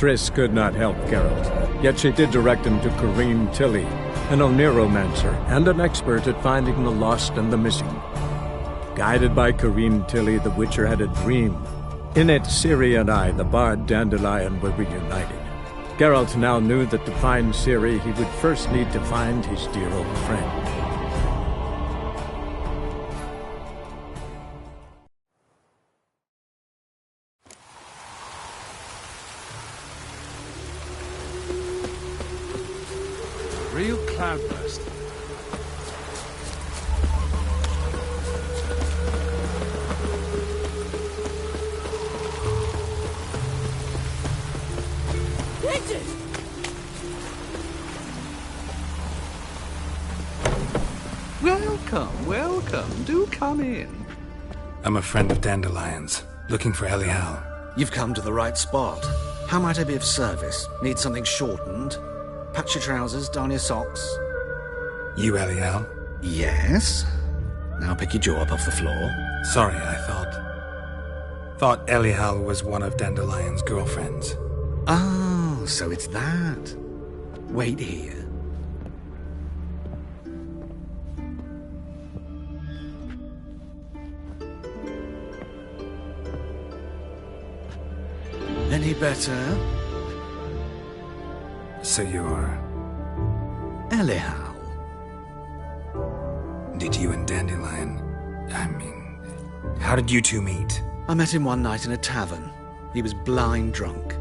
Triss could not help Geralt, yet she did direct him to Corrine Tilly, an Oneiromancer and an expert at finding the lost and the missing. Guided by Corrine Tilly, the Witcher had a dream. In it, Ciri and I, the bard Dandelion, were reunited. Geralt now knew that to find Ciri, he would first need to find his dear old friend. Real cloudburst. Welcome, welcome. Do come in. I'm a friend of Dandelion's, looking for Elial. You've come to the right spot. How might I be of service? Need something shortened? Patch your trousers, darn your socks. You Elial? Yes. Now pick your jaw up off the floor. Sorry, I thought Elial was one of Dandelion's girlfriends. Oh, so it's that. Wait here. Any better? So you're... Elial. Did you and Dandelion... how did you two meet? I met him one night in a tavern. He was blind drunk.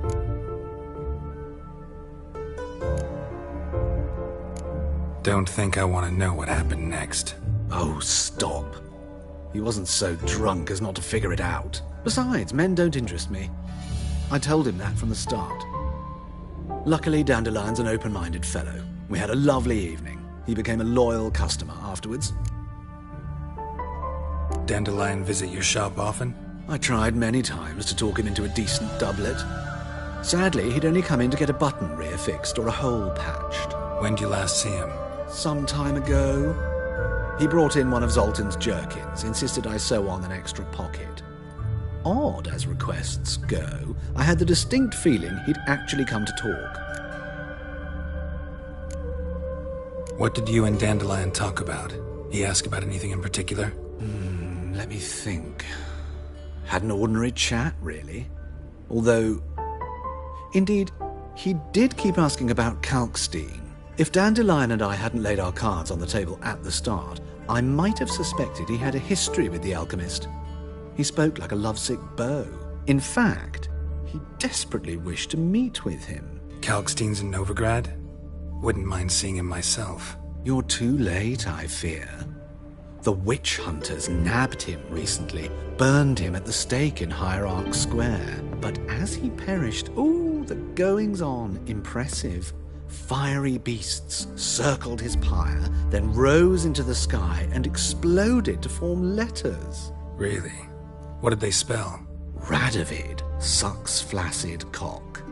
Don't think I want to know what happened next. Oh, stop. He wasn't so drunk as not to figure it out. Besides, men don't interest me. I told him that from the start. Luckily, Dandelion's an open-minded fellow. We had a lovely evening. He became a loyal customer afterwards. Dandelion visit your shop often? I tried many times to talk him into a decent doublet. Sadly, he'd only come in to get a button rear-fixed or a hole patched. When did you last see him? Some time ago. He brought in one of Zoltan's jerkins, insisted I sew on an extra pocket. Odd as requests go, I had the distinct feeling he'd actually come to talk. What did you and Dandelion talk about? He asked about anything in particular? Let me think. Had an ordinary chat, really. Although, indeed, he did keep asking about Kalkstein. If Dandelion and I hadn't laid our cards on the table at the start, I might have suspected he had a history with the alchemist. He spoke like a lovesick beau. In fact, he desperately wished to meet with him. Kalkstein's in Novigrad? Wouldn't mind seeing him myself. You're too late, I fear. The witch hunters nabbed him recently, burned him at the stake in Hierarch Square. But as he perished, the goings-on, impressive. Fiery beasts circled his pyre, then rose into the sky and exploded to form letters. Really? What did they spell? Radovid sucks flaccid cock.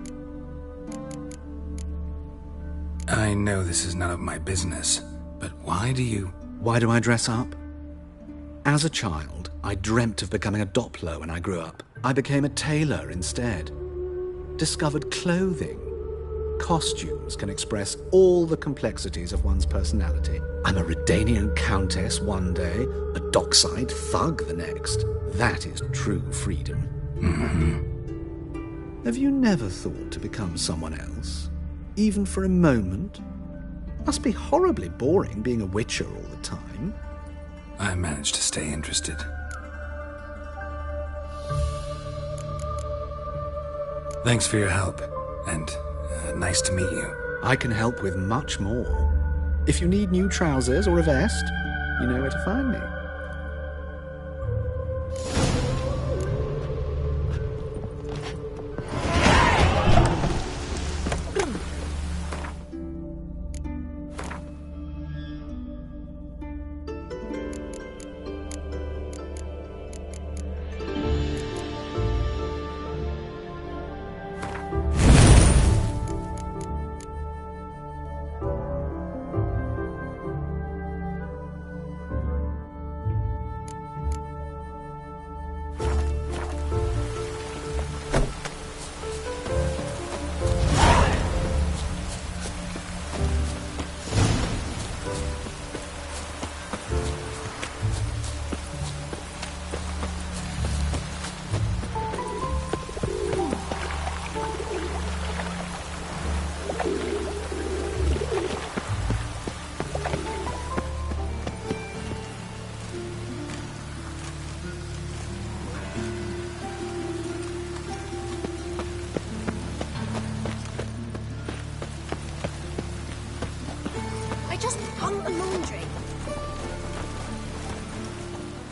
I know this is none of my business, but why do I dress up? As a child, I dreamt of becoming a Doppler when I grew up. I became a tailor instead. Discovered clothing. Costumes can express all the complexities of one's personality. I'm a Redanian countess one day, a dockside thug the next. That is true freedom. Mm-hmm. Have you never thought to become someone else? Even for a moment? Must be horribly boring being a witcher all the time. I managed to stay interested. Thanks for your help, and nice to meet you. I can help with much more. If you need new trousers or a vest, you know where to find me.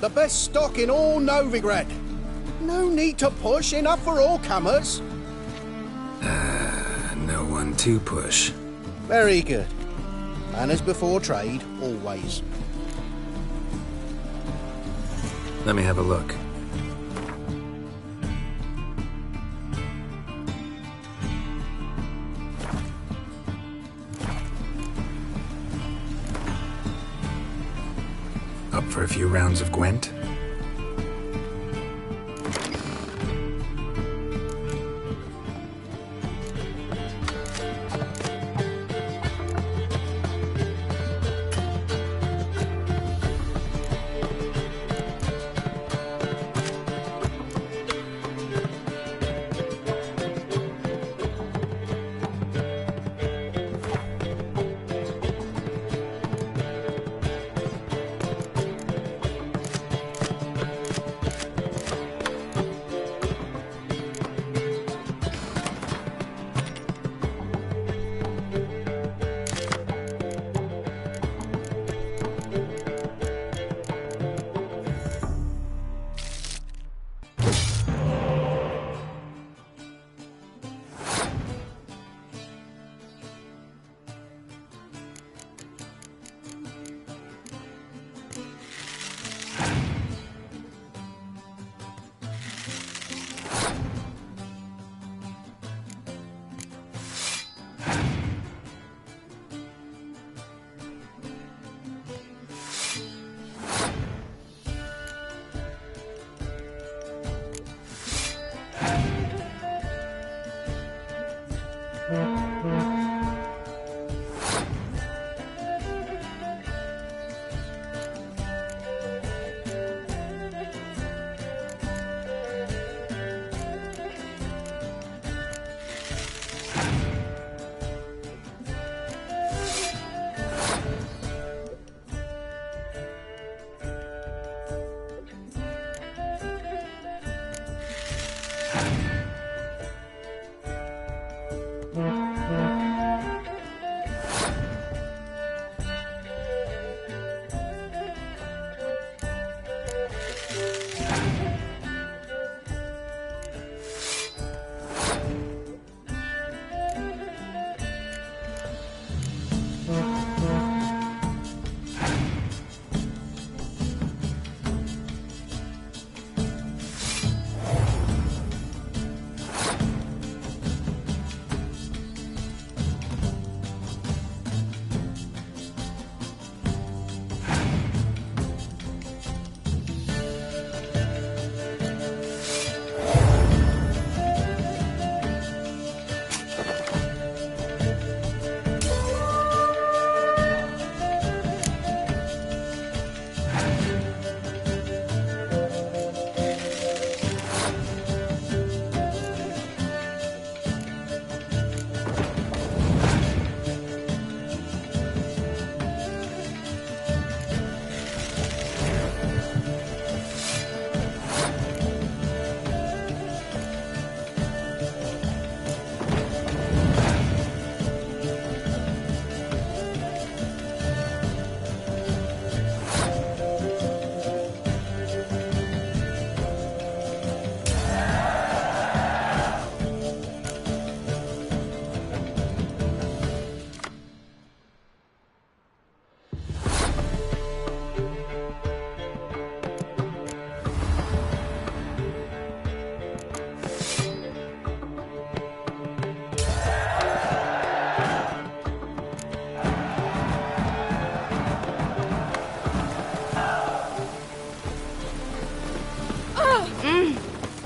The best stock in all Novigrad. No need to push, enough for all comers. No one to push. Very good. And as before trade, always. Let me have a look. Up for a few rounds of Gwent?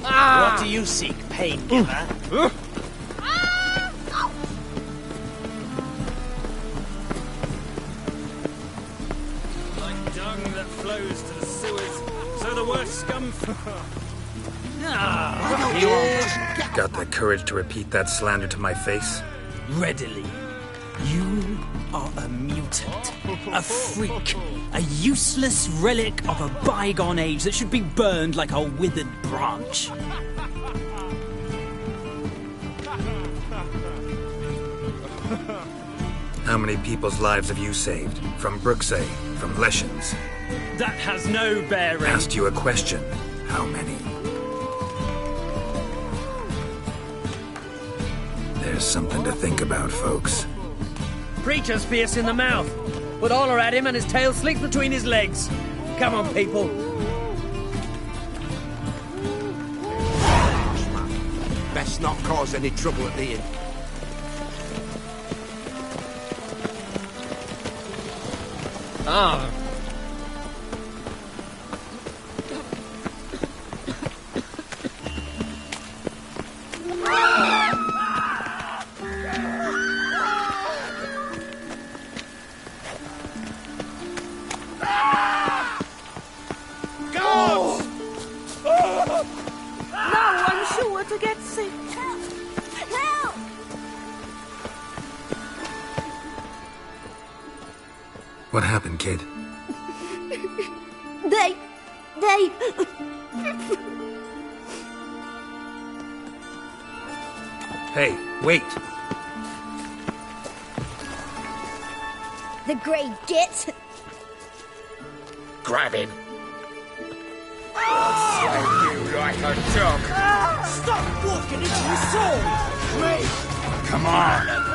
What do you seek, pain giver? Like dung that flows to the sewers, so the worst scum. Got the courage to repeat that slander to my face? Readily. You are a mutant, a freak, a useless relic of a bygone age that should be burned like a withered branch. How many people's lives have you saved? From Bruxay, from Leshens? That has no bearing. Asked you a question. How many? There's something to think about, folks. Preacher's fierce in the mouth, but holler at him and his tail slinks between his legs. Come on, people. Best not cause any trouble at the inn. Ah. What happened, kid? They... Hey, wait! The grey git. Grab him. I'll slay you like a dog. Stop walking into the sword! Me. Come on!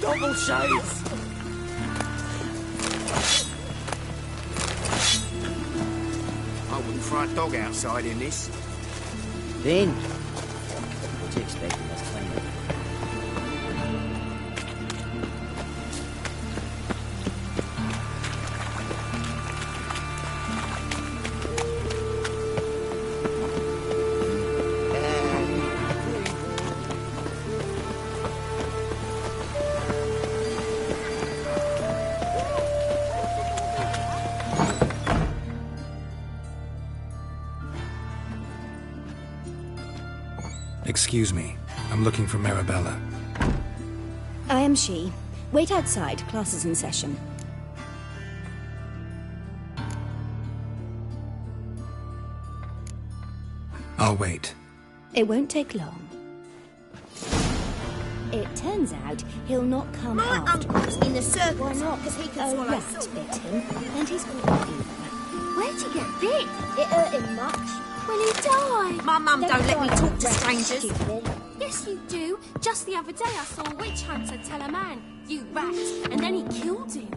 Double shades! I wouldn't fry a dog outside in this. Then, what do you expect from us, Tony? Excuse me. I'm looking for Marabella. I am she. Wait outside. Class is in session. I'll wait. It won't take long. It turns out he'll not come My out. uncle's in the circus. Why not? Because he can A swallow rat silk. bit him, and he's got a fever. Where'd he get bit? It hurt him much. Will he die? My mum don't let me die, talk to rat, strangers. stupid. Yes, you do. Just the other day I saw a witch hunter tell a man, "You rat," and then he killed him.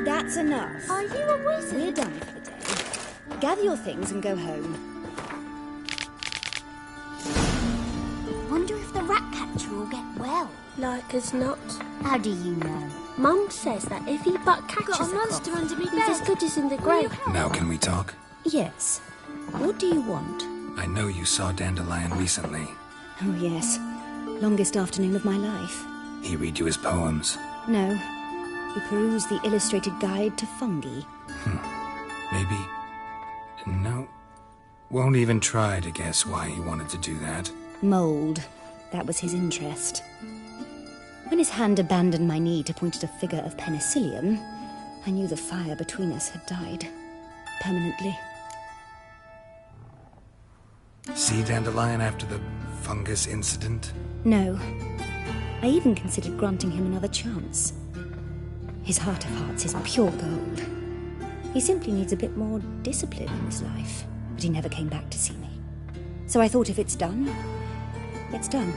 That's enough. Are you a wizard? We're done for the day. Gather your things and go home. Wonder if the rat catcher will get well. Like as not. How do you know? Mum says that if he but catches Got a monster cough, under me he's as bed. good as in the grave. Now can we talk? Yes. What do you want? I know you saw Dandelion recently. Oh, yes. Longest afternoon of my life. He read you his poems. No. We perused the illustrated guide to fungi. Maybe... No. Won't even try to guess why he wanted to do that. Mould. That was his interest. When his hand abandoned my knee to point at a figure of penicillium, I knew the fire between us had died. Permanently. See Dandelion after the fungus incident? No. I even considered granting him another chance. His heart of hearts is pure gold. He simply needs a bit more discipline in his life. But he never came back to see me. So I thought if it's done, it's done.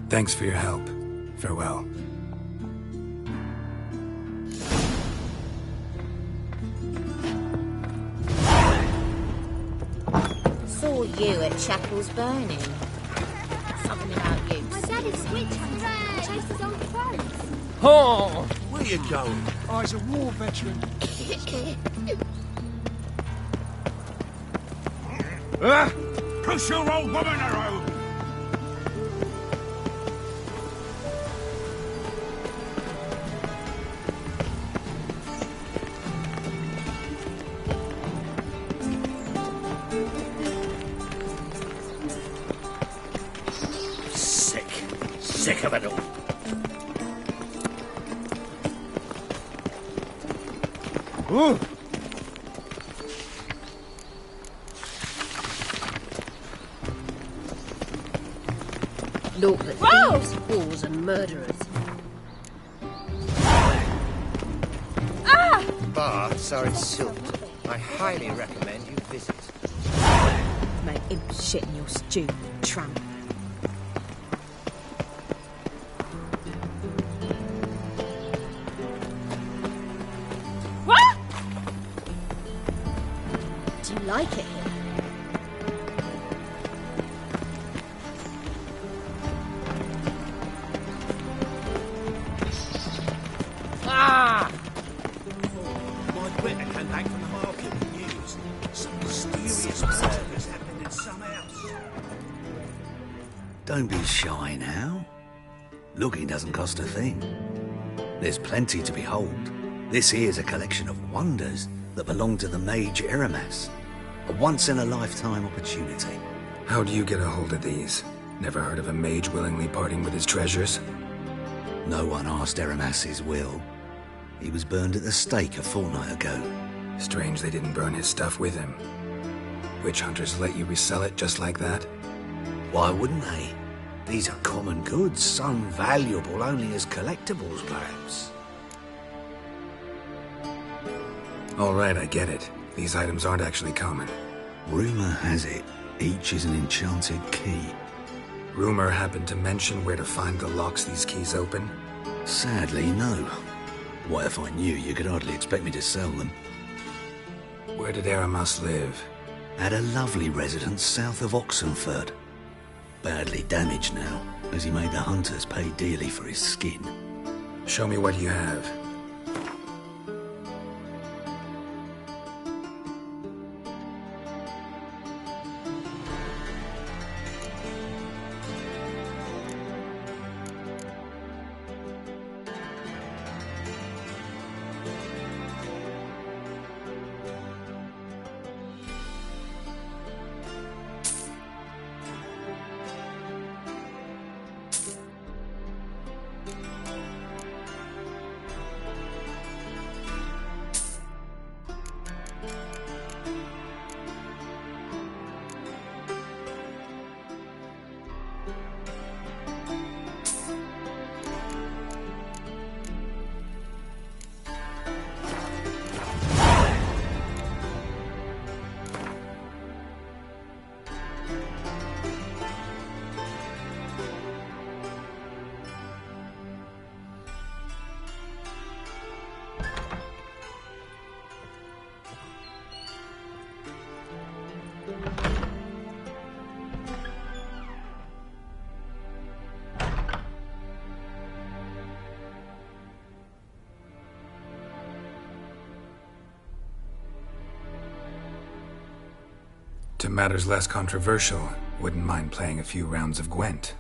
Thanks for your help. Farewell. Saw you at Chapel's Burning. Something about you. My daddy's a witch hunter. Chased his old clothes. Oh! Where you going? I was a war veteran. Push your old woman around! Sick of that door. Ooh. Naught but thieves, whores and murderers. Baths are in Salt. I highly recommend you visit. Make him shit in your stew, tramp. What? Do you like it here? Ah! My Britta came back from the market with news. Some mysterious murders happened in some house. Don't be shy now. Looking doesn't cost a thing. There's plenty to behold. This here's a collection of wonders that belong to the mage Eramas. A once-in-a-lifetime opportunity. How do you get a hold of these? Never heard of a mage willingly parting with his treasures? No one asked Eramas' will. He was burned at the stake a fortnight ago. Strange they didn't burn his stuff with him. Witch hunters let you resell it just like that? Why wouldn't they? These are common goods, some valuable only as collectibles, perhaps. All right, I get it. These items aren't actually common. Rumor has it, each is an enchanted key. Rumor happened to mention where to find the locks these keys open? Sadly, no. What if I knew, you could hardly expect me to sell them. Where did Eramas live? At a lovely residence south of Oxenford. Badly damaged now, as he made the hunters pay dearly for his skin. Show me what you have. To matters less controversial, wouldn't mind playing a few rounds of Gwent.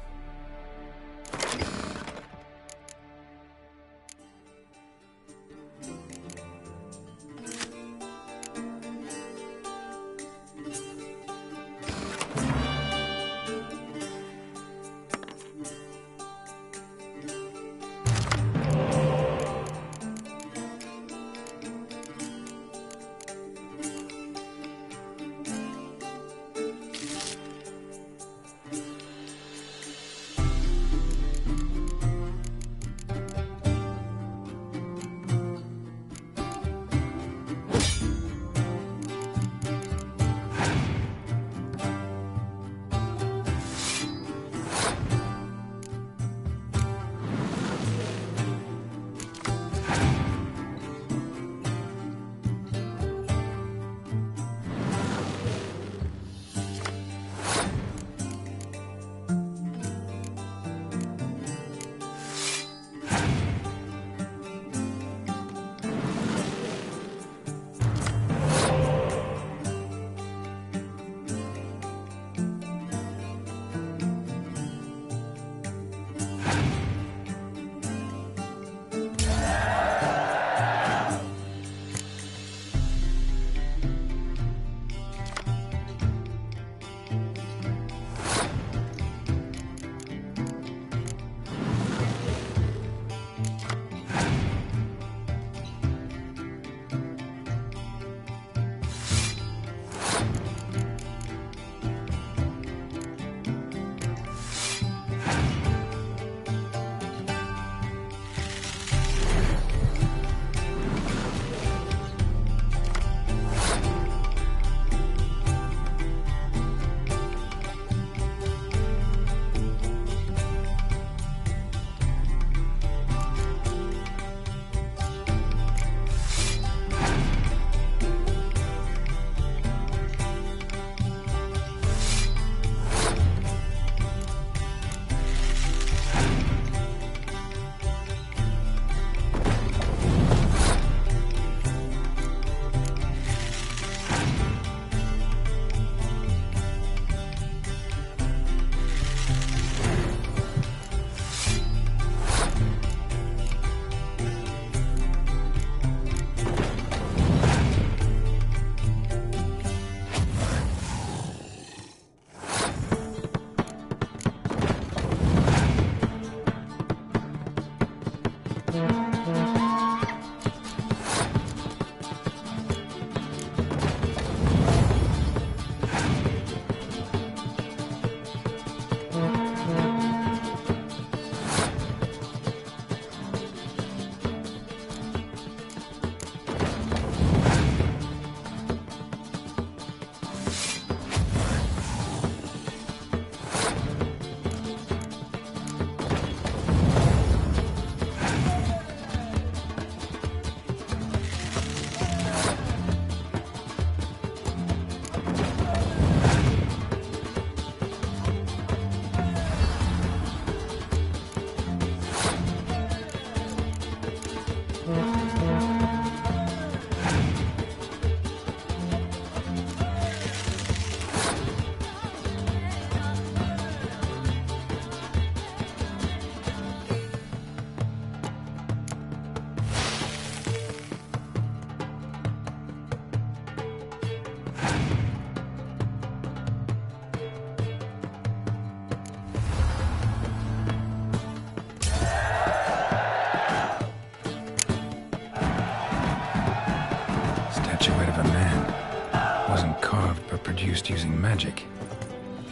Produced using magic.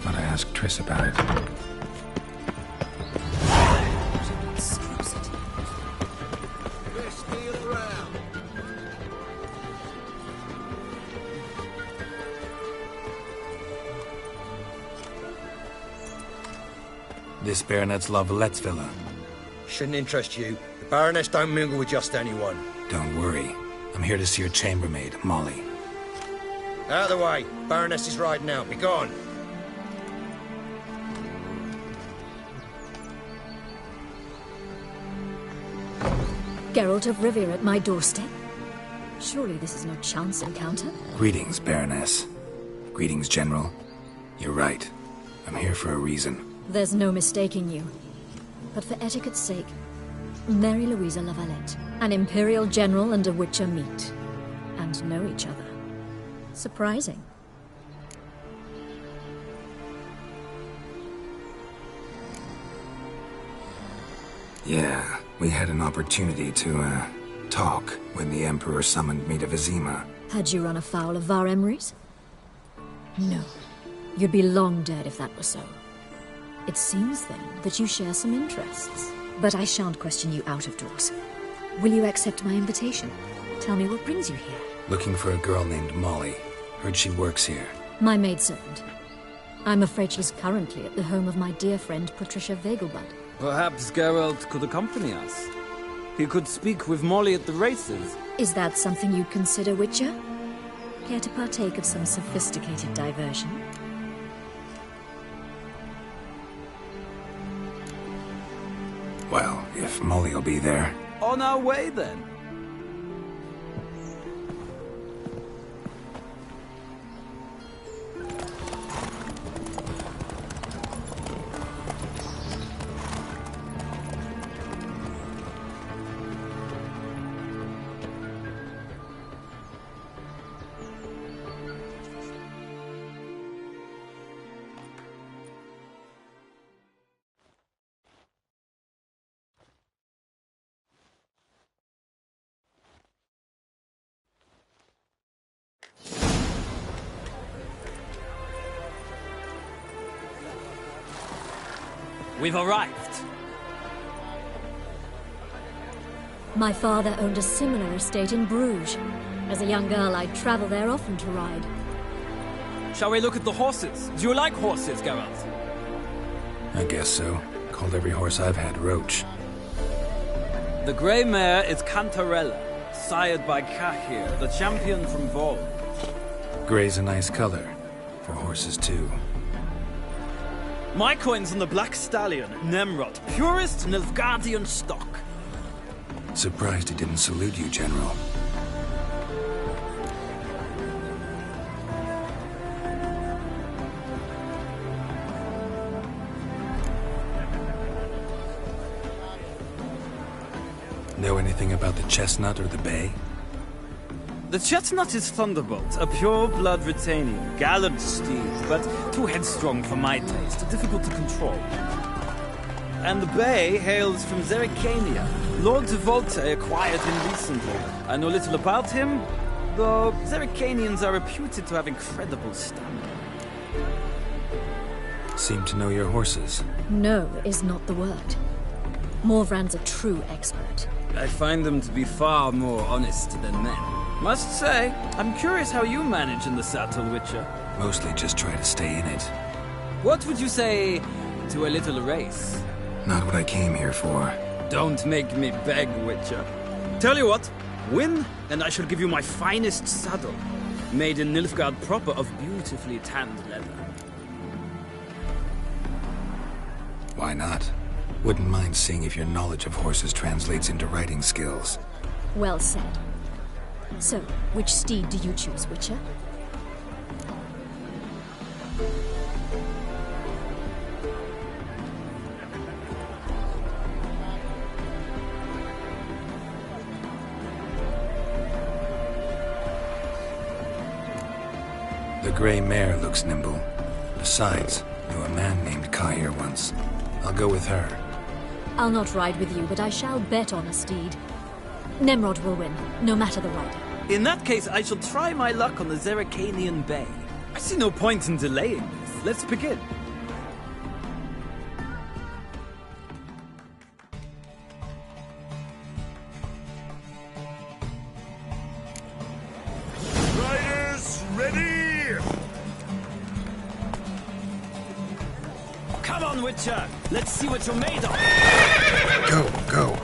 But I asked Triss about it. This Baronet's La Valette's villa. Shouldn't interest you. The Baroness don't mingle with just anyone. Don't worry. I'm here to see your chambermaid, Molly. Out of the way. Baroness is riding out. Be gone. Geralt of Rivia at my doorstep? Surely this is no chance encounter? Greetings, Baroness. Greetings, General. You're right. I'm here for a reason. There's no mistaking you. But for etiquette's sake, Mary Louisa La Valette, an Imperial General and a Witcher meet, and know each other. Surprising. Yeah, we had an opportunity to, talk when the Emperor summoned me to Vizima. Had you run afoul of Var Emrys? No. You'd be long dead if that were so. It seems, then, that you share some interests. But I shan't question you out of doors. Will you accept my invitation? Tell me what brings you here. Looking for a girl named Molly. Heard she works here. My maidservant. I'm afraid she's currently at the home of my dear friend Patricia Vegelbud. Perhaps Geralt could accompany us. He could speak with Molly at the races. Is that something you'd consider, Witcher? Care to partake of some sophisticated diversion? Well, if Molly will be there. On our way, then. We've arrived. My father owned a similar estate in Bruges. As a young girl, I'd travel there often to ride. Shall we look at the horses? Do you like horses, Geralt? I guess so. Called every horse I've had Roach. The grey mare is Cantarella, sired by Cahir, the champion from Vol. Grey's a nice color. For horses, too. My coin's on the Black Stallion, Nemrod, purest Nilfgaardian stock. Surprised he didn't salute you, General. Know anything about the Chestnut or the Bay? The Chestnut is Thunderbolt, a pure-blood Retanian, gallant steed, but too headstrong for my taste, difficult to control. and the Bay hails from Zerrikania. Lord de Volte acquired him recently. I know little about him, though Zerrikanians are reputed to have incredible stamina. Seem to know your horses. No is not the word. Morvran's a true expert. I find them to be far more honest than men. Must say, I'm curious how you manage in the saddle, Witcher. Mostly just try to stay in it. What would you say to a little race? Not what I came here for. Don't make me beg, Witcher. Tell you what, win, and I shall give you my finest saddle, made in Nilfgaard proper of beautifully tanned leather. Why not? Wouldn't mind seeing if your knowledge of horses translates into riding skills. Well said. So, which steed do you choose, Witcher? The gray mare looks nimble. Besides, knew a man named Kai here once. I'll go with her. I'll not ride with you, but I shall bet on a steed. Nemrod will win, no matter the rider. In that case, I shall try my luck on the Zerrikanian Bay. I see no point in delaying this. Let's begin. Riders, ready! Come on, Witcher! Let's see what you're made of! Go.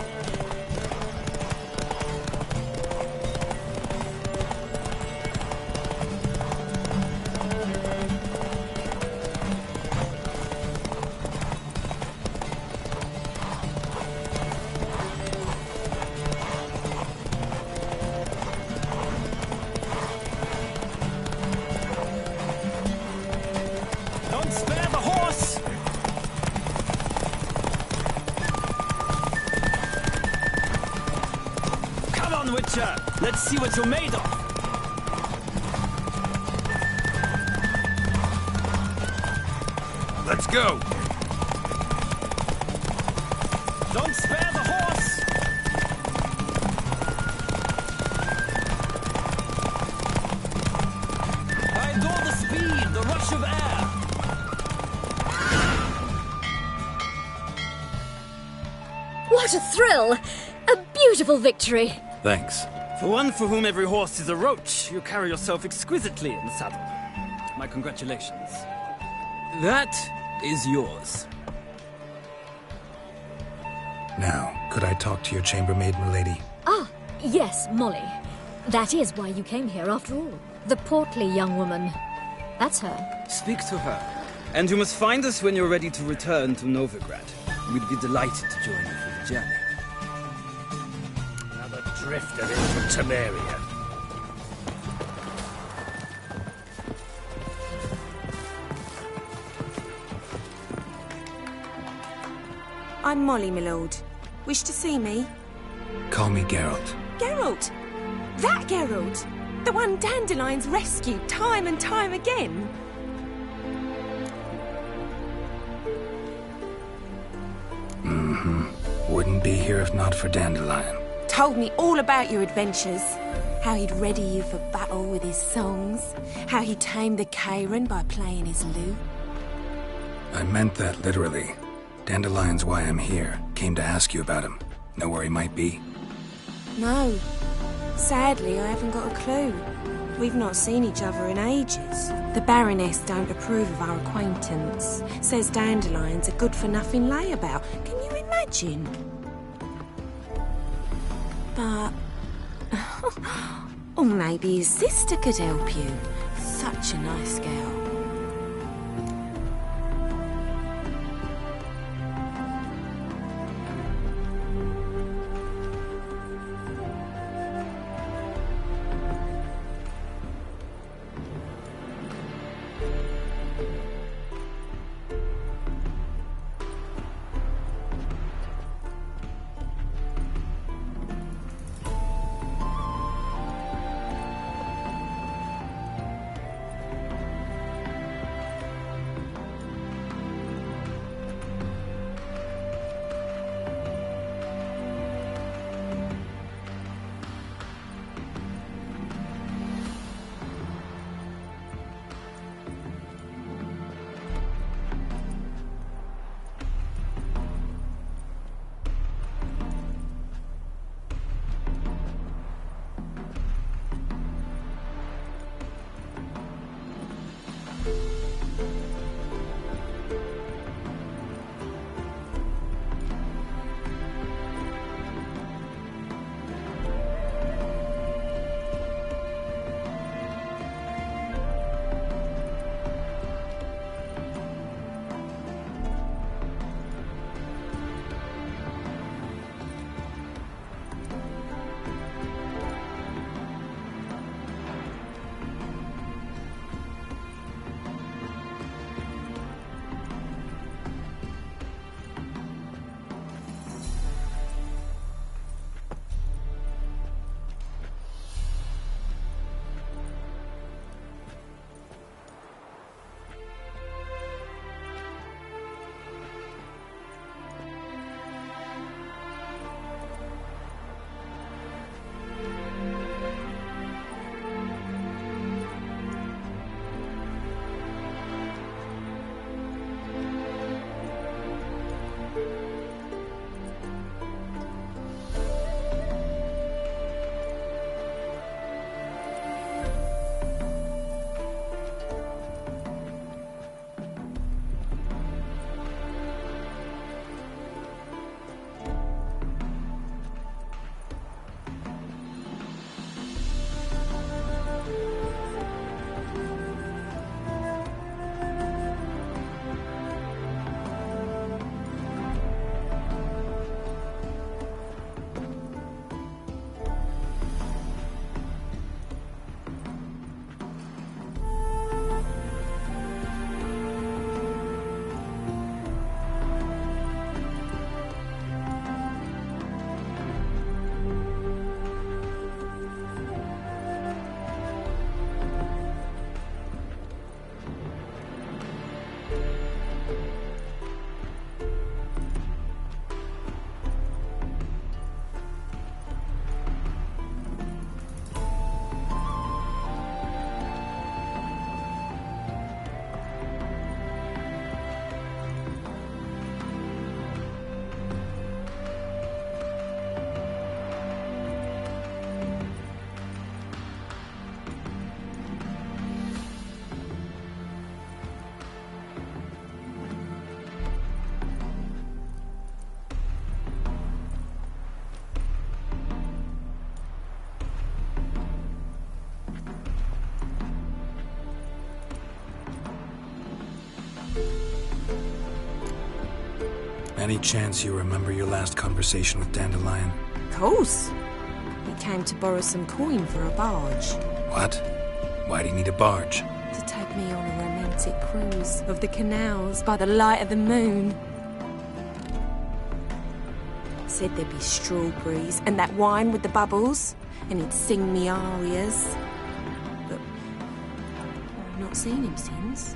Don't spare the horse! Come on, Witcher! Let's see what you're made of! Let's go! Don't spare the horse! I adore the speed, the rush of air! What a thrill! A beautiful victory! Thanks. For one for whom every horse is a roach, you carry yourself exquisitely in the saddle. My congratulations. That is yours. Now, could I talk to your chambermaid, milady? Ah, yes, Molly. That is why you came here after all. The portly young woman. That's her. Speak to her. And you must find us when you're ready to return to Novigrad. We'd be delighted to join you for the journey. Another drifter in from Temeria. I'm Molly, my lord. Wish to see me? Call me Geralt. Geralt! That Geralt! The one Dandelion's rescued time and time again! Wouldn't be here if not for Dandelion. Told me all about your adventures. How he'd ready you for battle with his songs. How he tamed the Kairan by playing his lute. I meant that literally. Dandelion's why I'm here. Came to ask you about him. Know where he might be? No. Sadly, I haven't got a clue. We've not seen each other in ages. The Baroness don't approve of our acquaintance. Says Dandelion's a good-for-nothing layabout. Can you imagine? But... or maybe his sister could help you. Such a nice girl. Any chance you remember your last conversation with Dandelion? Of course. He came to borrow some coin for a barge. What? Why do you need a barge? To take me on a romantic cruise of the canals by the light of the moon. Said there'd be strawberries and that wine with the bubbles, and he'd sing me arias. But I've not seen him since.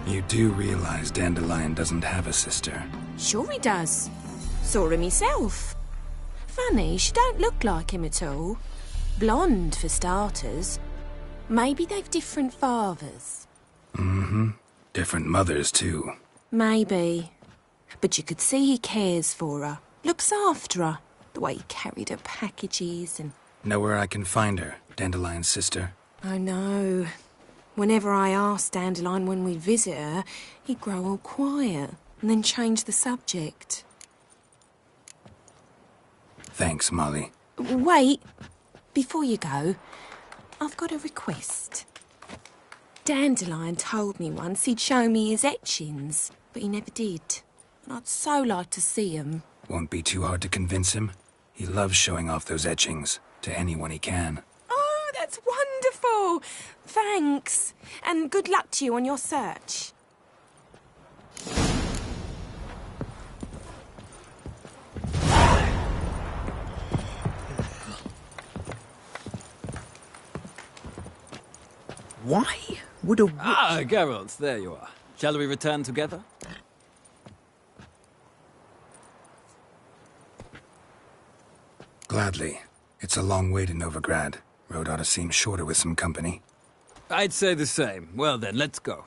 You do realize Dandelion doesn't have a sister? Sure he does. Saw him himself. Funny, she don't look like him at all. Blonde, for starters. Maybe they've different fathers. Mm-hmm. Different mothers, too. Maybe. But you could see he cares for her. Looks after her. The way he carried her packages and... Know where I can find her, Dandelion's sister? I know. Whenever I asked Dandelion when we'd visit her, he'd grow all quiet and then change the subject. Thanks, Molly. Wait. Before you go, I've got a request. Dandelion told me once he'd show me his etchings, but he never did. And I'd so like to see them. Won't be too hard to convince him. He loves showing off those etchings to anyone he can. Oh, that's wonderful! Thanks. And good luck to you on your search. Why would a witch... Ah, Geralt, there you are. Shall we return together? Gladly. It's a long way to Novigrad. Road ought to seem shorter with some company. I'd say the same. Well then, let's go.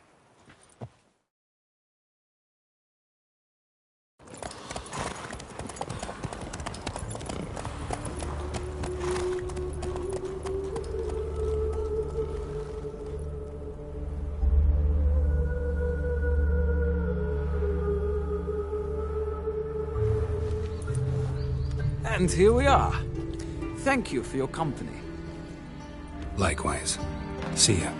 And here we are. Thank you for your company. Likewise. See ya.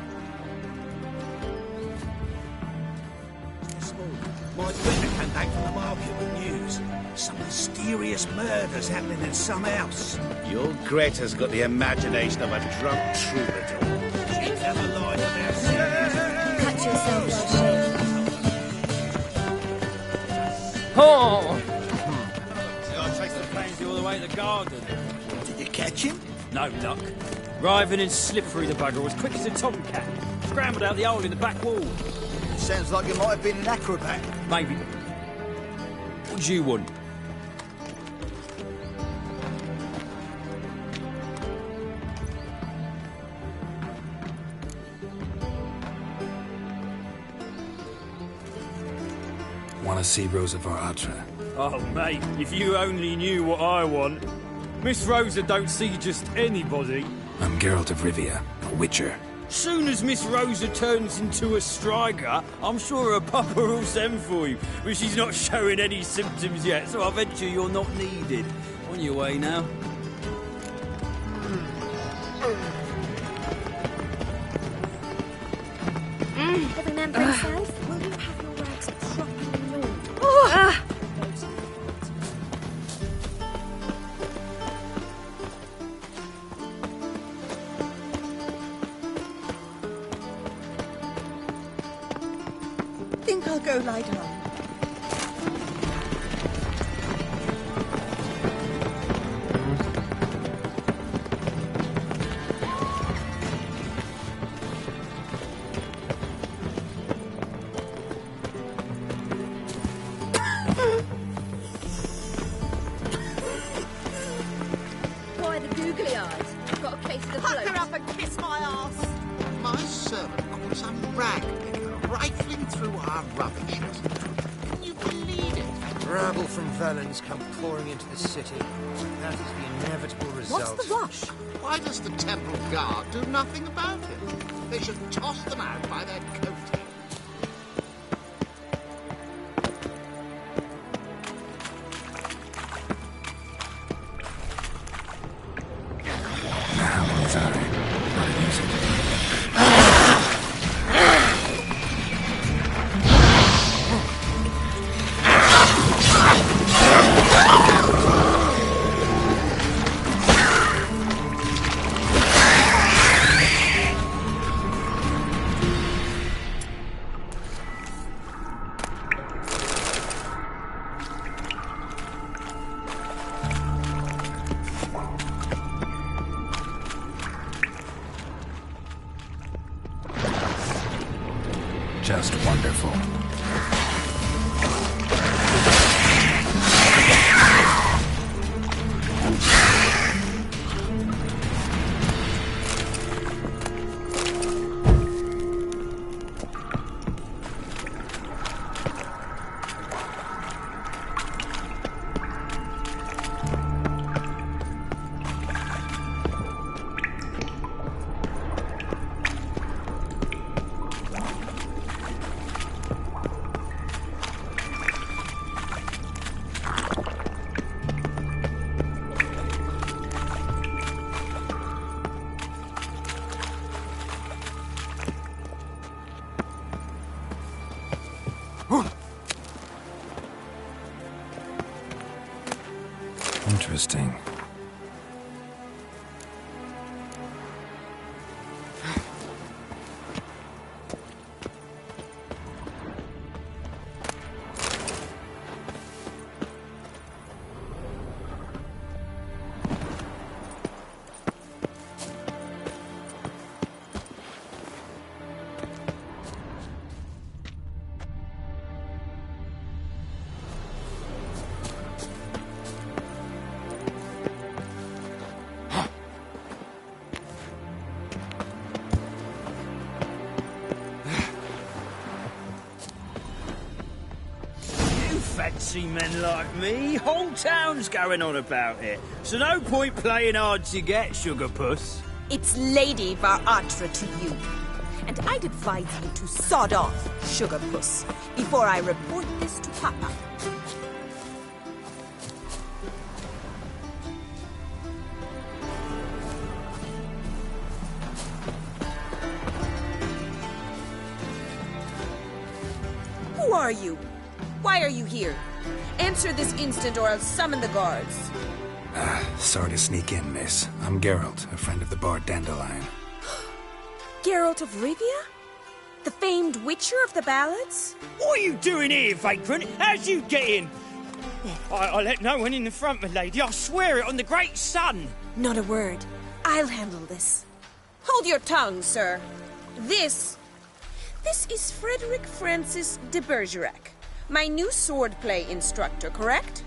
My Twitter came back from the market with news. Some mysterious murders happening in some house. Your Greta's got the imagination of a drunk troubadour. She's never lied about it. Cut yourself, Oh! I chased the planes all the way to the garden. Did you catch him? No luck. Writhing and slippery, the bugger was quick as a tomcat. Scrambled out the hole in the back wall. Sounds like you might have been an acrobat. Maybe. What do you want? Want to see Rosa var Atra? Oh, mate, if you only knew what I want. Miss Rosa don't see just anybody. I'm Geralt of Rivia, a witcher. Soon as Miss Rosa turns into a striker, I'm sure her papa will send for you. But she's not showing any symptoms yet, so I venture you're not needed. On your way now. Every man for himself. Will you have your rags properly laundered? Think I'll go lie down. Why the googly eyes? I've got a case of the Pucker bloat. up and kiss my arse. My servant caught some rag picker rifling through our rubbish. Can you believe it? Rabble from Valens come pouring into the city. That is the inevitable result. What's the rush? Why does the temple guard do nothing about it? They should toss them out by their coattails. Interesting. Fancy men like me, whole town's going on about it. So no point playing hard to get, Sugar Puss. It's Lady Var-Atra to you. And I'd advise you to sod off, Sugar Puss, before I report this to Papa. Who are you? Why are you here? Answer this instant or I'll summon the guards. Sorry to sneak in, miss. I'm Geralt, a friend of the bard Dandelion. Geralt of Rivia? The famed witcher of the ballads? What are you doing here, vagrant? How'd you get in? I let no one in the front, my lady. I swear it on the great sun. Not a word. I'll handle this. Hold your tongue, sir. This is Frederick Francis de Bergerac, my new swordplay instructor, correct?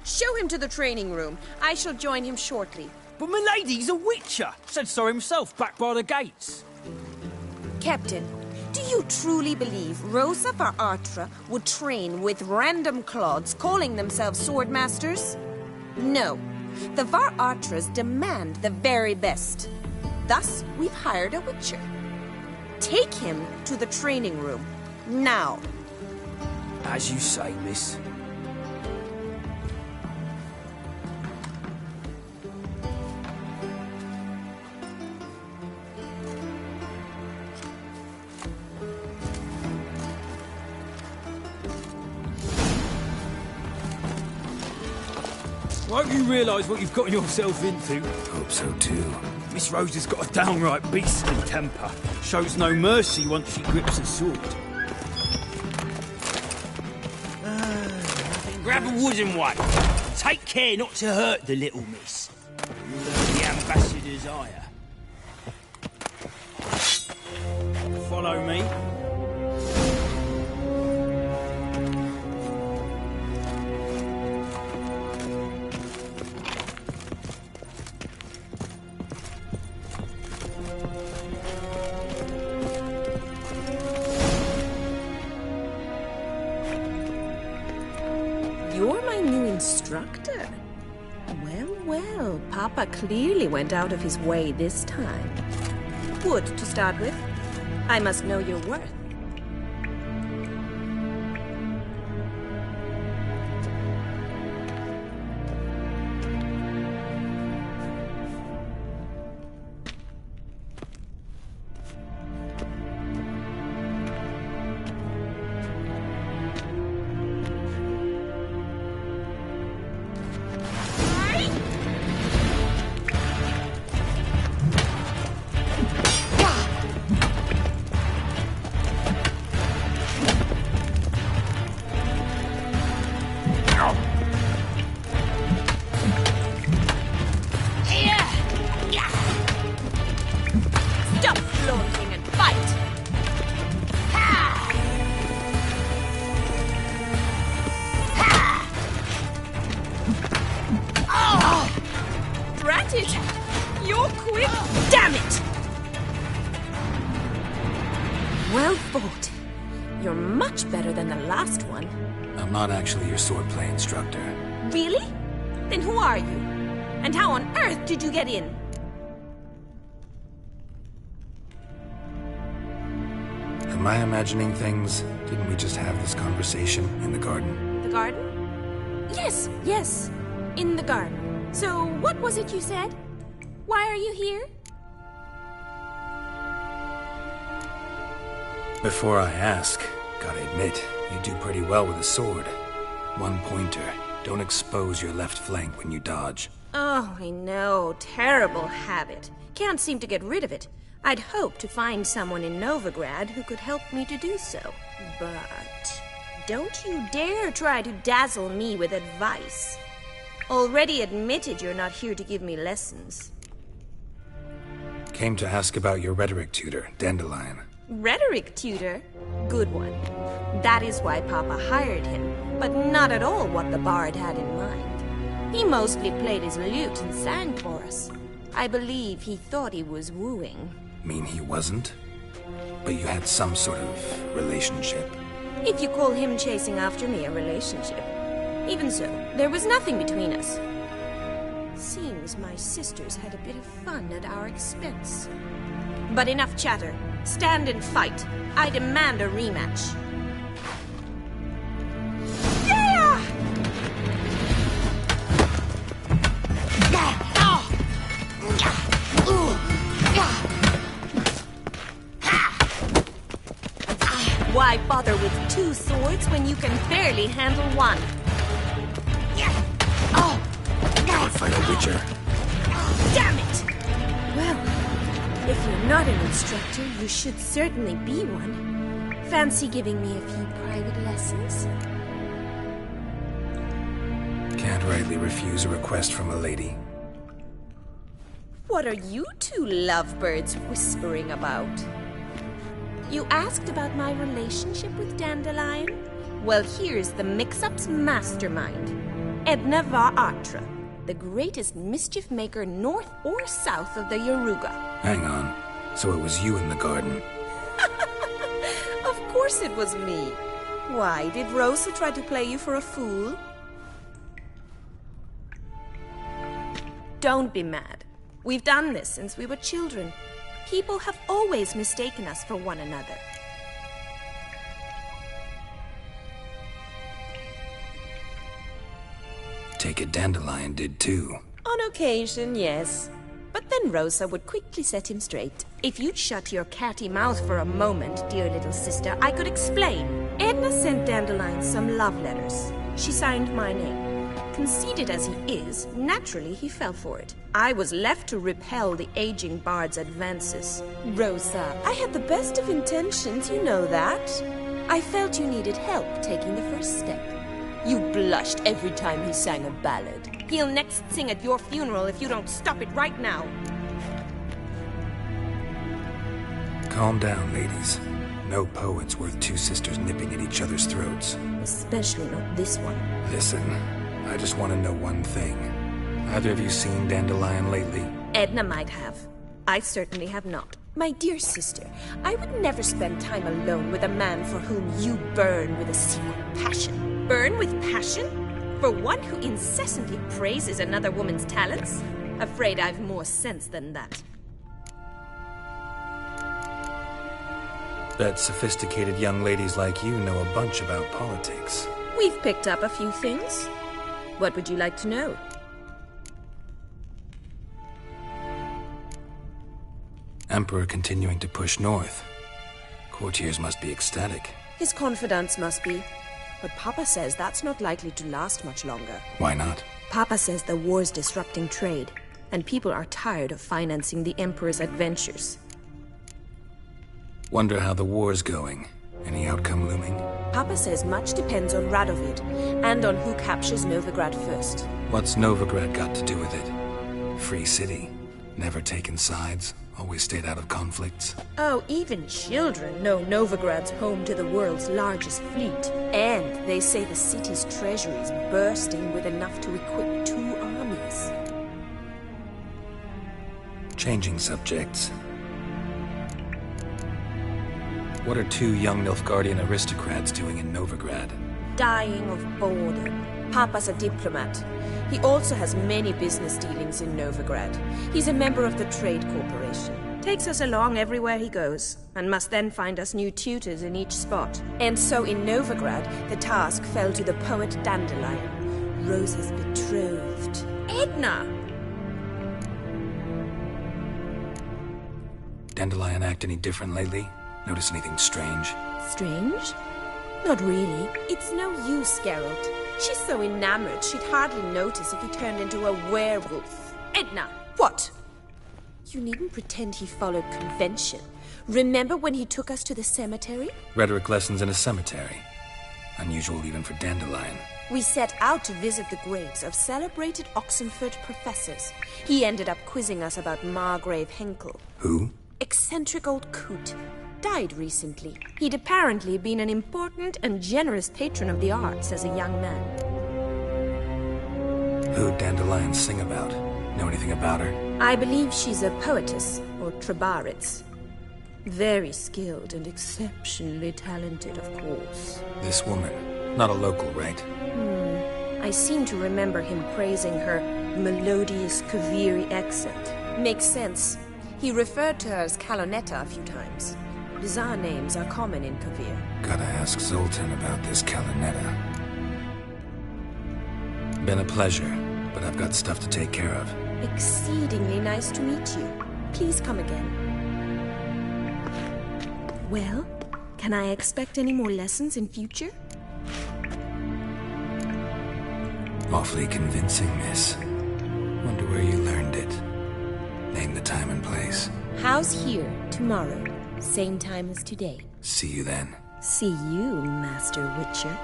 Show him to the training room. I shall join him shortly. But my lady's a witcher. Said so himself back by the gates. Captain, do you truly believe Rosa Var-Atra would train with random clods calling themselves swordmasters? No. The Var-Atras demand the very best. Thus, we've hired a witcher. Take him to the training room. Now. As you say, miss. Won't you realise what you've gotten yourself into? Hope so too. Miss Rosa's got a downright beastly temper. Shows no mercy once she grips a sword. Grab a wooden one. Take care not to hurt the little miss. The ambassador's ire. Follow me. You're my new instructor. Well, Papa clearly went out of his way this time. Good to start with. I must know your worth. Stop flaunting and fight! Ha! Ha! Oh! Drat it! You're quick! Damn it! Well fought. You're much better than the last one. I'm not actually your swordplay instructor. Really? Then who are you? And how on earth did you get in? Am I imagining things? Didn't we just have this conversation in the garden? The garden? Yes. In the garden. So, what was it you said? Why are you here? Before I ask, gotta admit, you do pretty well with a sword. One pointer. Don't expose your left flank when you dodge. Oh, I know. Terrible habit. Can't seem to get rid of it. I'd hoped to find someone in Novigrad who could help me to do so. But don't you dare try to dazzle me with advice. Already admitted you're not here to give me lessons. Came to ask about your rhetoric tutor, Dandelion. Rhetoric tutor? Good one. That is why Papa hired him, but not at all what the bard had in mind. He mostly played his lute and sang for us. I believe he thought he was wooing. Mean he wasn't? But you had some sort of relationship. If you call him chasing after me a relationship. Even so, there was nothing between us. Seems my sisters had a bit of fun at our expense. But enough chatter. Stand and fight. I demand a rematch. Yeah! Why bother with two swords when you can barely handle one? Not fight a witcher. Damn it! Well, if you're not an instructor, you should certainly be one. Fancy giving me a few private lessons? Can't rightly refuse a request from a lady. What are you two lovebirds whispering about? You asked about my relationship with Dandelion? Well, here's the mix-up's mastermind. Edna var Atra, the greatest mischief maker north or south of the Yaruga. Hang on. So it was you in the garden? Of course it was me. Why, did Rosa try to play you for a fool? Don't be mad. We've done this since we were children. People have always mistaken us for one another. Take it Dandelion did too. On occasion, yes. But then Rosa would quickly set him straight. If you'd shut your catty mouth for a moment, dear little sister, I could explain. Edna sent Dandelion some love letters. She signed my name. Conceited as he is, naturally he fell for it. I was left to repel the aging bard's advances. Rosa, I had the best of intentions, you know that. I felt you needed help taking the first step. You blushed every time he sang a ballad. He'll next sing at your funeral if you don't stop it right now. Calm down, ladies. No poet's worth two sisters nipping at each other's throats. Especially not this one. Listen, I just want to know one thing. Either of you seen Dandelion lately? Edna might have. I certainly have not. My dear sister, I would never spend time alone with a man for whom you burn with a secret passion. Burn with passion? For one who incessantly praises another woman's talents? Afraid I've more sense than that. Bet sophisticated young ladies like you know a bunch about politics. We've picked up a few things. What would you like to know? Emperor continuing to push north. Courtiers must be ecstatic. His confidants must be. But Papa says that's not likely to last much longer. Why not? Papa says the war's disrupting trade, and people are tired of financing the Emperor's adventures. Wonder how the war's going. Any outcome looming? Papa says much depends on Radovid, and on who captures Novigrad first. What's Novigrad got to do with it? Free city. Never taken sides. Always stayed out of conflicts. Oh, even children know Novigrad's home to the world's largest fleet. And they say the city's treasury is bursting with enough to equip 2 armies. Changing subjects. What are 2 young Nilfgaardian aristocrats doing in Novigrad? Dying of boredom. Papa's a diplomat. He also has many business dealings in Novigrad. He's a member of the Trade Corporation. Takes us along everywhere he goes, and must then find us new tutors in each spot. And so in Novigrad, the task fell to the poet Dandelion, Rosa's betrothed. Edna! Dandelion act any different lately? Notice anything strange? Strange? Not really. It's no use, Geralt. She's so enamored she'd hardly notice if he turned into a werewolf. Edna! What? You needn't pretend he followed convention. Remember when he took us to the cemetery? Rhetoric lessons in a cemetery. Unusual even for Dandelion. We set out to visit the graves of celebrated Oxenford professors. He ended up quizzing us about Margrave Henkel. Who? Eccentric old coot. Died recently. He'd apparently been an important and generous patron of the arts as a young man. Who'd Dandelion sing about? Know anything about her? I believe she's a poetess, or Trebaritz. Very skilled and exceptionally talented, of course. This woman. Not a local, right? I seem to remember him praising her melodious Kaviri accent. Makes sense. He referred to her as Kalonetta a few times. Bizarre names are common in Kavir. Gotta ask Zoltan about this Kalonetta. Been a pleasure, but I've got stuff to take care of. Exceedingly nice to meet you. Please come again. Well, can I expect any more lessons in future? Awfully convincing, miss. Wonder where you learned it. Name the time and place. House here, tomorrow. Same time as today. See you then. See you, Master Witcher.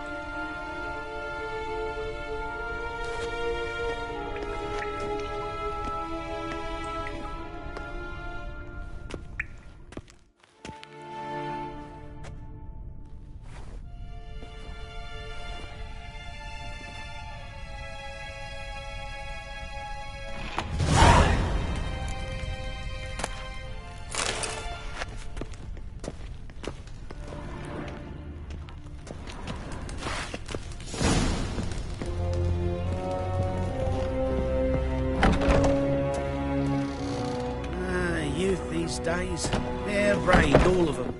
Days. They're rained, all of them.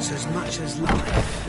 As much as life.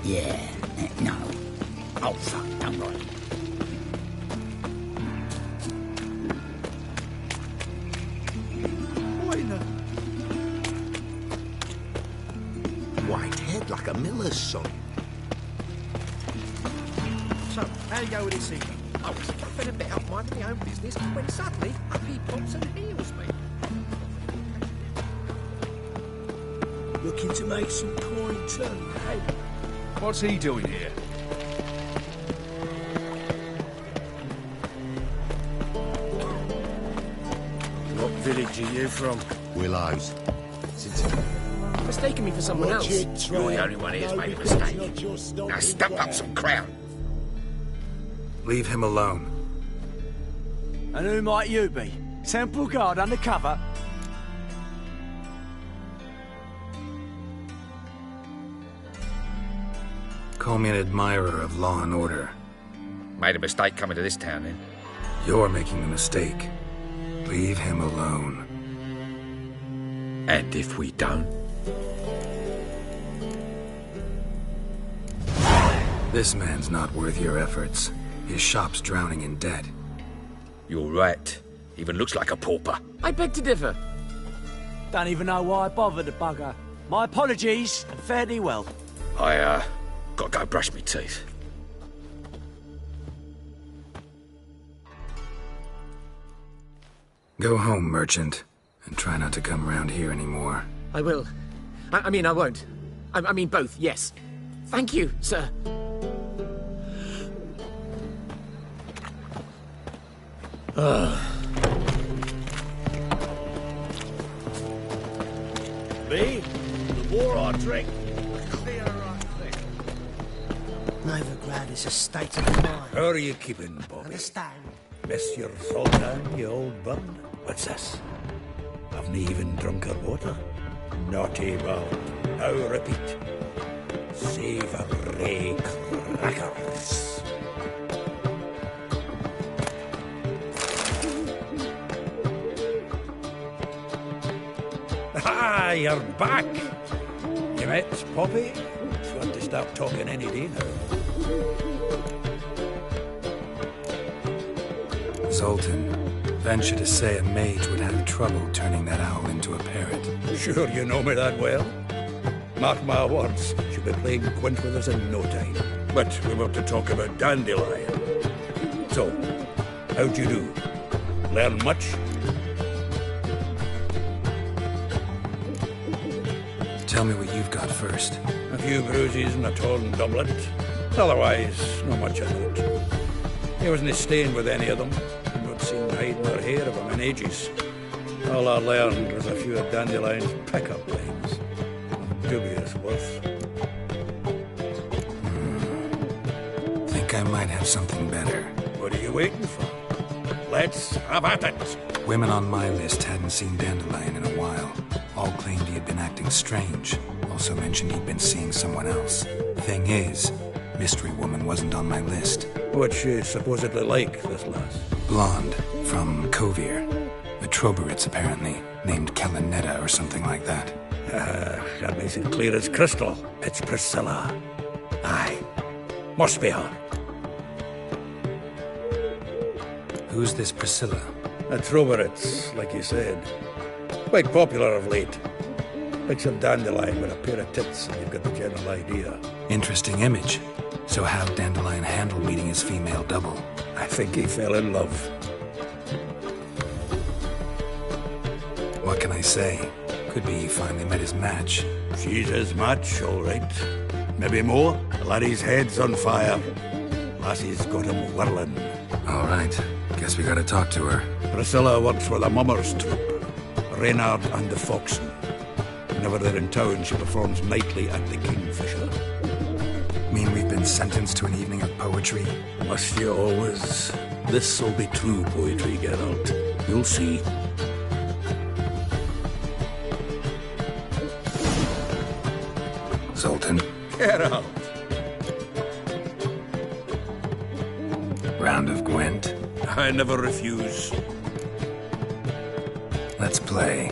Yeah, no. Oh, fuck, don't worry. White head like a miller's son. How you go with this evening? I was puffing a bit out minding my own business when suddenly up he pops and heals me. Looking to make some coin too, hey? What's he doing here? What village are you from? Willows. Mistaken me for someone else. You're the only one here's made a mistake. Now step up some crown. Leave him alone. And who might you be? Temple Guard undercover? Call me an admirer of law and order. Made a mistake coming to this town, then. You're making the mistake. Leave him alone. And if we don't? This man's not worth your efforts. His shop's drowning in debt. You're right. Even looks like a pauper. I beg to differ. Don't even know why I bothered the bugger. My apologies, and fare thee well. I, gotta go brush me teeth. Go home, merchant, and try not to come around here anymore. I will. I mean, I won't. I mean, both, yes. Thank you, sir. Me? The more I drink, the clearer I think. Novigrad is a state of mind. How are you keeping, Bobby? Understand? Monsieur Sultan, you old bun? What's this? Haven't even drunk her water? Naughty boy. Now repeat. Savoury crackers. Ah, you're back. You met Poppy? She want to start talking any day now. Zoltan, venture to say a mage would have trouble turning that owl into a parrot. Sure you know me that well. Mark my words, she'll be playing quint with us in no time. But we want to talk about Dandelion. So, how'd you do? Learn much? Tell me what you've got first. A few bruises and a torn doublet. Otherwise, not much of note. He wasn't staying with any of them. I've not seen hide nor hair of him in ages. All I learned was a few of Dandelion's pick-up lines. Of dubious worth. Think I might have something better. What are you waiting for? Let's have at it. Women on my list hadn't seen Dandelion in a while. All claimed he had been acting strange. Also mentioned he'd been seeing someone else. Thing is, Mystery Woman wasn't on my list. What's she supposedly like, this lass? Blonde, from Kovir. The Troberits, apparently. Named Kellanetta or something like that. That makes it clear as crystal. It's Priscilla. Aye. Must be her. Who's this Priscilla? The Troberits, like you said. Quite popular of late. Picture Dandelion with a pair of tits and you've got the general idea. Interesting image. So how'd Dandelion handle meeting his female double? I think he fell in love. What can I say? Could be he finally met his match. She's his match, all right. Maybe more. The laddie's head's on fire. Lassie's got him whirling. All right. Guess we gotta talk to her. Priscilla works for the Mummers troupe. Reynard and the Foxen. Whenever they're in town, she performs nightly at the Kingfisher. Mean we've been sentenced to an evening of poetry? Must you always? This'll be true poetry, Geralt. You'll see. Zoltan. Geralt. Round of Gwent. I never refuse. Let's play.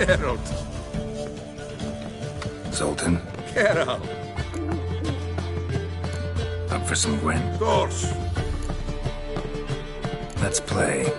Geralt. Zoltan, Geralt. up for some Gwen? Of course. Let's play.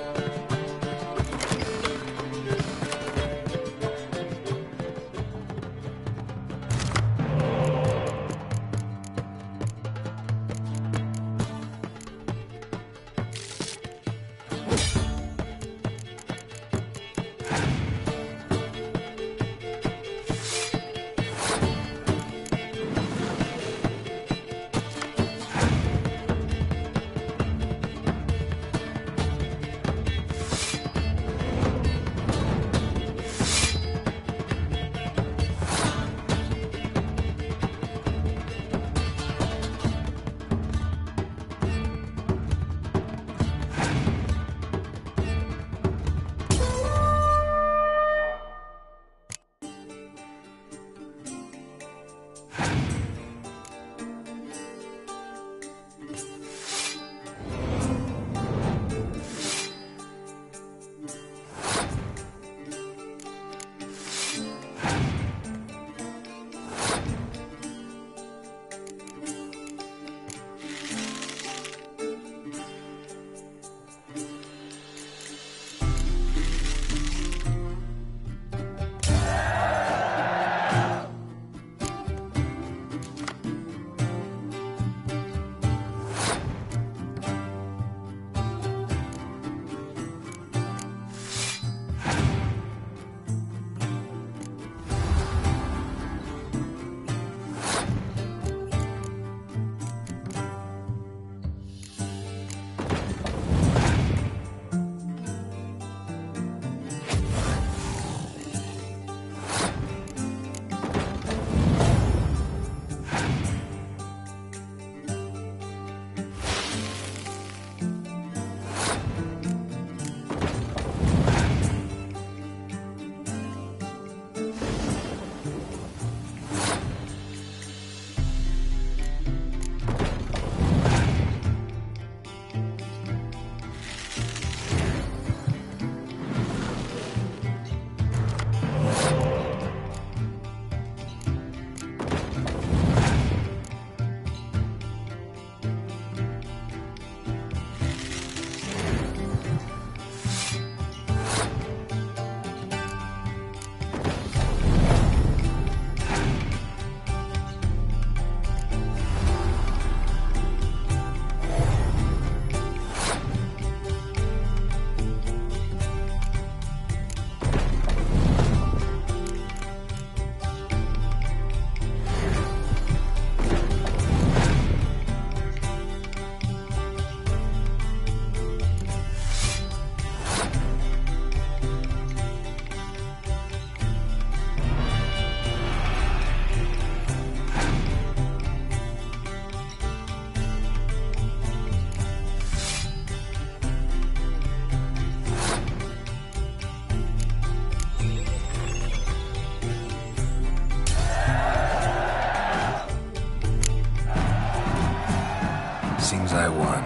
Seems I won.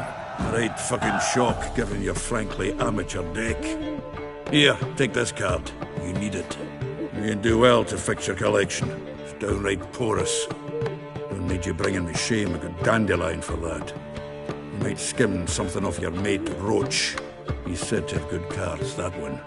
Right fucking shock, given your frankly amateur deck. Here, take this card. You need it. You'd do well to fix your collection. It's downright porous. Don't need you bringing me shame like a dandelion for that. You might skim something off your mate, Roach. He's said to have good cards, that one.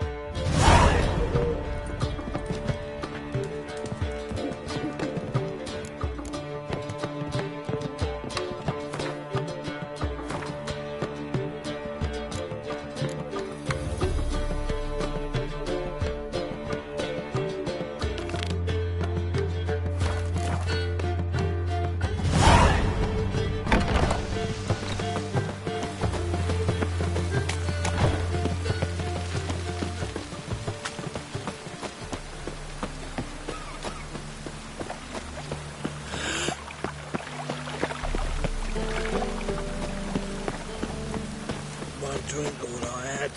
Drink all I had.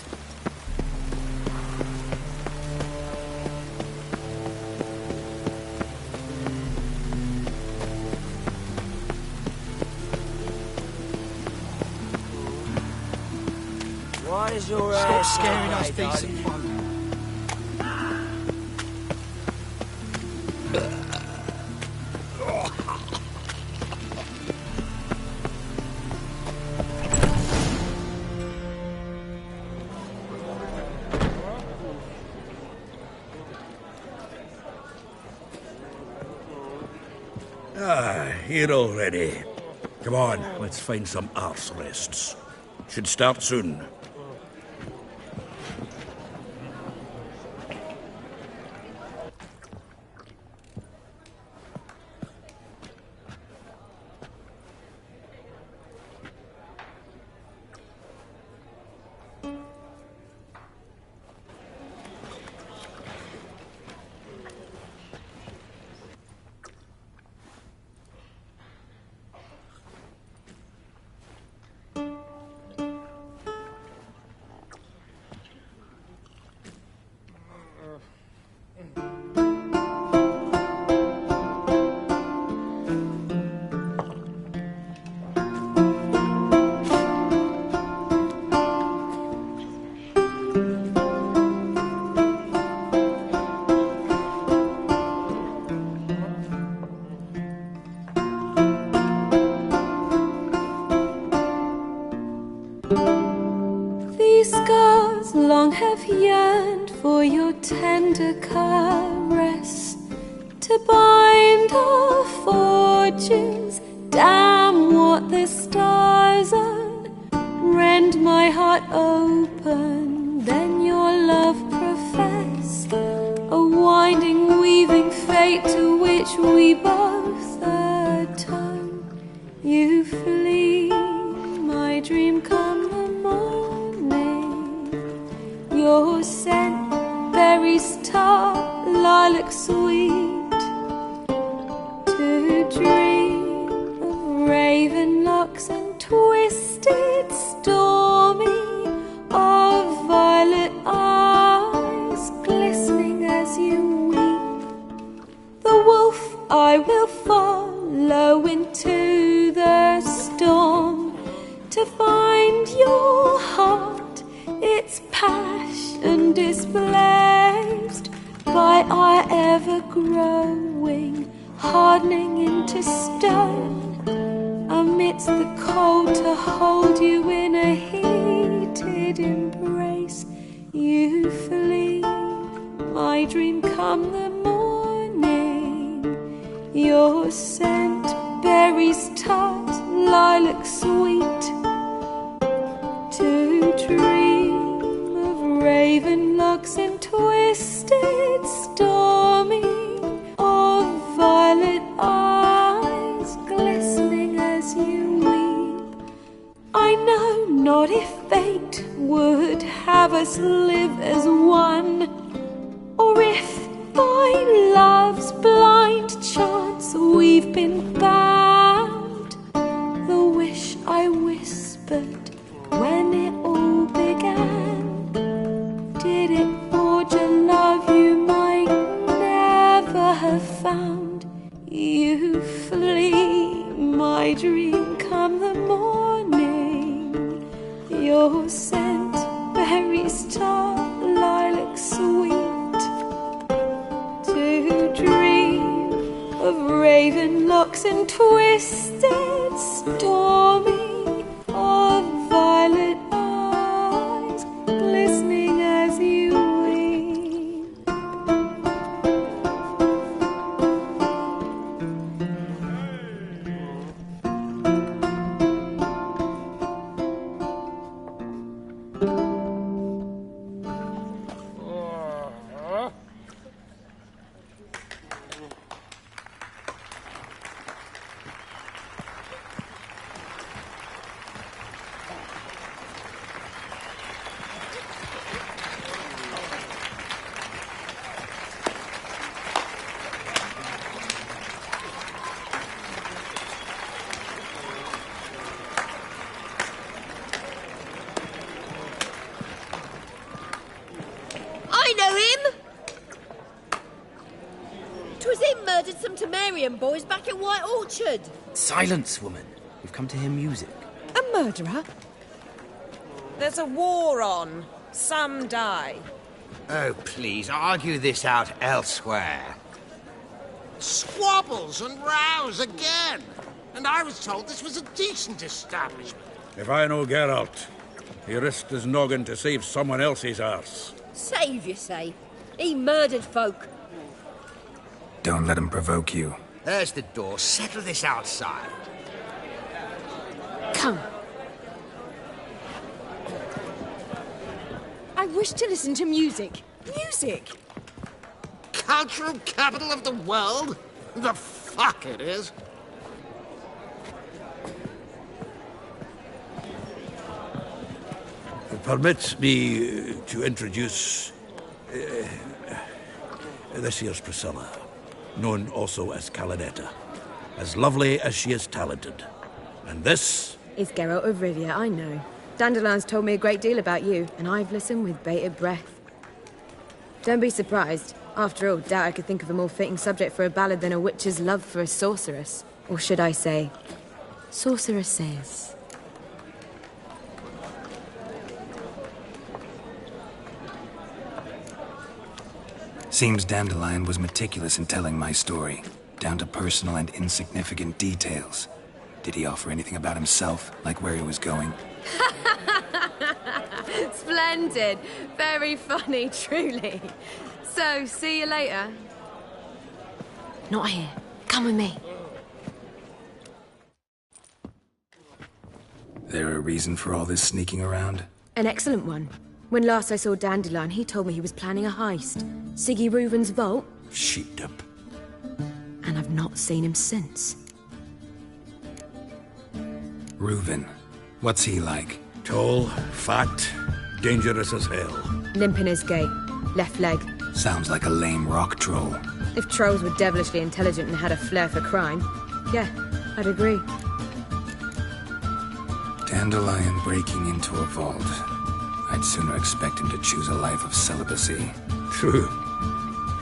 Why is your Stop scaring us decent folk. Here already. Come on, let's find some arse rests. Should start soon. These scars long have yearned for your tender caress, to bind our fortunes. Damn what the stars are. Rend my heart open, then your love profess, a winding, weaving fate to which we both atone. You flee, my dream come the morning. Your scent, berries tart, lilac sweet, to dream of raven locks and twisted stormy, of violet eyes glistening as you weep. The wolf I will follow into the storm, to find your heart, its passion displaced by our ever-growing, hardening into stone. Amidst the cold, to hold you in a heated embrace. You flee, my dream come the morning. Your scent, berries tart, lilac sweet, to dream of raven locks and twisted stormy, of violet eyes glistening as you weep. I know not if fate would have us live as one, or if by love's blind chance we've been bound. The wish I whispered when it all began, did it forge a love you might never have found? You flee, my dream come the morning. Your scent, berries tart, lilac sweet, to dream of raven locks and twisted stormy, of violet eyes glistening as you weep. I know him! 'Twas him murdered some Temerian boys back at White Orchard. Silence, woman. We've come to hear music. A murderer? There's a war on. Some die. Oh, please, argue this out elsewhere. Squabbles and rows again! And I was told this was a decent establishment. If I know Geralt, he risked his noggin to save someone else's arse. Save, you say? He murdered folk. Don't let him provoke you. There's the door. Settle this outside. Come. I wish to listen to music. Music! Cultural capital of the world? The fuck it is. Permit me to introduce this here's Priscilla, known also as Calinetta. As lovely as she is talented. And this is Geralt of Rivia, I know. Dandelion's told me a great deal about you, and I've listened with bated breath. Don't be surprised. After all, doubt I could think of a more fitting subject for a ballad than a witch's love for a sorceress. Or should I say, sorceresses. Seems Dandelion was meticulous in telling my story, down to personal and insignificant details. Did he offer anything about himself, like where he was going? Splendid. Very funny, truly. So, see you later. Not here. Come with me. There a reason for all this sneaking around? An excellent one. When last I saw Dandelion, he told me he was planning a heist. Siggy Reuven's vault. sheepdip. And I've not seen him since. Reuven. What's he like? Tall, fat, dangerous as hell. Limp in his gait. Left leg. Sounds like a lame rock troll. If trolls were devilishly intelligent and had a flair for crime, yeah, I'd agree. Dandelion breaking into a vault. I'd sooner expect him to choose a life of celibacy. True.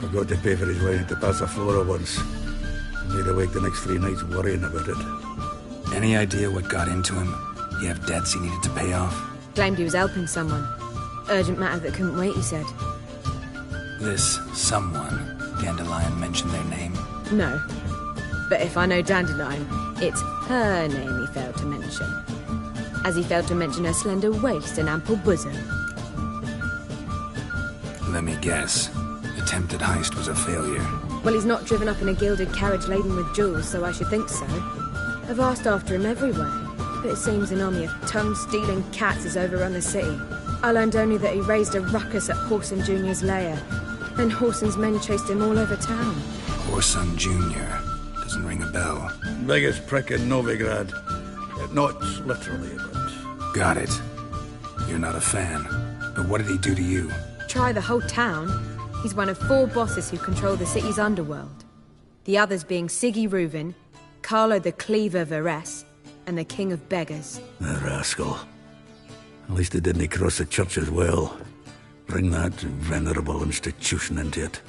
Forgot to pay for his wine at the Passaflora once. Made awake the next 3 nights worrying about it. Any idea what got into him? You have debts he needed to pay off? Claimed he was helping someone. Urgent matter that couldn't wait, he said. This someone, Dandelion mentioned their name? No. But if I know Dandelion, it's her name he failed to mention. As he failed to mention her slender waist and ample bosom. Let me guess. Attempted heist was a failure. Well, he's not driven up in a gilded carriage laden with jewels, so I should think so. I've asked after him everywhere, but it seems an army of tongue-stealing cats has overrun the city. I learned only that he raised a ruckus at Whoreson Jr.'s lair. Then Whoreson's men chased him all over town. Whoreson Jr. Doesn't ring a bell. Biggest prick in Novigrad. Not literally, but... Got it. You're not a fan. But what did he do to you? Try the whole town. He's one of 4 bosses who control the city's underworld. The others being Siggy Reuven, Carlo the Cleaver Varese, and the King of Beggars. The rascal. At least he didn't cross the church as well. Bring that venerable institution into it.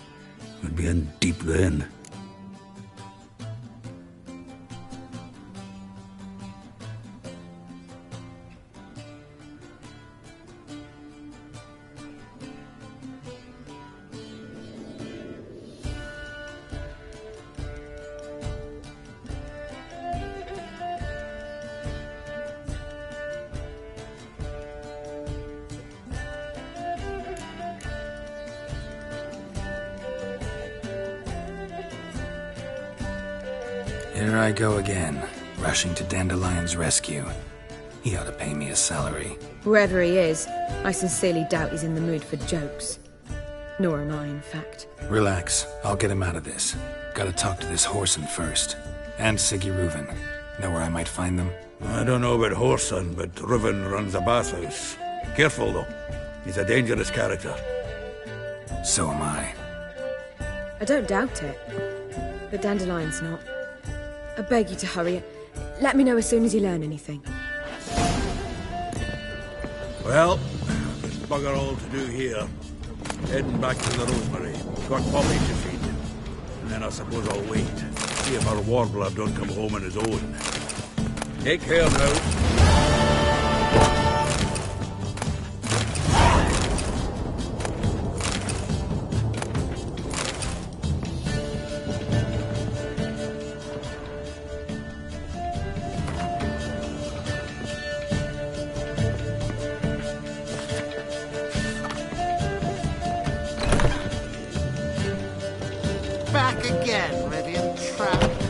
We'd be in deep then. Here I go again, rushing to Dandelion's rescue. He ought to pay me a salary. Wherever he is, I sincerely doubt he's in the mood for jokes. Nor am I, in fact. Relax. I'll get him out of this. Gotta talk to this Whoreson first. And Siggy Reuven. Know where I might find them? I don't know about Whoreson, but Reuven runs a bathhouse. Careful, though. He's a dangerous character. So am I. I don't doubt it. But Dandelion's not. I beg you to hurry. Let me know as soon as you learn anything. Well, there's bugger all to do here. Heading back to the Rosemary. Got Poppy to feed. And then I suppose I'll wait. See if our warbler don't come home on his own. Take care now. Back again, Rivian Trap.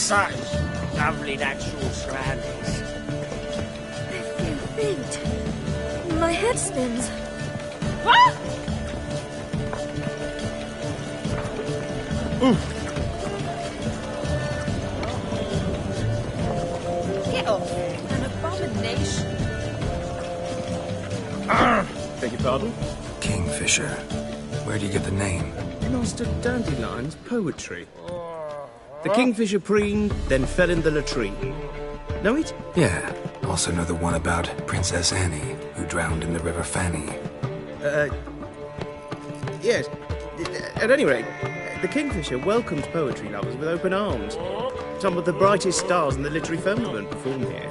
such lovely natural surroundings. I feel faint. My head spins. Get off. An abomination. Beg your pardon? Kingfisher. Where do you get the name? Master Dandelion's poetry. The kingfisher preened, then fell in the latrine. Know it? Yeah. Also know the one about Princess Annie, who drowned in the River Fanny. Yes. At any rate, the kingfisher welcomes poetry lovers with open arms. Some of the brightest stars in the literary firmament perform here.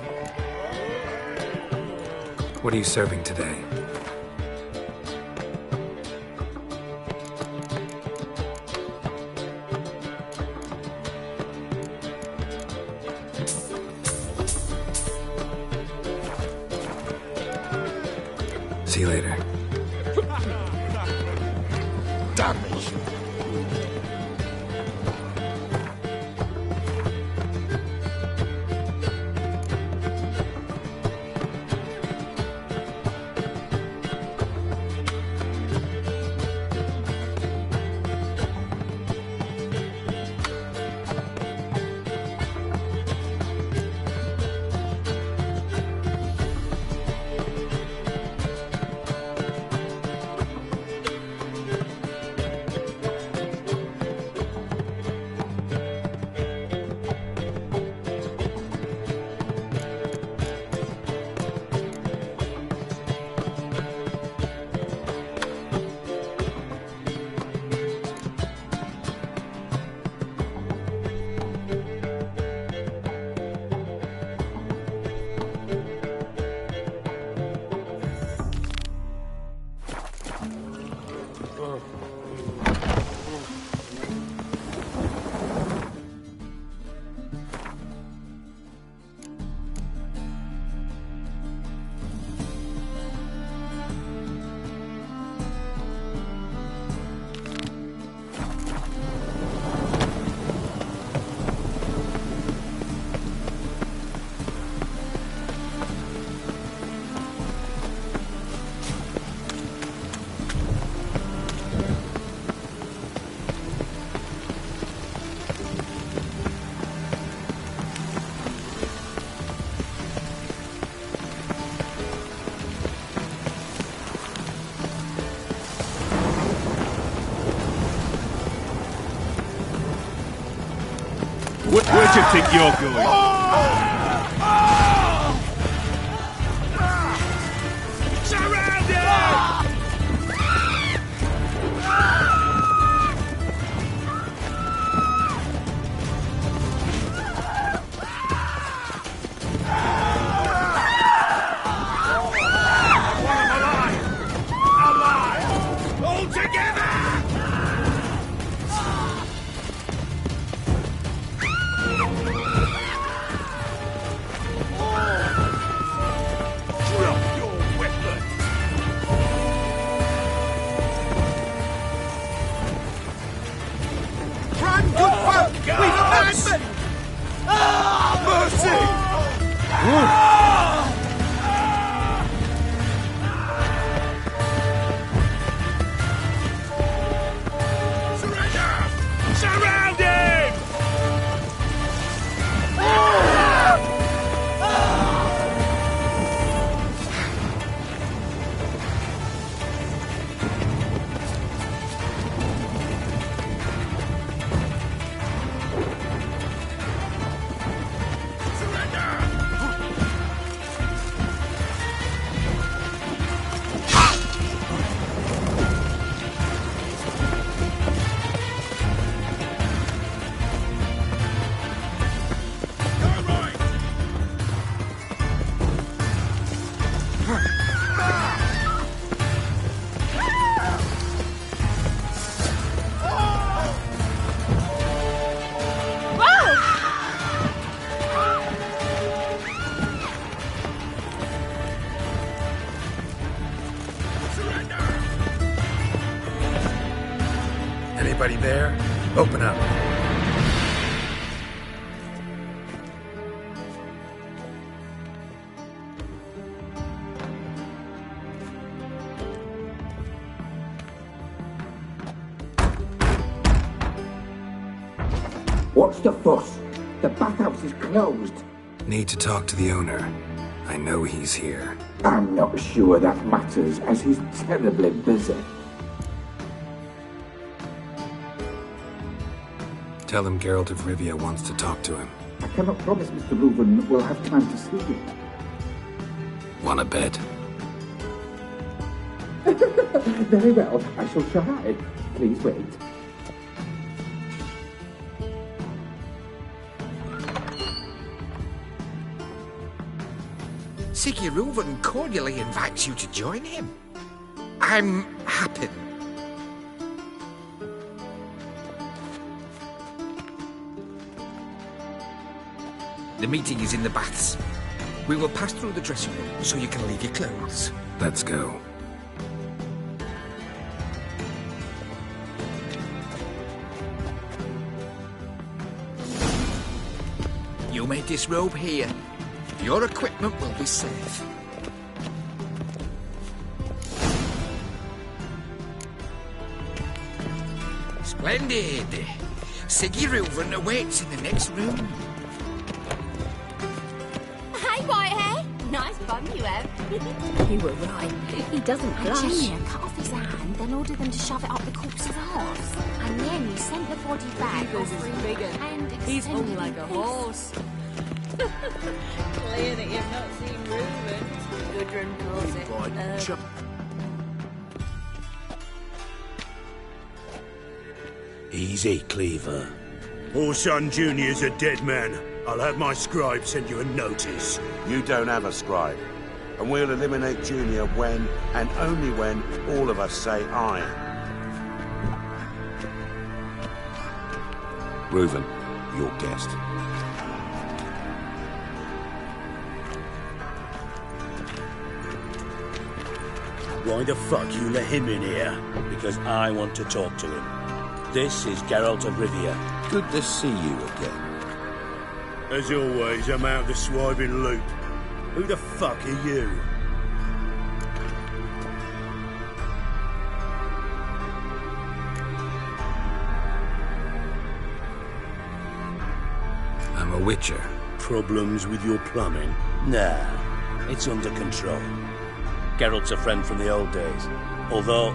What are you serving today? See you later. Damnation. Where do you think you're going? Anybody there? Open up. What's the fuss? The bathhouse is closed. Need to talk to the owner. I know he's here. I'm not sure that matters, as he's terribly busy. Tell him Geralt of Rivia wants to talk to him. I cannot promise Mr. Reuven will have time to see you. Want a bed? Very well, I shall try. Please wait. Siggy Reuven cordially invites you to join him. I'm happy. The meeting is in the baths. We will pass through the dressing room so you can leave your clothes. Let's go. You may disrobe here. Your equipment will be safe. Splendid. Siggy Reuven awaits in the next room. Hey, Whitehair. Nice bum you have. You were right. He doesn't blush. Virginia cut off his hand, then ordered them to shove it up the corpse's arse. And then he sent the body back. He's hung like a horse. Clear that you've not seen Reuven. Gudrun calls it. Easy, Cleaver. Orson Jr.'s a dead man. I'll have my scribe send you a notice. You don't have a scribe. And we'll eliminate Junior when, and only when, all of us say aye. Reuven, your guest. Why the fuck you let him in here? Because I want to talk to him. This is Geralt of Rivia. Good to see you again. As always, I'm out of the swiping loop. Who the fuck are you? I'm a witcher. Problems with your plumbing? Nah, it's under control. Geralt's a friend from the old days. Although...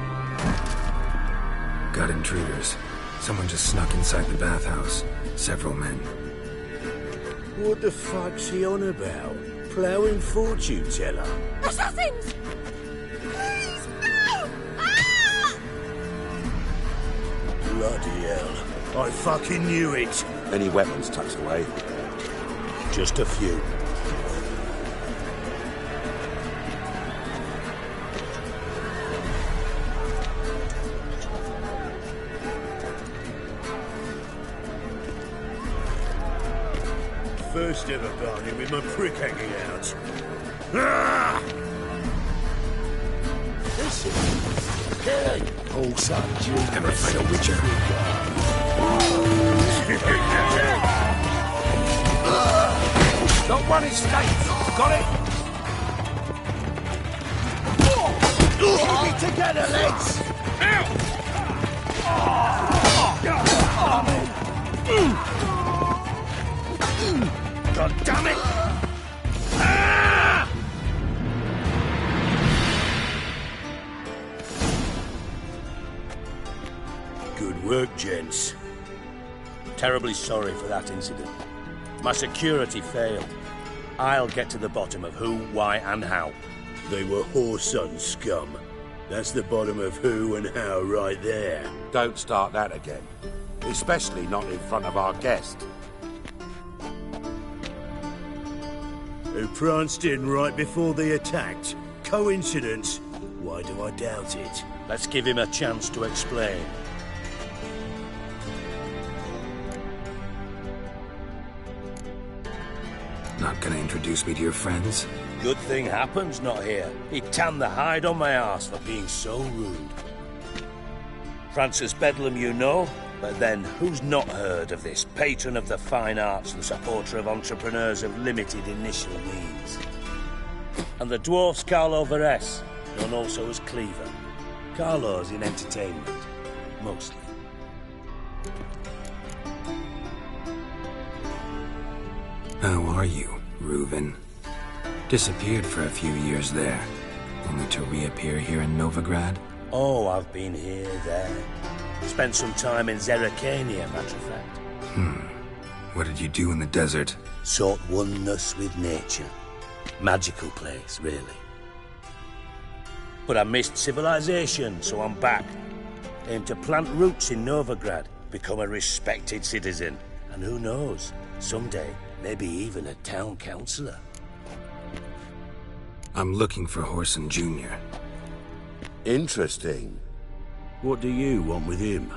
Got intruders. Someone just snuck inside the bathhouse. Several men. What the fuck's he on about? Ploughing fortune teller? Assassins! Please, no! Ah! Bloody hell. I fucking knew it. Any weapons tucked away? Just a few. First ever barney with my prick hanging out. Ah! Listen, hey, old son, never fight a witcher. Don't run his state. Got it? Keep it together, lads. God damn it! Ah! Good work, gents. Terribly sorry for that incident. My security failed. I'll get to the bottom of who, why, and how. They were whoreson scum. That's the bottom of who and how right there. Don't start that again. Especially not in front of our guest. Who pranced in right before they attacked. Coincidence? Why do I doubt it? Let's give him a chance to explain. Not gonna introduce me to your friends? Good thing Happen's not here. He tanned the hide on my arse for being so rude. Francis Bedlam you know, but then who's not heard of this patron of the fine arts and supporter of entrepreneurs of limited initial means? And the dwarf's Carlo Veres, known also as Cleaver. Carlo's in entertainment, mostly. How are you, Reuven? Disappeared for a few years there, only to reappear here in Novigrad? Oh, I've been here, there. Spent some time in Zerrikania, matter of fact. What did you do in the desert? Sought oneness with nature. Magical place, really. But I missed civilization, so I'm back. Aim to plant roots in Novigrad, become a respected citizen, and who knows, someday, maybe even a town councillor. I'm looking for Whoreson Jr. Interesting. What do you want with him?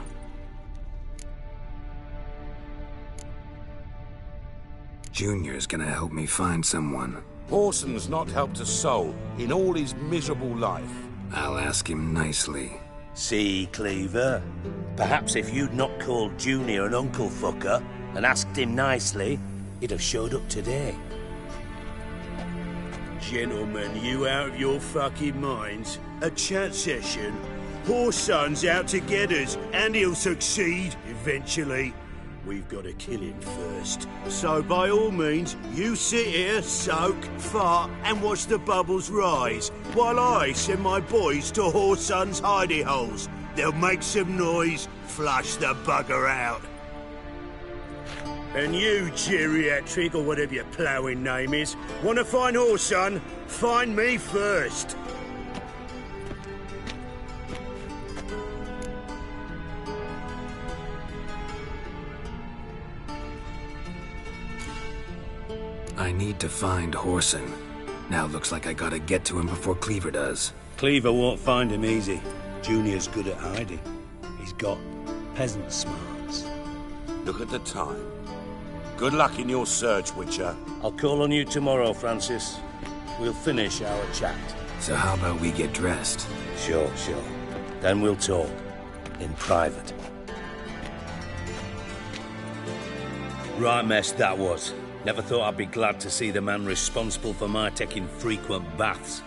Junior's gonna help me find someone. Whoreson's not helped a soul in all his miserable life. I'll ask him nicely. See, Cleaver? Perhaps if you'd not called Junior an uncle fucker and asked him nicely, he'd have showed up today. Gentlemen, you out of your fucking minds? A chat session? Whoreson's out to get us, and he'll succeed, eventually. We've got to kill him first. So by all means, you sit here, soak, fart, and watch the bubbles rise, while I send my boys to Whoreson's hidey holes. They'll make some noise, flush the bugger out. And you, geriatric, or whatever your ploughing name is, want to find Whoreson? Find me first. I need to find Whoreson. Now looks like I gotta get to him before Cleaver does. Cleaver won't find him easy. Junior's good at hiding. He's got peasant smarts. Look at the time. Good luck in your search, Witcher. I'll call on you tomorrow, Francis. We'll finish our chat. So how about we get dressed? Sure. Then we'll talk. In private. Right mess that was. Never thought I'd be glad to see the man responsible for my taking frequent baths.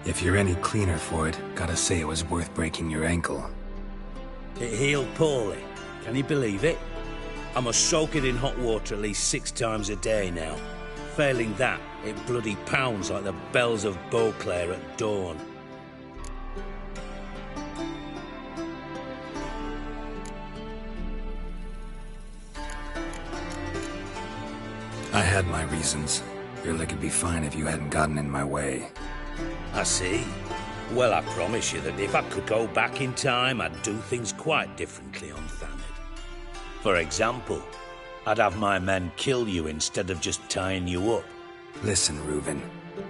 If you're any cleaner for it, gotta say it was worth breaking your ankle. It healed poorly. Can you believe it? I must soak it in hot water at least 6 times a day now. Failing that, it bloody pounds like the bells of Beauclair at dawn. I had my reasons. Feel like it'd be fine if you hadn't gotten in my way. I see. Well, I promise you that if I could go back in time, I'd do things quite differently on Thanedd. For example, I'd have my men kill you instead of just tying you up. Listen, Reuven.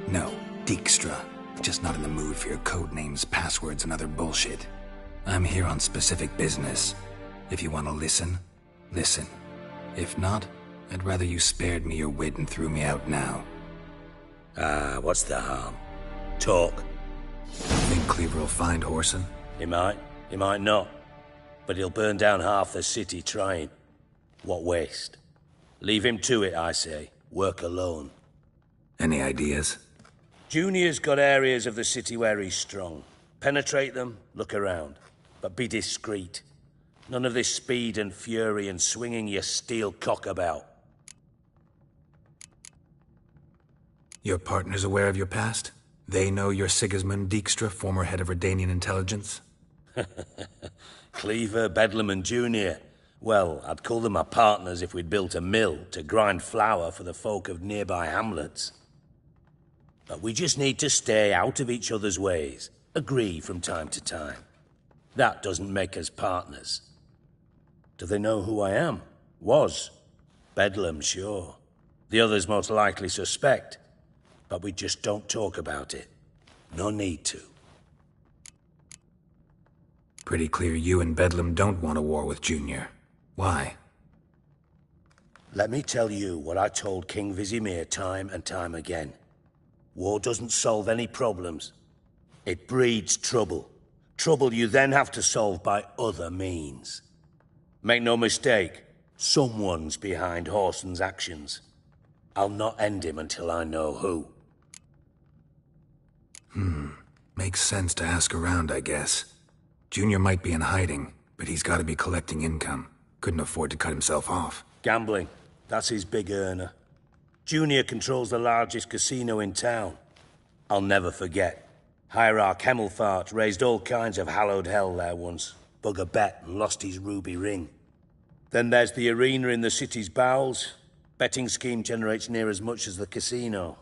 No, Dijkstra. Just not in the mood for your code names, passwords, and other bullshit. I'm here on specific business. If you want to listen, listen. If not, I'd rather you spared me your wit and threw me out now. What's the harm? Talk. Think Cleaver will find Whoreson? He might not. But he'll burn down half the city trying. What waste? Leave him to it, I say. Work alone. Any ideas? Junior's got areas of the city where he's strong. Penetrate them, look around. But be discreet. None of this speed and fury and swinging your steel cock about. Your partner's aware of your past? They know you're Sigismund Dijkstra, former head of Redanian intelligence? Cleaver, Bedlam and Junior. Well, I'd call them my partners if we'd built a mill to grind flour for the folk of nearby hamlets. But we just need to stay out of each other's ways. Agree from time to time. That doesn't make us partners. Do they know who I am? Was. Bedlam, sure. The others most likely suspect. But we just don't talk about it. No need to. Pretty clear you and Bedlam don't want a war with Junior. Why? Let me tell you what I told King Vizimir time and time again. War doesn't solve any problems. It breeds trouble. Trouble you then have to solve by other means. Make no mistake, someone's behind Whoreson's actions. I'll not end him until I know who. Makes sense to ask around, I guess. Junior might be in hiding, but he's got to be collecting income. Couldn't afford to cut himself off. Gambling. That's his big earner. Junior controls the largest casino in town. I'll never forget. Hierarch Hemmelfart raised all kinds of hallowed hell there once. Bug a bet and lost his ruby ring. Then there's the arena in the city's bowels. Betting scheme generates near as much as the casino.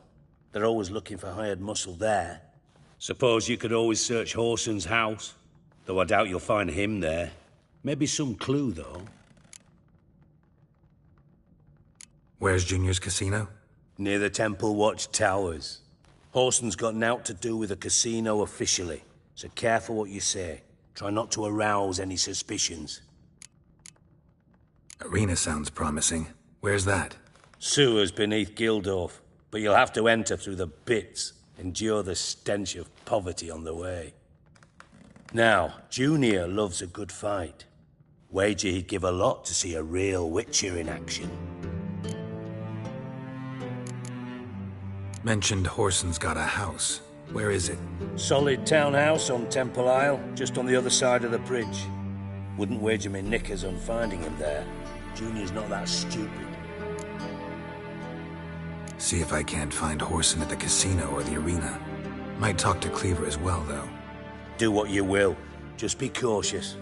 They're always looking for hired muscle there. Suppose you could always search Horson's house. Though I doubt you'll find him there. Maybe some clue, though. Where's Junior's casino? Near the Temple Watch Towers. Horson's got nought to do with the casino officially, so careful what you say. Try not to arouse any suspicions. Arena sounds promising. Where's that? Sewers beneath Gildorf, but you'll have to enter through the bits, endure the stench of poverty on the way. Now, Junior loves a good fight. Wager he'd give a lot to see a real Witcher in action. Mentioned Horson's got a house. Where is it? Solid townhouse on Temple Isle, just on the other side of the bridge. Wouldn't wager me knickers on finding him there. Junior's not that stupid. See if I can't find Horson at the casino or the arena. Might talk to Cleaver as well, though. Do what you will. Just be cautious.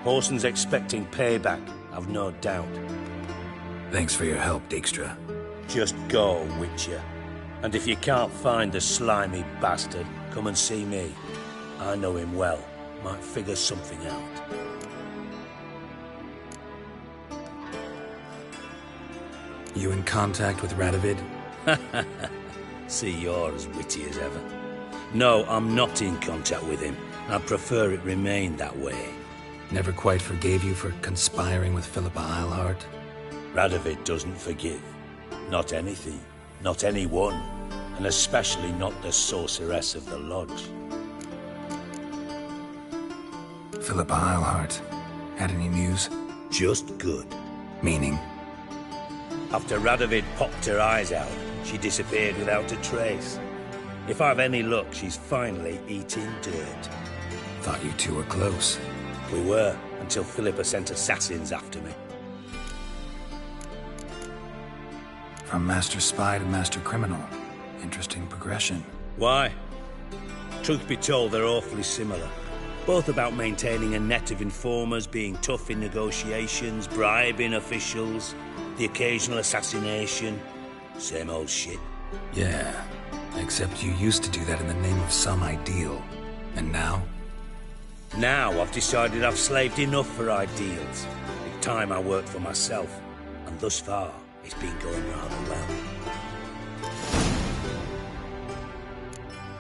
Horson's expecting payback, I've no doubt. Thanks for your help, Dijkstra. Just go, Witcher. And if you can't find the slimy bastard, come and see me. I know him well. Might figure something out. You in contact with Radovid? See, you're as witty as ever. No, I'm not in contact with him. I prefer it remained that way. Never quite forgave you for conspiring with Philippa Eilhart? Radovid doesn't forgive. Not anything. Not anyone. And especially not the sorceress of the Lodge. Philippa Eilhart. Had any news? Just good. Meaning? After Radovid popped her eyes out, she disappeared without a trace. If I've any luck, she's finally eating dirt. Thought you two were close. We were, until Philippa sent assassins after me. From Master Spy to Master Criminal. Interesting progression. Why? Truth be told, they're awfully similar. Both about maintaining a net of informers, being tough in negotiations, bribing officials, the occasional assassination. Same old shit. Yeah, except you used to do that in the name of some ideal. And now? Now I've decided I've slaved enough for ideals. It's time I worked for myself. And thus far, it's been going rather well.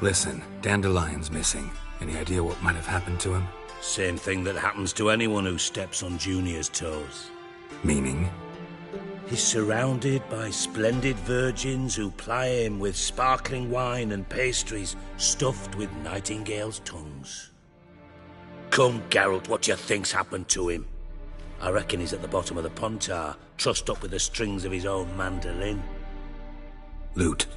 Listen, Dandelion's missing. Any idea what might have happened to him? Same thing that happens to anyone who steps on Junior's toes. Meaning? He's surrounded by splendid virgins who ply him with sparkling wine and pastries stuffed with nightingales' tongues. Come, Geralt, what do you think's happened to him? I reckon he's at the bottom of the Pontar, trussed up with the strings of his own mandolin. Loot.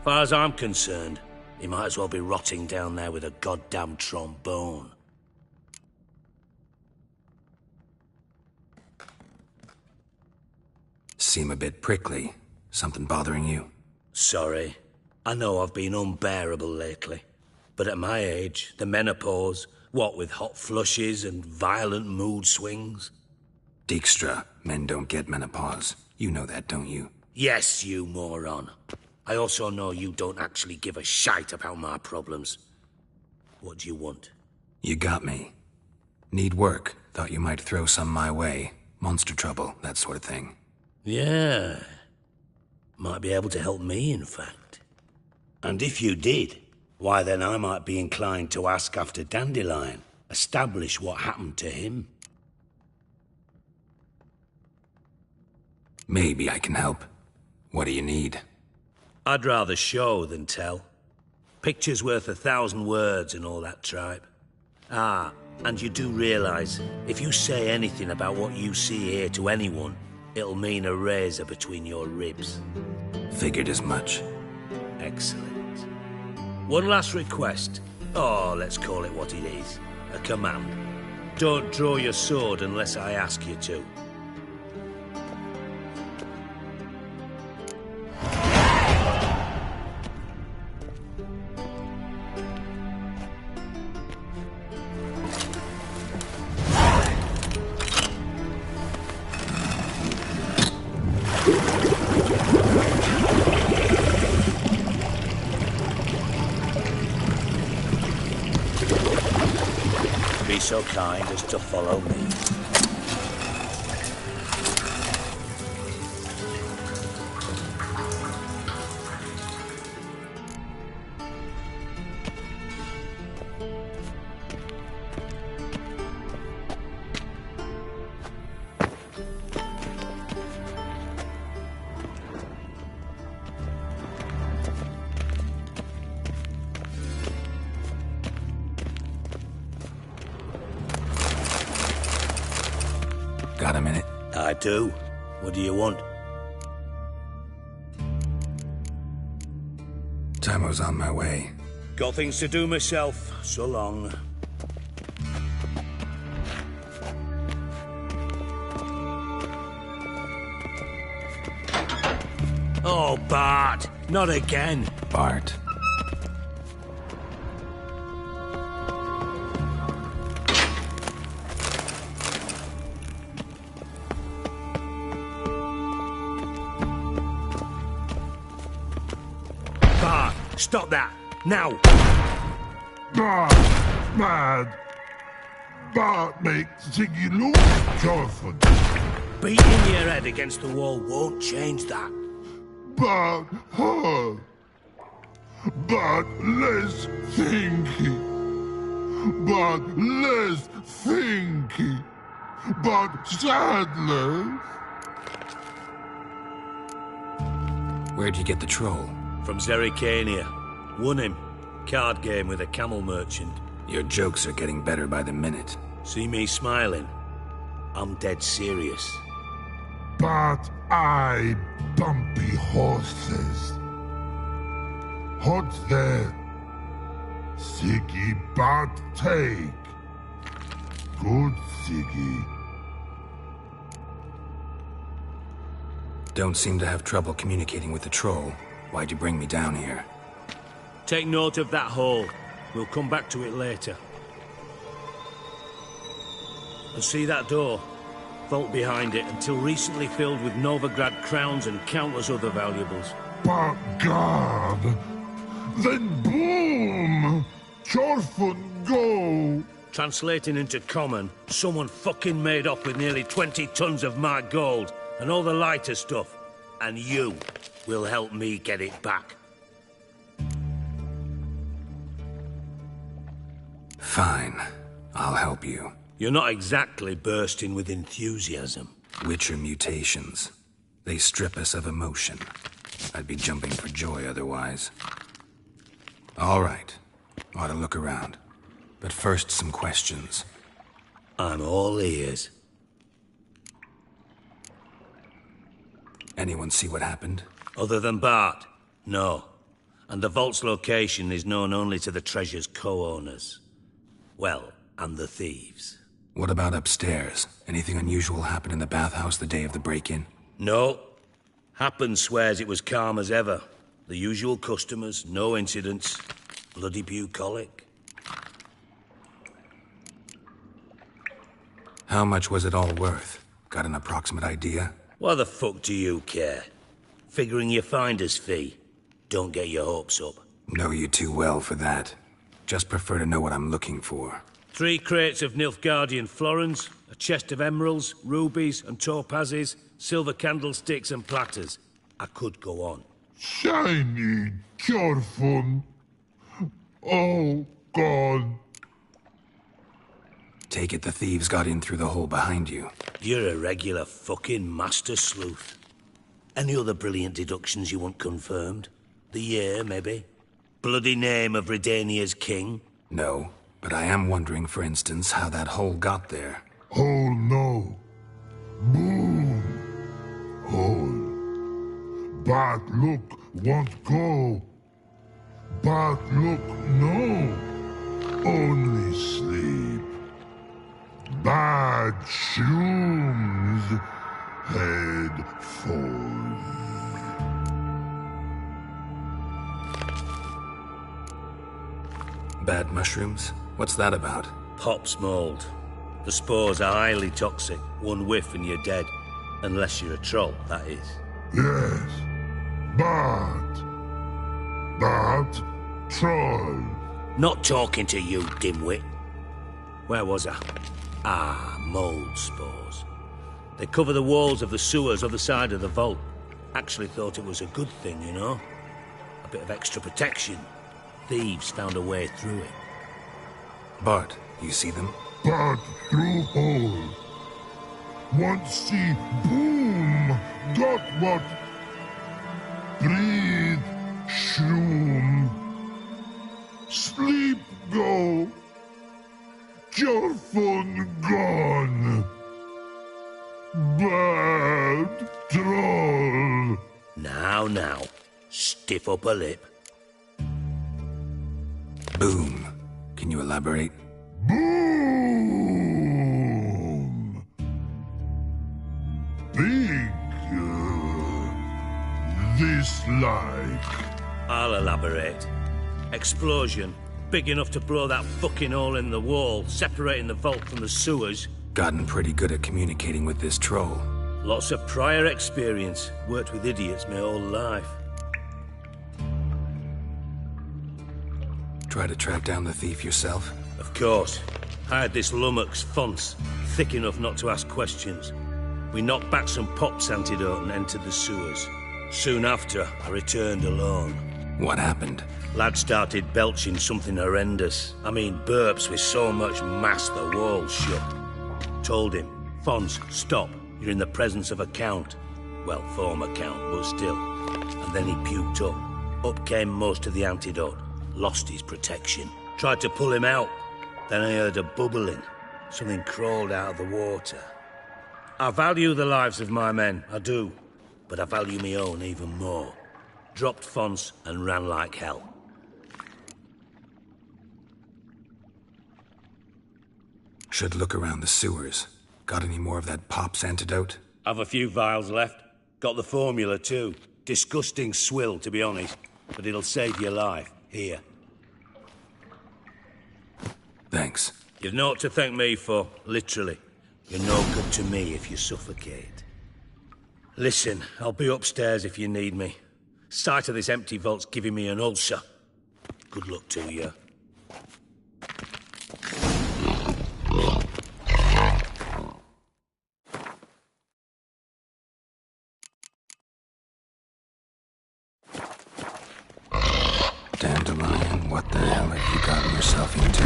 Far as I'm concerned, he might as well be rotting down there with a goddamn trombone. Seem a bit prickly. Something bothering you? Sorry. I know I've been unbearable lately. But at my age, the menopause, what with hot flushes and violent mood swings? Dijkstra, men don't get menopause. You know that, don't you? Yes, you moron. I also know you don't actually give a shite about my problems. What do you want? You got me. Need work. Thought you might throw some my way. Monster trouble, that sort of thing. Yeah. Might be able to help me, in fact. And if you did, why then I might be inclined to ask after Dandelion. Establish what happened to him. Maybe I can help. What do you need? I'd rather show than tell. Picture's worth 1,000 words and all that tripe. Ah, and you do realize, if you say anything about what you see here to anyone, it'll mean a razor between your ribs. Figured as much. Excellent. One last request. Oh, let's call it what it is. A command. Don't draw your sword unless I ask you to. so kind as to follow me. Got a minute? I do. What do you want? Tamo's on my way. Got things to do myself. So long. Oh, Bart! Not again! Bart. Bart! Stop that! Now! Bart! Mad! Bart makes Ziggy look joyful. Beating your head against the wall won't change that. Bart, her. Bart, less thinky. Bart, less thinky. Bart, sadler. Where'd you get the troll? From Zerrikania. Won him. Card game with a camel merchant. Your jokes are getting better by the minute. See me smiling? I'm dead serious. But I bumpy horses. What's there? Siggy but take. Good Siggy. Don't seem to have trouble communicating with the troll. Why'd you bring me down here? Take note of that hole. We'll come back to it later. And see that door? Vault behind it, until recently filled with Novigrad crowns and countless other valuables. But God! Then boom! Chorfun go! Translating into common, someone fucking made off with nearly 20 tons of my gold, and all the lighter stuff. And you will help me get it back. Fine. I'll help you. You're not exactly bursting with enthusiasm. Witcher mutations. They strip us of emotion. I'd be jumping for joy otherwise. All right. Ought to look around. But first, some questions. I'm all ears. Anyone see what happened? Other than Bart? No. And the vault's location is known only to the treasure's co-owners. Well, and the thieves. What about upstairs? Anything unusual happened in the bathhouse the day of the break-in? No. Happen swears it was calm as ever. The usual customers, no incidents. Bloody bucolic. How much was it all worth? Got an approximate idea? Why the fuck do you care? Figuring your finder's fee. Don't get your hopes up. Know you too well for that. Just prefer to know what I'm looking for. 3 crates of Nilfgaardian florins, a chest of emeralds, rubies and topazes, silver candlesticks and platters. I could go on. Shiny Chorfun. Oh, God. Take it the thieves got in through the hole behind you. You're a regular fucking master sleuth. Any other brilliant deductions you want confirmed? The year, maybe? Bloody name of Redania's king? No, but I am wondering, for instance, how that hole got there. Hole no. Boom. Hole. But look, won't go. But look, no. Only sleep. Bad shoes. Head falls. Bad mushrooms? What's that about? Pop's mold. The spores are highly toxic. One whiff and you're dead. Unless you're a troll, that is. Yes. But troll. Not talking to you, dimwit. Where was I? Ah, mold spores. They cover the walls of the sewers other side of the vault. Actually thought it was a good thing, you know? A bit of extra protection. Thieves found a way through it. Bart, you see them? Bart through hole. Want see boom. Got what? Breathe. Shroom. Sleep go. Your phone gone. Bad troll. Now. Stiff upper lip. Boom. Can you elaborate? Boom. Big. This like. I'll elaborate. Explosion. Big enough to blow that fucking hole in the wall, separating the vault from the sewers. Gotten pretty good at communicating with this troll. Lots of prior experience. Worked with idiots my whole life. Try to track down the thief yourself? Of course. I had this lummox, Fonce, thick enough not to ask questions. We knocked back some pops antidote and entered the sewers. Soon after, I returned alone. What happened? Lad started belching something horrendous. I mean, burps with so much mass the walls shook. Told him, Fonce, stop. You're in the presence of a count. Well, former count, but still. And then he puked up. Up came most of the antidote. Lost his protection. Tried to pull him out. Then I heard a bubbling. Something crawled out of the water. I value the lives of my men, I do. But I value my own even more. Dropped Fonce and ran like hell. Should look around the sewers. Got any more of that Pop's antidote? I've a few vials left. Got the formula too. Disgusting swill, to be honest. But it'll save your life. Here. Thanks. You've naught to thank me for, literally. You're no good to me if you suffocate. Listen, I'll be upstairs if you need me. Sight of this empty vault's giving me an ulcer. Good luck to you. Dandelion, what the hell have you gotten yourself into?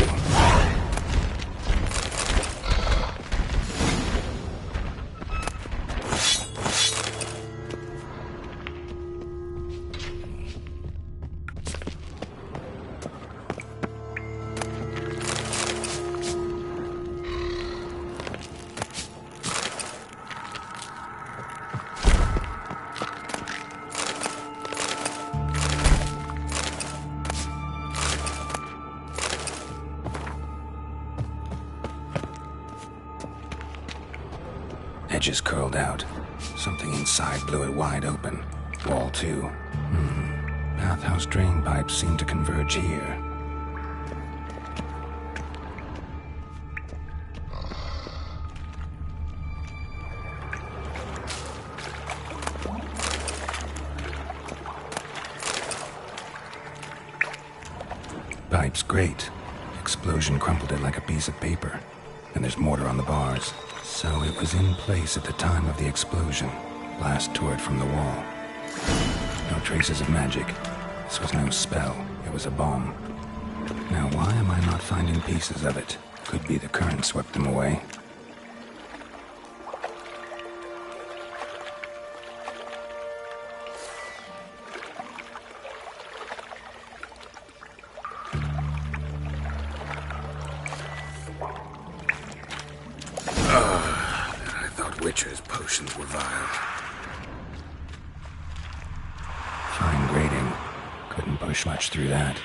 Edges curled out. Something inside blew it wide open. Wall too. Bathhouse drain pipes seem to converge here. Pipe's great. Explosion crumpled it like a piece of paper. And there's mortar on the bars. So it was in place at the time of the explosion. Blast tore it from the wall. No traces of magic. This was no spell. It was a bomb. Now why am I not finding pieces of it? Could be the current swept them away. Witcher's potions were vile. Fine grating. Couldn't push much through that.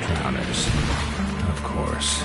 Drowners. Of course.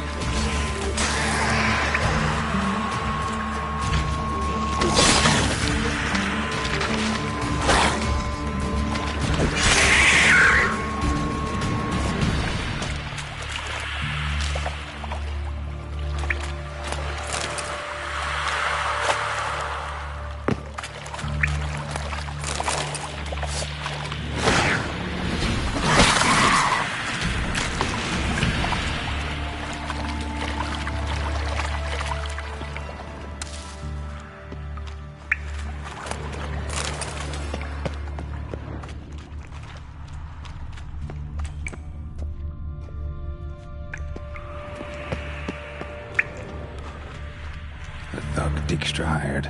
Dijkstra hired.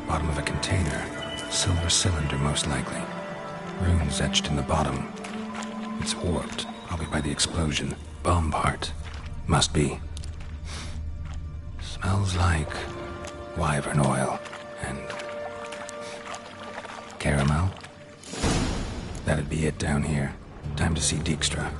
Bottom of a container. Silver cylinder, most likely. Runes etched in the bottom. It's warped, probably by the explosion. Bomb part. Must be. Smells like wyvern oil and caramel. That'd be it down here. Time to see Dijkstra.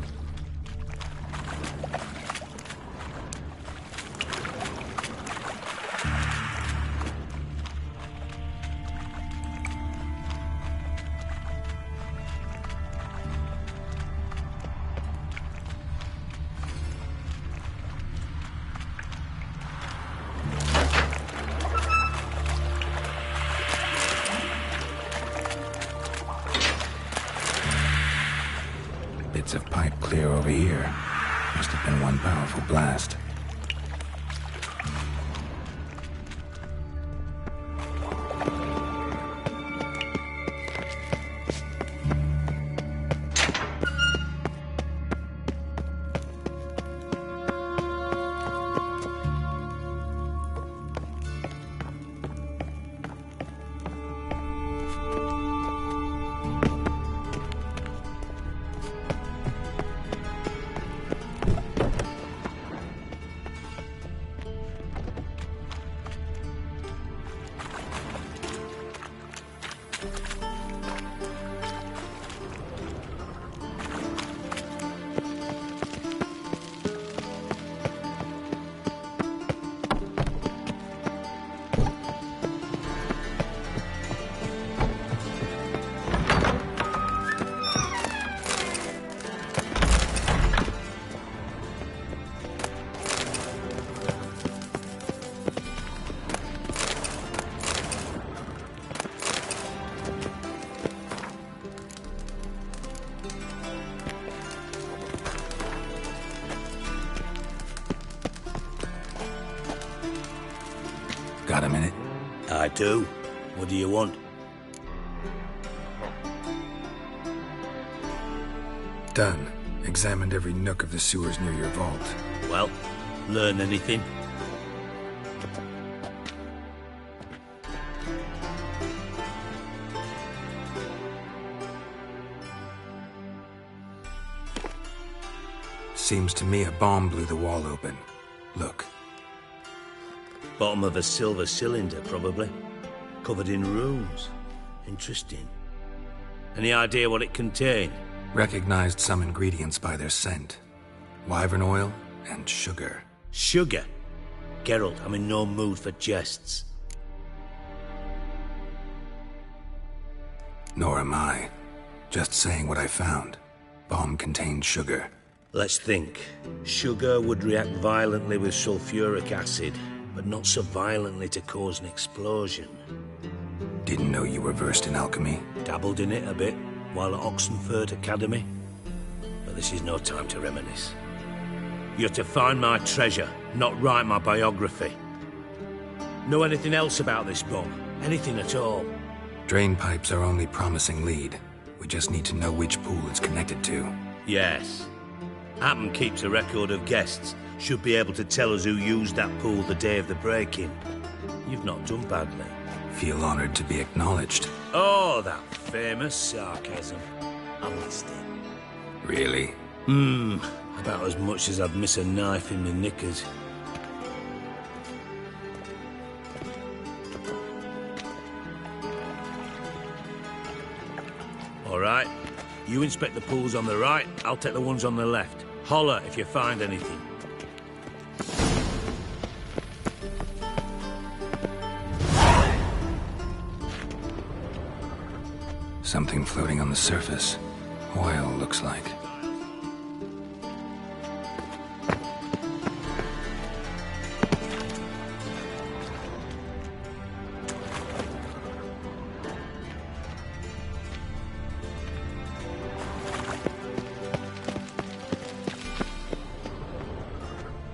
Bits of pipe clear over here. Must have been one powerful blast. Got a minute? I do. What do you want? Done. Examined every nook of the sewers near your vault. Well, learn anything? Seems to me a bomb blew the wall open. Look. Bottom of a silver cylinder, probably. Covered in runes. Interesting. Any idea what it contained? Recognized some ingredients by their scent. Wyvern oil and sugar. Sugar? Geralt, I'm in no mood for jests. Nor am I. Just saying what I found. Bomb contained sugar. Let's think. Sugar would react violently with sulfuric acid, but not so violently to cause an explosion. Didn't know you were versed in alchemy. Dabbled in it a bit while at Oxenford Academy. But this is no time to reminisce. You're to find my treasure, not write my biography. Know anything else about this bomb? Anything at all? Drain pipes are only promising lead. We just need to know which pool it's connected to. Yes. Hammond keeps a record of guests. Should be able to tell us who used that pool the day of the break-in. You've not done badly. Feel honored to be acknowledged. Oh, that famous sarcasm. I missed it. Really? About as much as I'd miss a knife in my knickers. All right. You inspect the pools on the right, I'll take the ones on the left. Holler if you find anything. Something floating on the surface. Oil, looks like.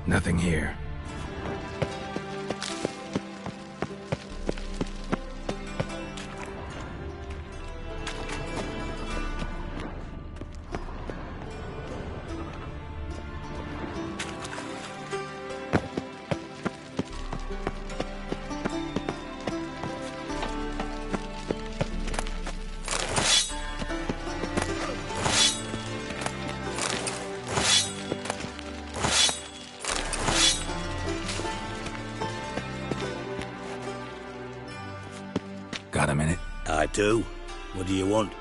Nothing here. Got a minute? I do. What do you want?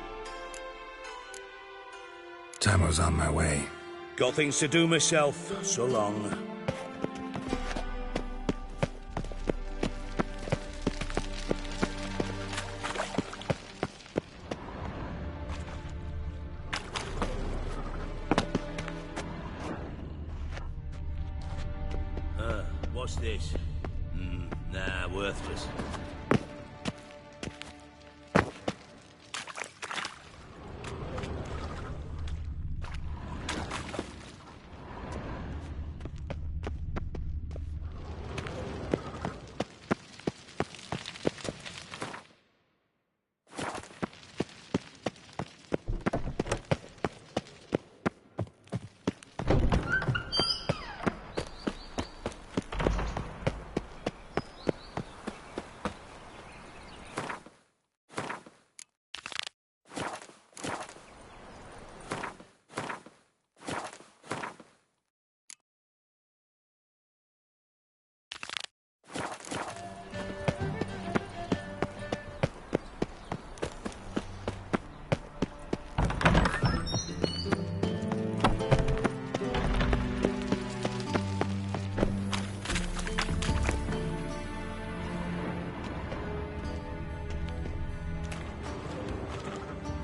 Tamo's on my way. Got things to do myself. So long. What's this? Nah, worthless.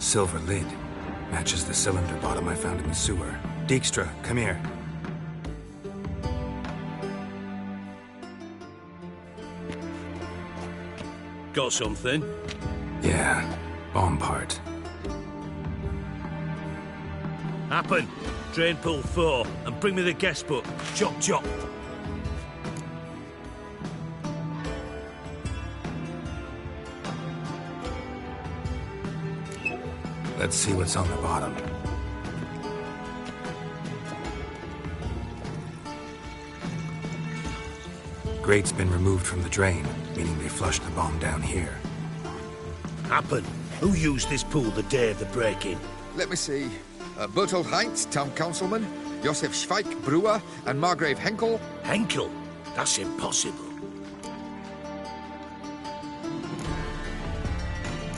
Silver lid. Matches the cylinder bottom I found in the sewer. Dijkstra, come here. Got something? Yeah, bomb part. Happen. Drain pool 4, and bring me the guest book. Chop, chop. Let's see what's on the bottom. Grate's been removed from the drain, meaning they flushed the bomb down here. Happen. Who used this pool the day of the break-in? Let me see. Bertold Heinz, town councilman, Josef Schweik, brewer, and Margrave Henkel. Henkel? That's impossible.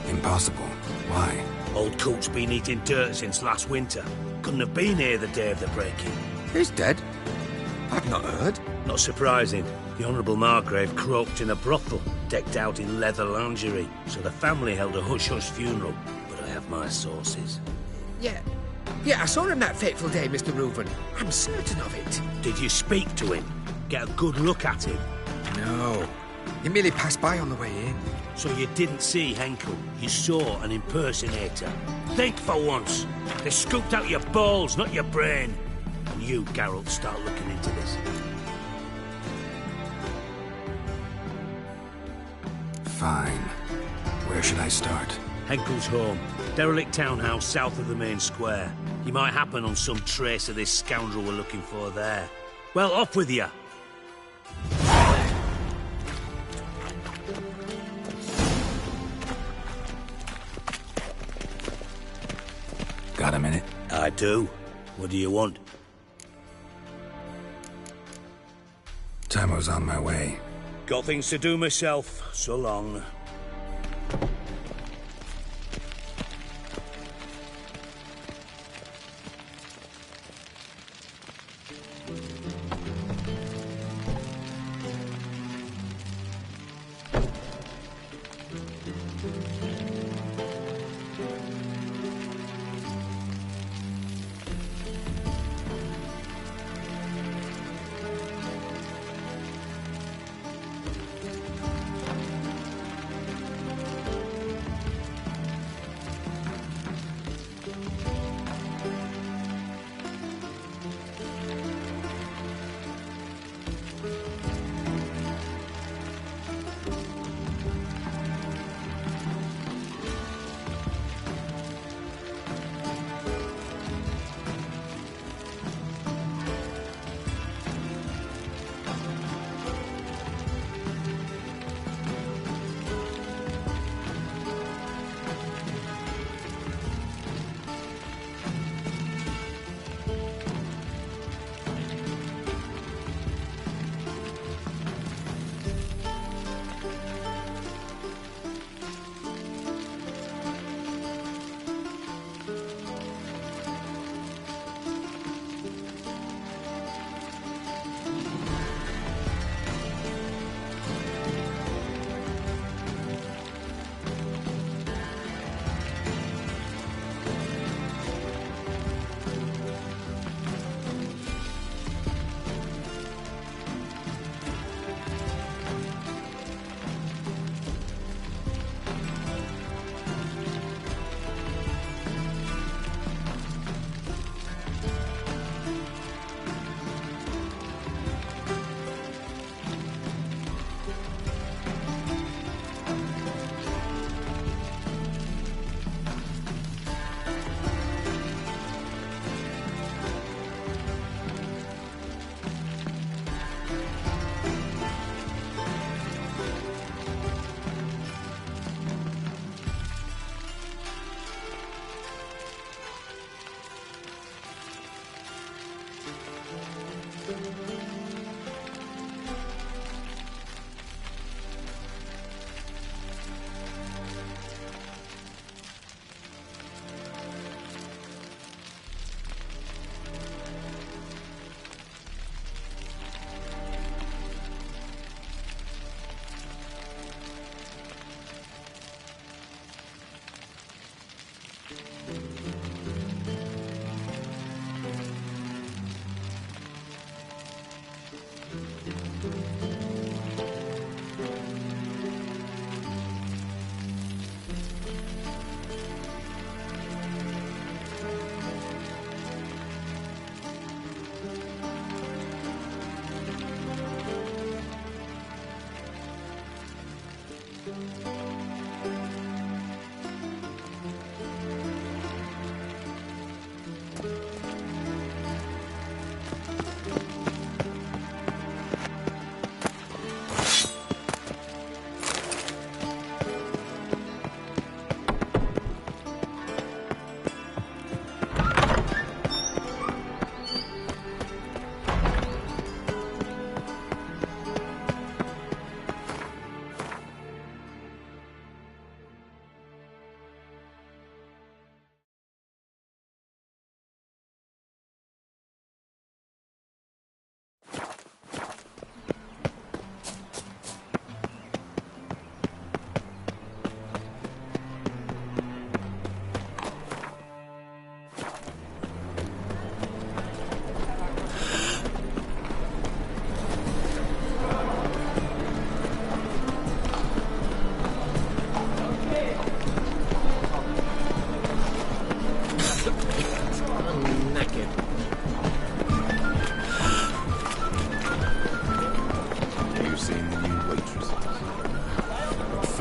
Impossible? Why? Old Coot's been eating dirt since last winter. Couldn't have been here the day of the break-in. He's dead? I've not heard. Not surprising. The Honourable Margrave croaked in a brothel, decked out in leather lingerie, so the family held a hush-hush funeral. But I have my sources. Yeah, I saw him that fateful day, Mr. Reuven. I'm certain of it. Did you speak to him? Get a good look at him? No. He merely passed by on the way in. So you didn't see Henkel? You saw an impersonator? Think for once. They scooped out your balls, not your brain. And you, Geralt, start looking into this. Fine. Where should I start? Henkel's home. Derelict townhouse south of the main square. You might happen on some trace of this scoundrel we're looking for there. Well, off with you! Got a minute? I do. What do you want? Tamo's on my way. Got things to do myself. So long.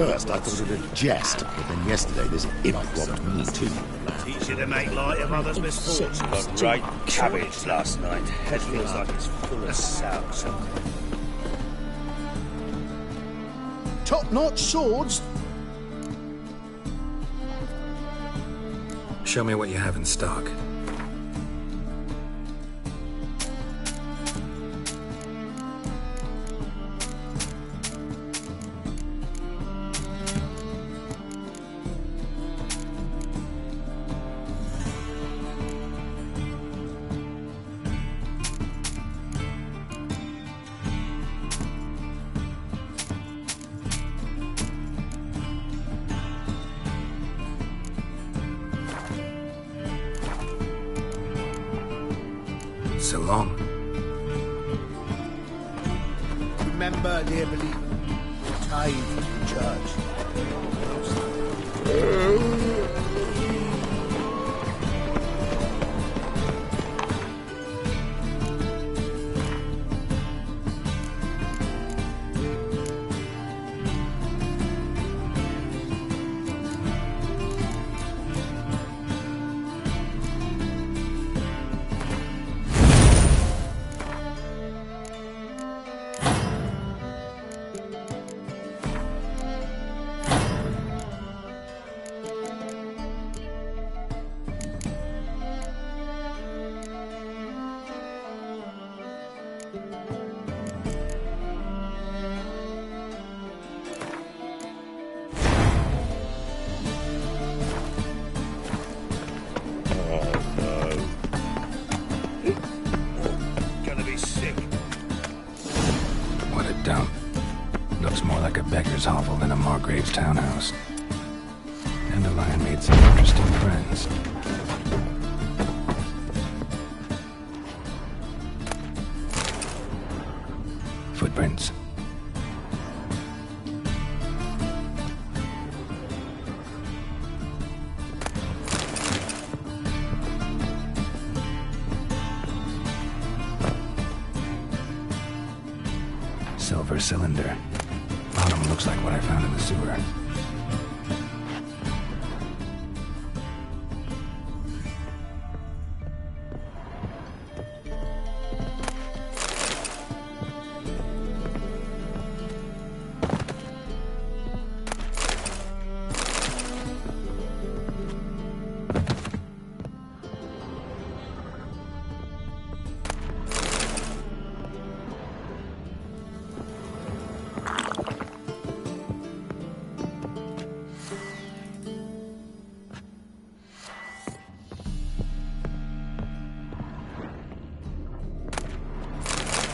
first, I thought it a jest, but then yesterday this imp robbed me too. Teach you to make light of others' misfortunes. Got right cabbage last night. Head feels like it's full of sauerkraut. Top-notch swords? Show me what you have in stock. So long. Remember, dear believer, time for the church. Beggar's hovel than a Margrave's townhouse. Dandelion made some interesting friends. Footprints. Silver cylinder. Bottom looks like what I found in the sewer.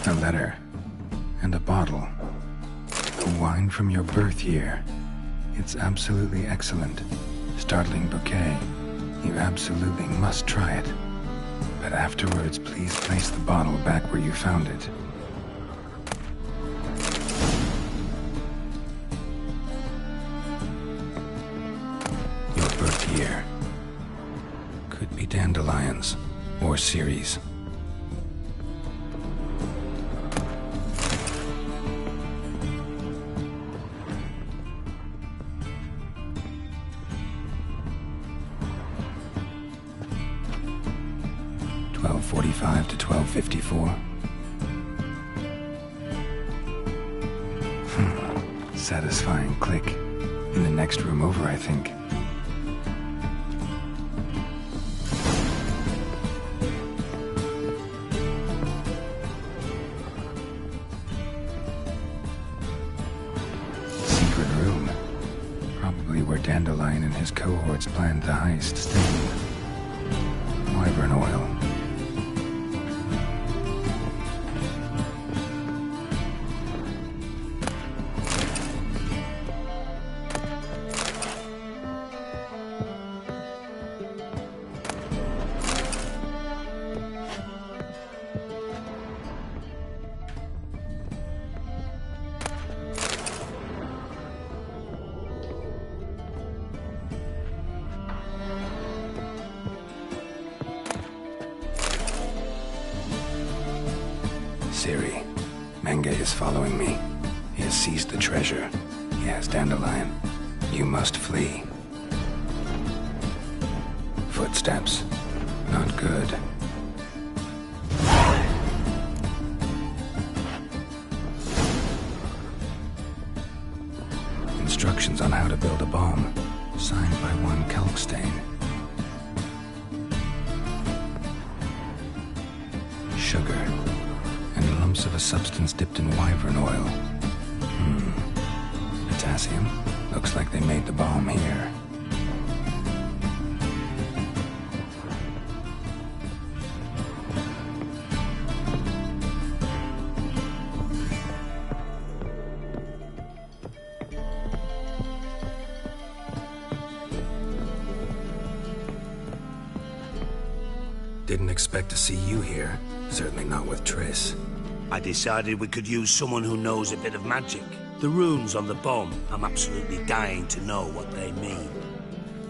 A letter. And a bottle. The wine from your birth year. It's absolutely excellent. Startling bouquet. You absolutely must try it. But afterwards, please place the bottle back where you found it. Your birth year. Could be dandelions. Or Ceres. .45 to 12:54. Satisfying click. In the next room over, I think. Secret room. Probably where Dandelion and his cohorts planned the heist. Stain. Wyvern oil. Ciri, Menge is following me. He has seized the treasure. He Yes, Dandelion. You must flee. Footsteps. Not good. Instructions on how to build a bomb. Signed by one Kalkstain. Sugar. And lumps of a substance dipped in wyvern oil. Potassium. Looks like they made the bomb here. Didn't expect to see you here. Certainly not with Triss. I decided we could use someone who knows a bit of magic. The runes on the bomb, I'm absolutely dying to know what they mean.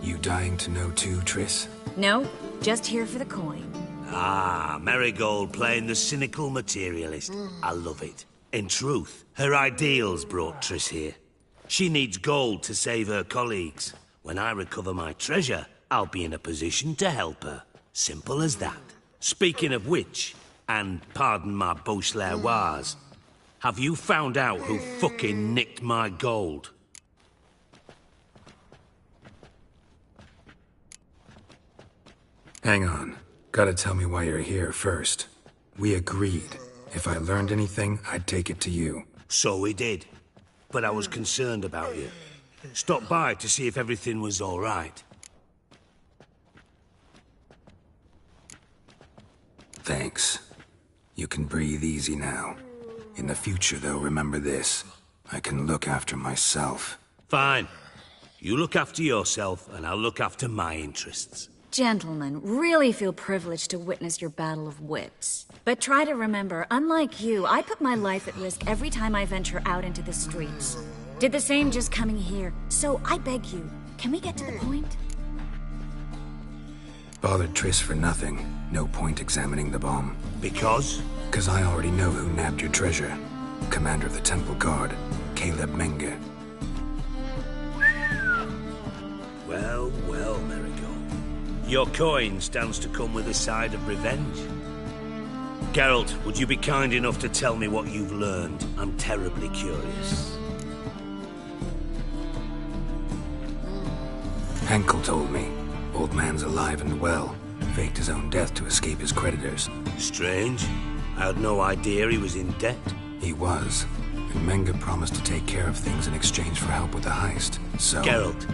You dying to know too, Triss? No, just here for the coin. Ah, Marigold playing the cynical materialist. I love it. In truth, her ideals brought Triss here. She needs gold to save her colleagues. When I recover my treasure, I'll be in a position to help her. Simple as that. Speaking of which, and pardon my Beauclervois, have you found out who fucking nicked my gold? Hang on. Gotta tell me why you're here first. We agreed. If I learned anything, I'd take it to you. So we did. But I was concerned about you. Stopped by to see if everything was all right. Thanks. You can breathe easy now. In the future, though, remember this. I can look after myself. Fine. You look after yourself, and I'll look after my interests. Gentlemen, really feel privileged to witness your battle of wits. But try to remember, unlike you, I put my life at risk every time I venture out into the streets. Did the same just coming here. So I beg you, can we get to the point? Bothered Triss for nothing. No point examining the bomb. Because? Because I already know who nabbed your treasure. Commander of the Temple Guard, Caleb Menge. Well, well, Marigold. Your coin stands to come with a side of revenge. Geralt, would you be kind enough to tell me what you've learned? I'm terribly curious. Henkel told me. Old man's alive and well. Faked his own death to escape his creditors. Strange. I had no idea he was in debt. He was. And Menge promised to take care of things in exchange for help with the heist. So... Geralt,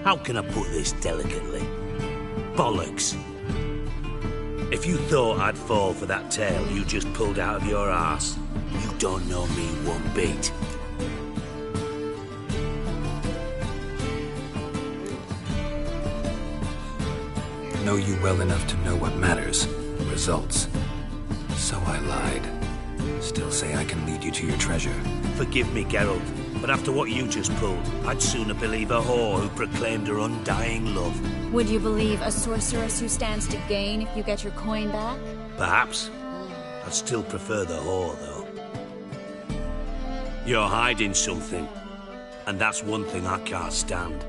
how can I put this delicately? Bollocks. If you thought I'd fall for that tale you just pulled out of your arse, you don't know me one bit. Know you well enough to know what matters. Results. So I lied. Still say I can lead you to your treasure. Forgive me, Geralt, but after what you just pulled, I'd sooner believe a whore who proclaimed her undying love. Would you believe a sorceress who stands to gain if you get your coin back? Perhaps. I'd still prefer the whore, though. You're hiding something, and that's one thing I can't stand.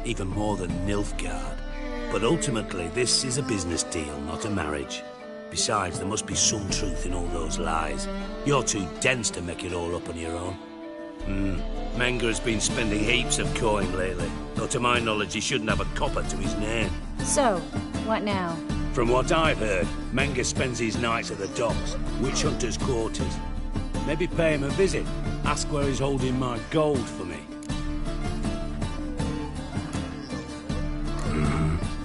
Even more than Nilfgaard. But ultimately, this is a business deal, not a marriage. Besides, there must be some truth in all those lies. You're too dense to make it all up on your own. Menge has been spending heaps of coin lately, though to my knowledge he shouldn't have a copper to his name. So, what now? From what I've heard, Menge spends his nights at the docks, witch hunters' quarters. Maybe pay him a visit, ask where he's holding my gold for me.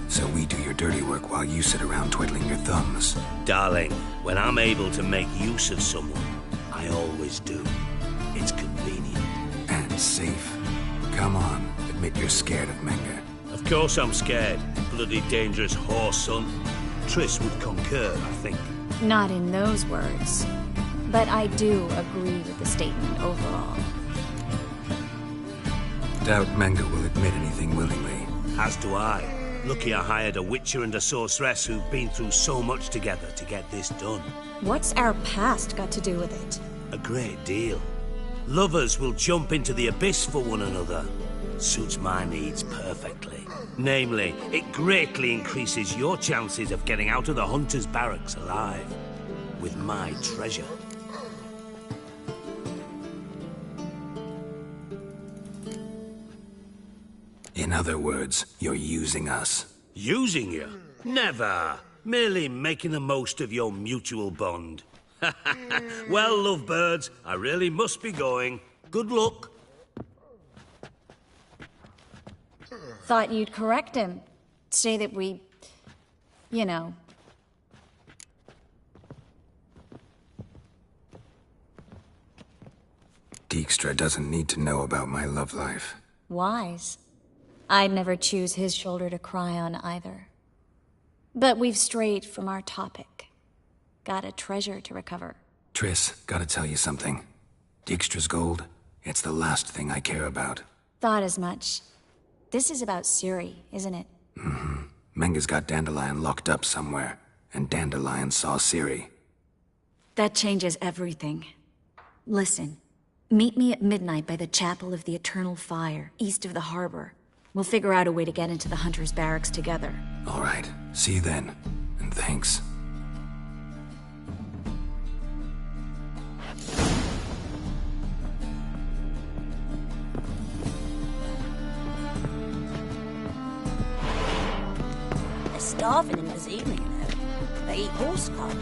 So we do your dirty work while you sit around twiddling your thumbs. Darling, when I'm able to make use of someone, I always do. It's convenient. And safe. Come on, admit you're scared of Menge. Of course I'm scared. Bloody dangerous whore, son. Triss would concur, I think. Not in those words. But I do agree with the statement overall. Doubt Menge will admit anything willingly. As do I. Lucky I hired a witcher and a sorceress who've been through so much together to get this done. What's our past got to do with it? A great deal. Lovers will jump into the abyss for one another. Suits my needs perfectly. Namely, it greatly increases your chances of getting out of the Hunter's barracks alive. With my treasure. In other words, you're using us. Using you? Never. Merely making the most of your mutual bond. Well, lovebirds, I really must be going. Good luck. Thought you'd correct him. Say that we... you know... Dijkstra doesn't need to know about my love life. Wise. I'd never choose his shoulder to cry on either. But we've strayed from our topic. Got a treasure to recover. Triss, gotta tell you something. Dijkstra's gold, it's the last thing I care about. Thought as much. This is about Ciri, isn't it? Mm-hmm. Menga's got Dandelion locked up somewhere, and Dandelion saw Ciri. That changes everything. Listen, meet me at midnight by the Chapel of the Eternal Fire, east of the harbor. We'll figure out a way to get into the Hunter's barracks together. All right, see you then, and thanks. They're starving him this evening, you know. They eat horse cod.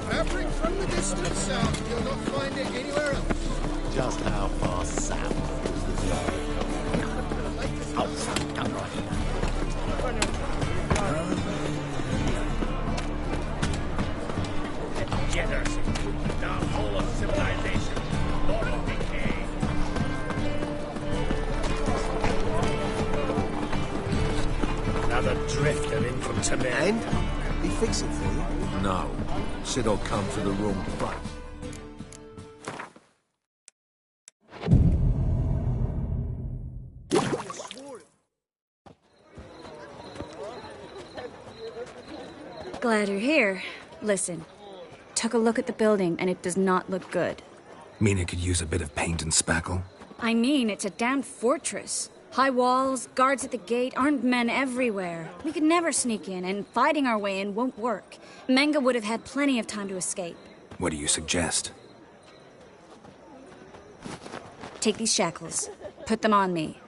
Fabric from the distant south. You'll not find it anywhere else. Just how far south is the zone? Outside, come right. Degeneracy. Downfall of civilization. Moral decay. Another drifter in from Temir. And? He fix it for you? No. Said I'll come to the wrong place. Glad you're here. Listen, took a look at the building and it does not look good. Mean it could use a bit of paint and spackle? I mean, it's a damn fortress. High walls, guards at the gate, armed men everywhere. We could never sneak in, and fighting our way in won't work. Menga would have had plenty of time to escape. What do you suggest? Take these shackles. Put them on me.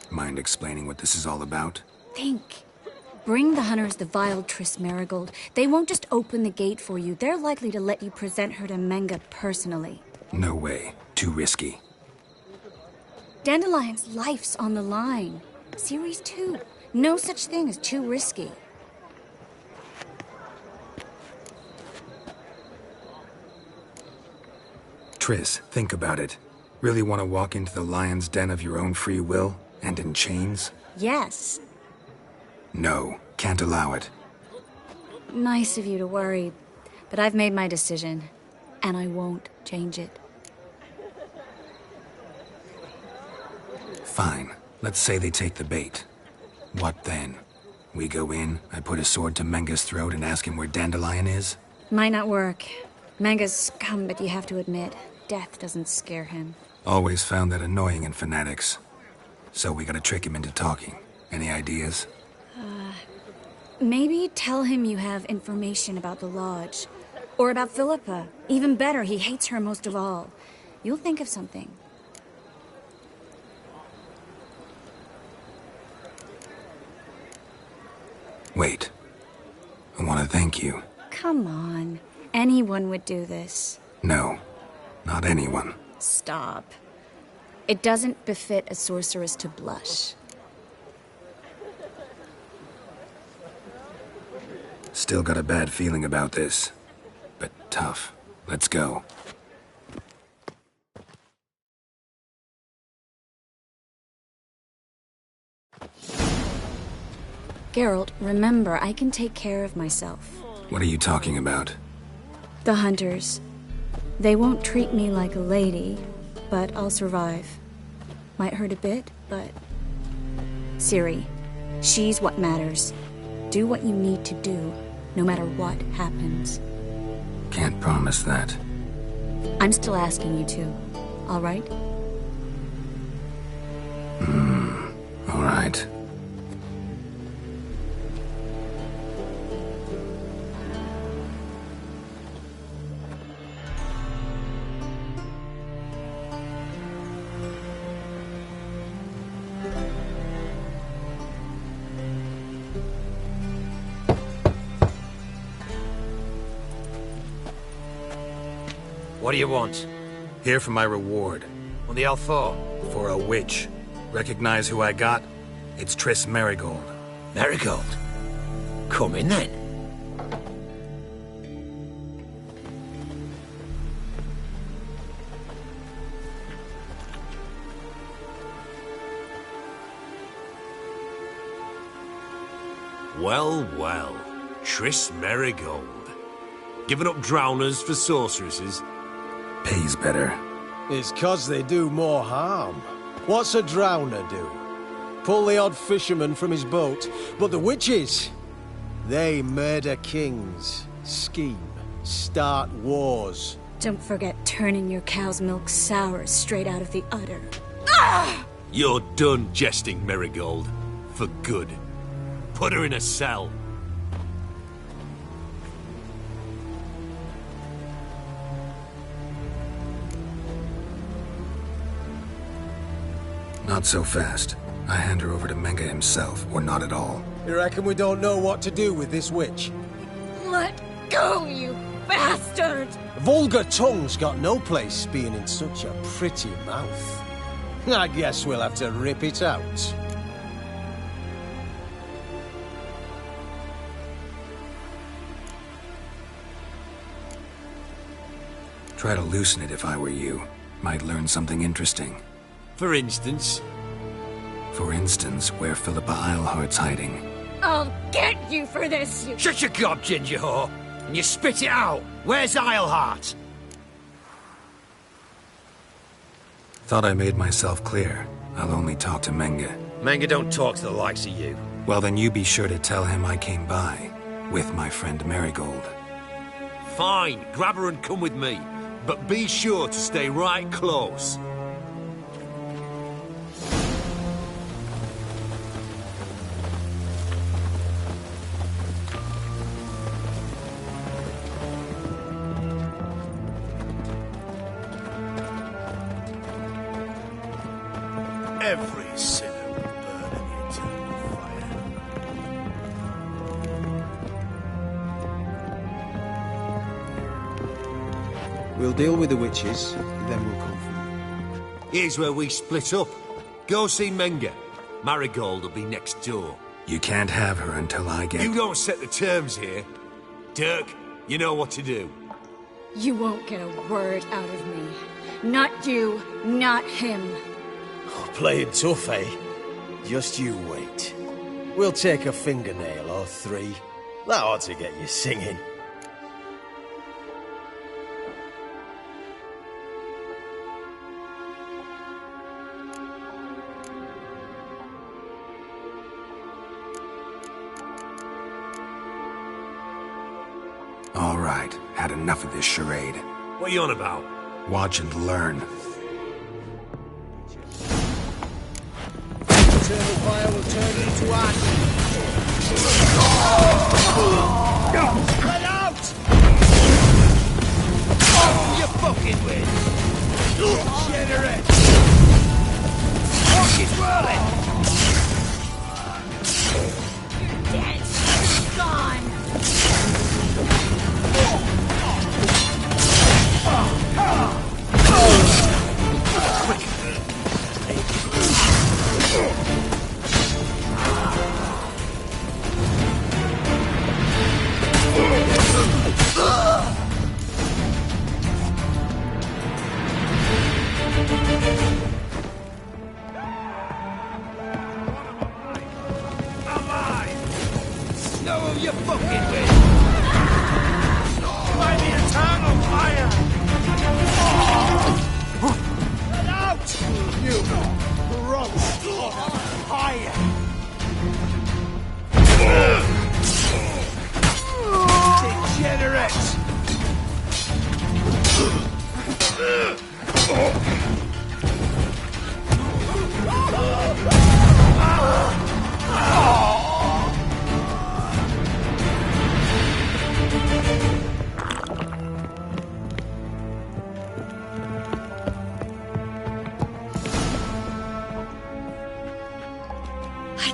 Mind explaining what this is all about? Think. Bring the Hunters the vile Triss Merigold. They won't just open the gate for you. They're likely to let you present her to Menga personally. No way. Too risky. Dandelion's life's on the line. Ciri's too. No such thing as too risky. Triss, think about it. Really want to walk into the lion's den of your own free will? And in chains? Yes. No, can't allow it. Nice of you to worry, but I've made my decision, and I won't change it. Fine. Let's say they take the bait. What then? We go in, I put a sword to Menga's throat and ask him where Dandelion is? Might not work. Menga's scum, but you have to admit, death doesn't scare him. Always found that annoying in fanatics. So we gotta trick him into talking. Any ideas? Maybe tell him you have information about the Lodge. Or about Philippa. Even better, he hates her most of all. You'll think of something. Wait. I want to thank you. Come on. Anyone would do this. No. Not anyone. Stop. It doesn't befit a sorceress to blush. Still got a bad feeling about this. But tough. Let's go. Geralt, remember, I can take care of myself. What are you talking about? The Hunters. They won't treat me like a lady, but I'll survive. Might hurt a bit, but... Ciri, she's what matters. Do what you need to do, no matter what happens. Can't promise that. I'm still asking you to, all right? All right. What do you want? Here for my reward. On the L4? For a witch. Recognize who I got? It's Triss Merigold. Merigold? Come in then. Well, well. Triss Merigold. Giving up drowners for sorceresses? Pays better. It's 'cause they do more harm. What's a drowner do? Pull the odd fisherman from his boat. But the witches, they murder kings, scheme, start wars. Don't forget turning your cow's milk sour straight out of the udder. You're done jesting, Merigold. For good. Put her in a cell. Not so fast. I hand her over to Menge himself, or not at all. You reckon we don't know what to do with this witch? Let go, you bastard! Vulgar tongue's got no place being in such a pretty mouth. I guess we'll have to rip it out. Try to loosen it if I were you. Might learn something interesting. For instance? For instance, where Philippa Eilhart's hiding. I'll get you for this, you... Shut your gob, ginger whore! And you spit it out! Where's Eilhart? Thought I made myself clear. I'll only talk to Menge. Menge don't talk to the likes of you. Well, then you be sure to tell him I came by. With my friend Merigold. Fine, grab her and come with me. But be sure to stay right close. Every sinner will burn in the eternal fire. We'll deal with the witches, then we'll come for you. Here's where we split up. Go see Menge. Merigold will be next door. You can't have her until I get... You don't set the terms here. Dirk, you know what to do. You won't get a word out of me. Not you, not him. Playing tough, eh? Just you wait. We'll take a fingernail or three. That ought to get you singing. All right, had enough of this charade. What are you on about? Watch and learn. Eternal fire will turn into ash. Spread out! Oh, you fucking win! Generate! Watch it whirling! Dead! Gone! I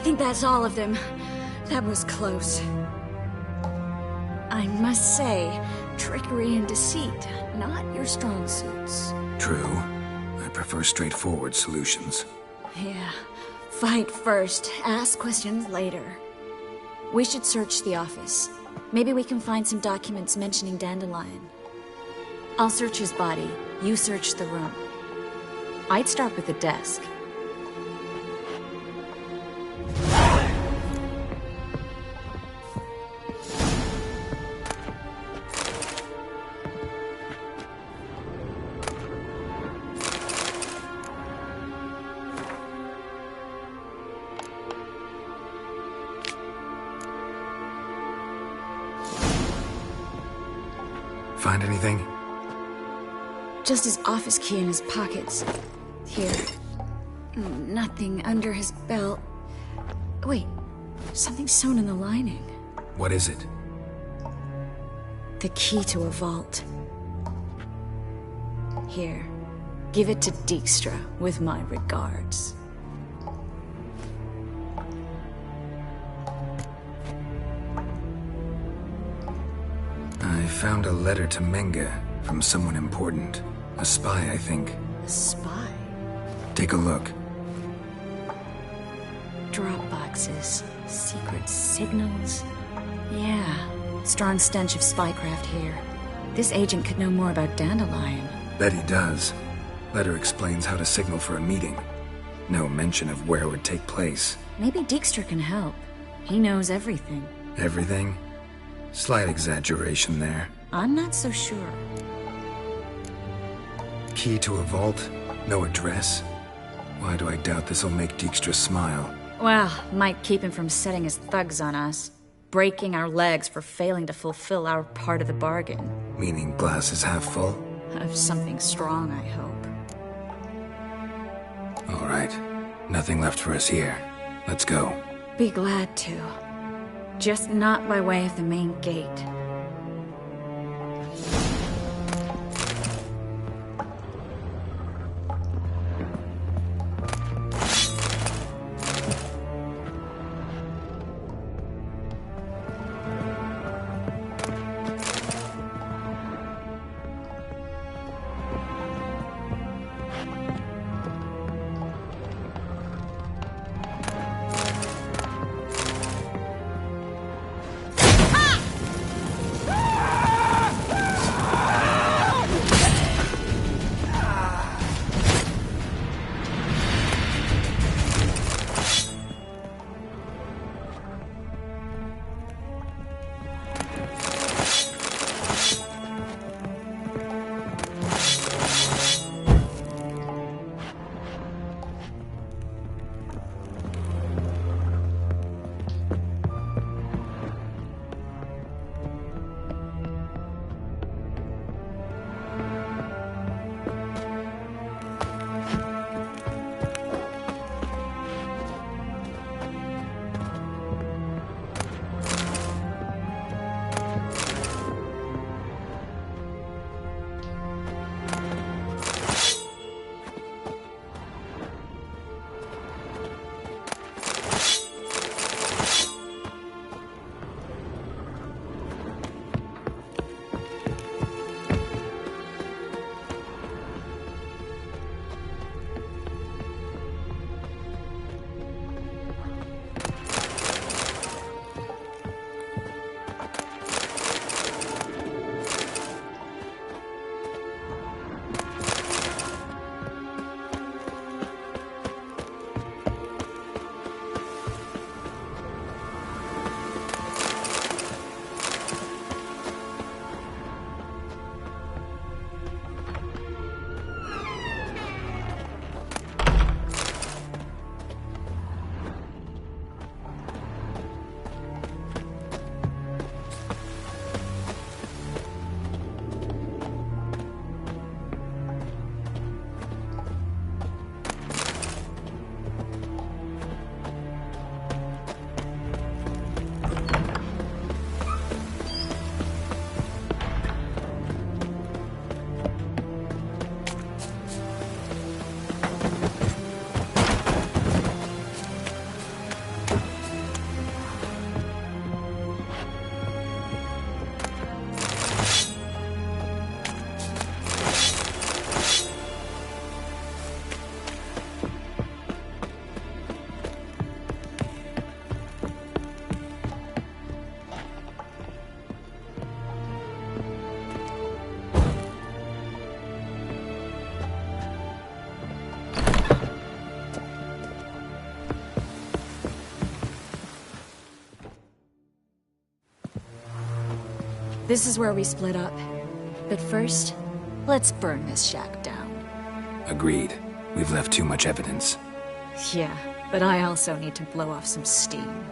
think that's all of them. That was close. I must say, trickery and deceit, not your strong suits. True. I prefer straightforward solutions. Yeah. Fight first, ask questions later. We should search the office. Maybe we can find some documents mentioning Dandelion. I'll search his body, you search the room. I'd start with the desk. Find anything? Just his office key in his pockets. Here. Nothing under his belt. Wait, something sewn in the lining. What is it? The key to a vault. Here. Give it to Dijkstra, with my regards. I found a letter to Menge from someone important. A spy, I think. A spy? Take a look. Drop boxes. Secret signals. Yeah. Strong stench of spycraft here. This agent could know more about Dandelion. Bet he does. Letter explains how to signal for a meeting. No mention of where it would take place. Maybe Dijkstra can help. He knows everything. Everything? Slight exaggeration there. I'm not so sure. Key to a vault? No address? Why do I doubt this'll make Dijkstra smile? Well, might keep him from setting his thugs on us. Breaking our legs for failing to fulfill our part of the bargain. Meaning glass is half full? Of something strong, I hope. All right. Nothing left for us here. Let's go. Be glad to. Just not by way of the main gate. This is where we split up. But first, let's burn this shack down. Agreed. We've left too much evidence. Yeah, but I also need to blow off some steam.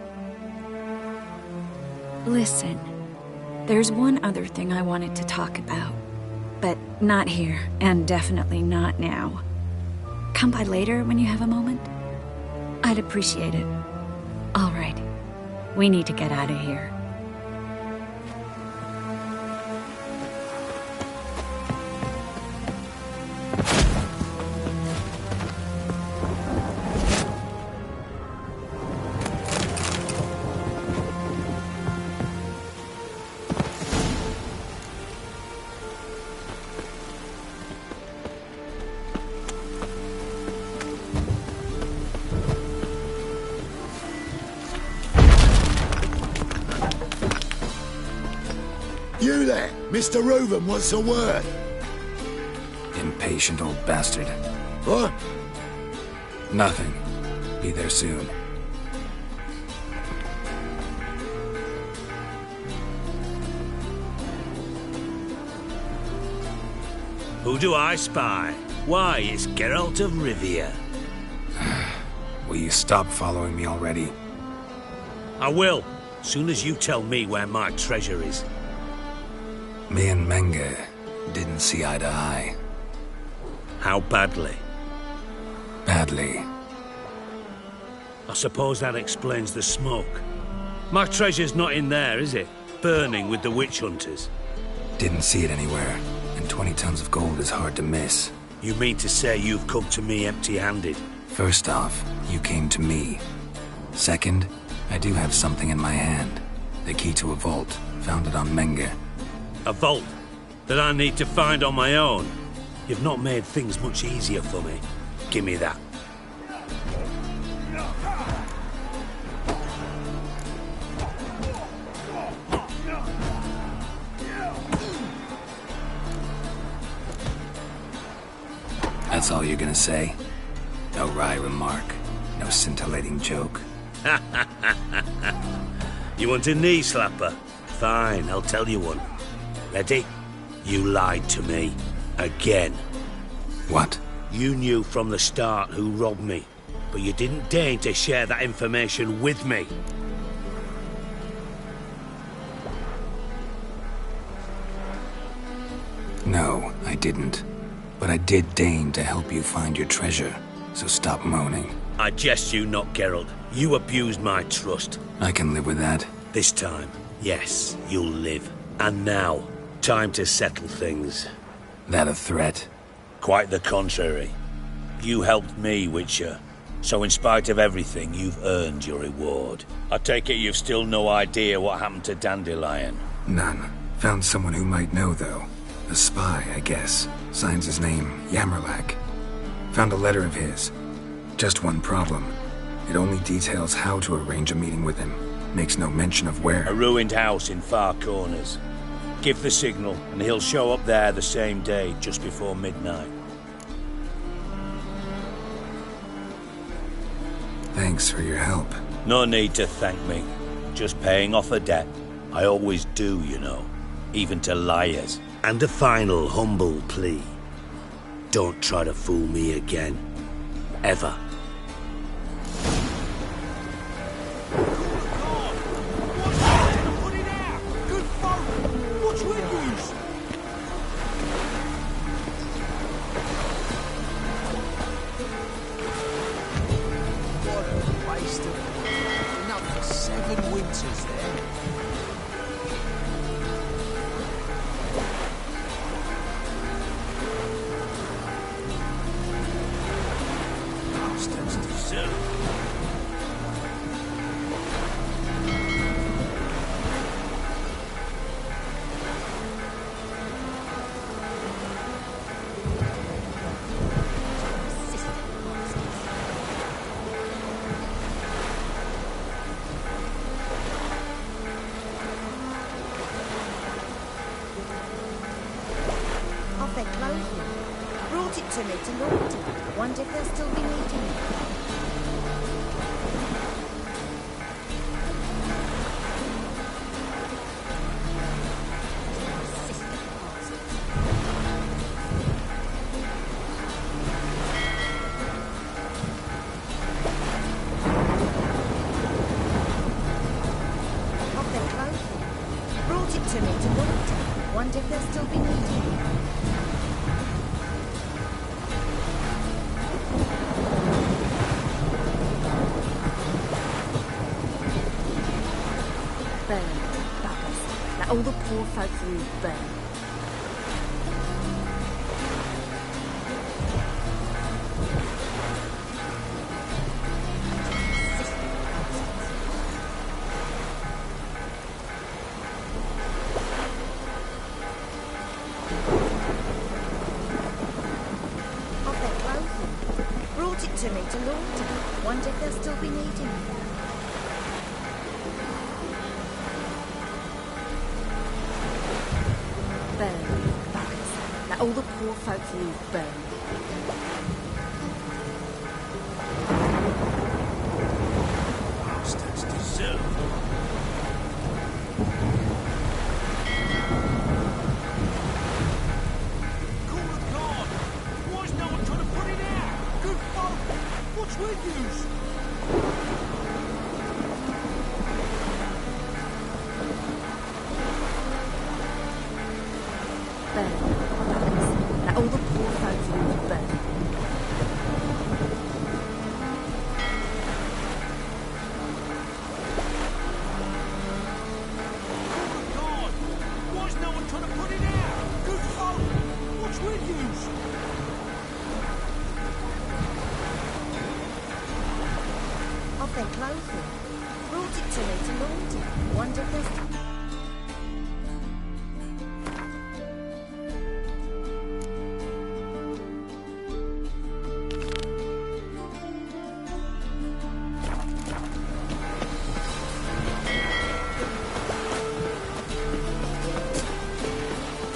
Listen, there's one other thing I wanted to talk about. But not here, and definitely not now. Come by later when you have a moment? I'd appreciate it. All right. We need to get out of here. You there! Mr. Reuven wants a word. Impatient old bastard. What? Nothing. Be there soon. Who do I spy? Why, it's Geralt of Rivia. Will you stop following me already? I will, soon as you tell me where my treasure is. Me and Menge didn't see eye to eye. How badly? Badly. I suppose that explains the smoke. My treasure's not in there, is it? Burning with the witch hunters. Didn't see it anywhere, and 20 tons of gold is hard to miss. You mean to say you've come to me empty-handed? First off, you came to me. Second, I do have something in my hand. The key to a vault, found it on Menge. A vault that I need to find on my own. You've not made things much easier for me. Give me that. That's all you're gonna say? No wry remark, no scintillating joke. You want a knee slapper? Fine, I'll tell you one. Ready? You lied to me. Again. What? You knew from the start who robbed me, but you didn't deign to share that information with me. No, I didn't. But I did deign to help you find your treasure, so stop moaning. I jest you not, Geralt. You abused my trust. I can live with that. This time, yes, you'll live. And now, time to settle things. That a threat? Quite the contrary. You helped me, Witcher. So in spite of everything, you've earned your reward. I take it you've still no idea what happened to Dandelion? None. Found someone who might know, though. A spy, I guess. Signs his name, Yamerlak. Found a letter of his. Just one problem. It only details how to arrange a meeting with him. Makes no mention of where. A ruined house in Far Corners. Give the signal, and he'll show up there the same day, just before midnight. Thanks for your help. No need to thank me. Just paying off a debt. I always do, you know. Even to liars. And a final humble plea. Don't try to fool me again. Ever. Enough for 7 winters there. Bastards deserve. Of their clothing. Brought it to me to look at. Wonder if they'll still be needing it. Let all the poor folk through burn. Of their clothing. Brought it to me to launder. Wonder if they'll still be needing it. Burn, buggers. Let all the poor folk through burn. Bastards deserve. Call of God! Why is no one trying to put it out? Good folk! What's with yous? Burn, buggers. Let all the poor folk through burn. Call of God! Why is no one trying to put it out? Good folk! What's with yous? Of their clothing. Brought it to me to launder. Wonder if they'll still...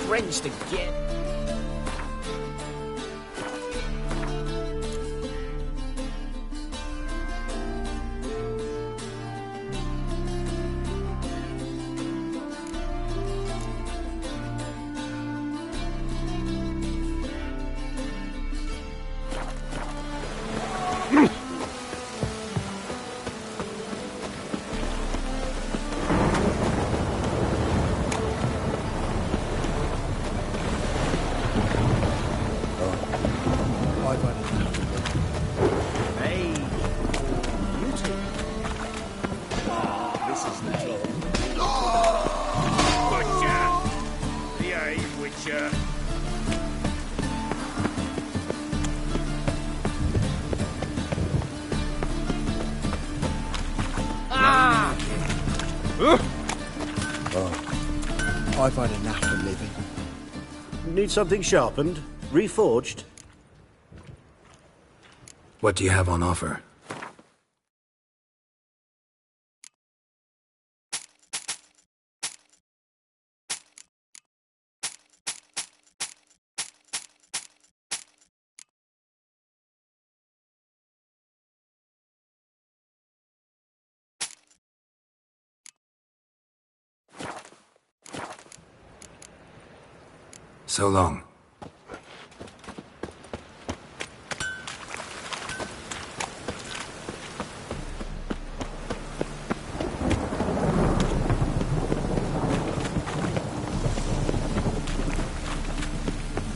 Friends to get. Hey, you two. This is the Witcher! Behave, Witcher. I've had enough of living. Need something sharpened? Reforged? What do you have on offer? So long.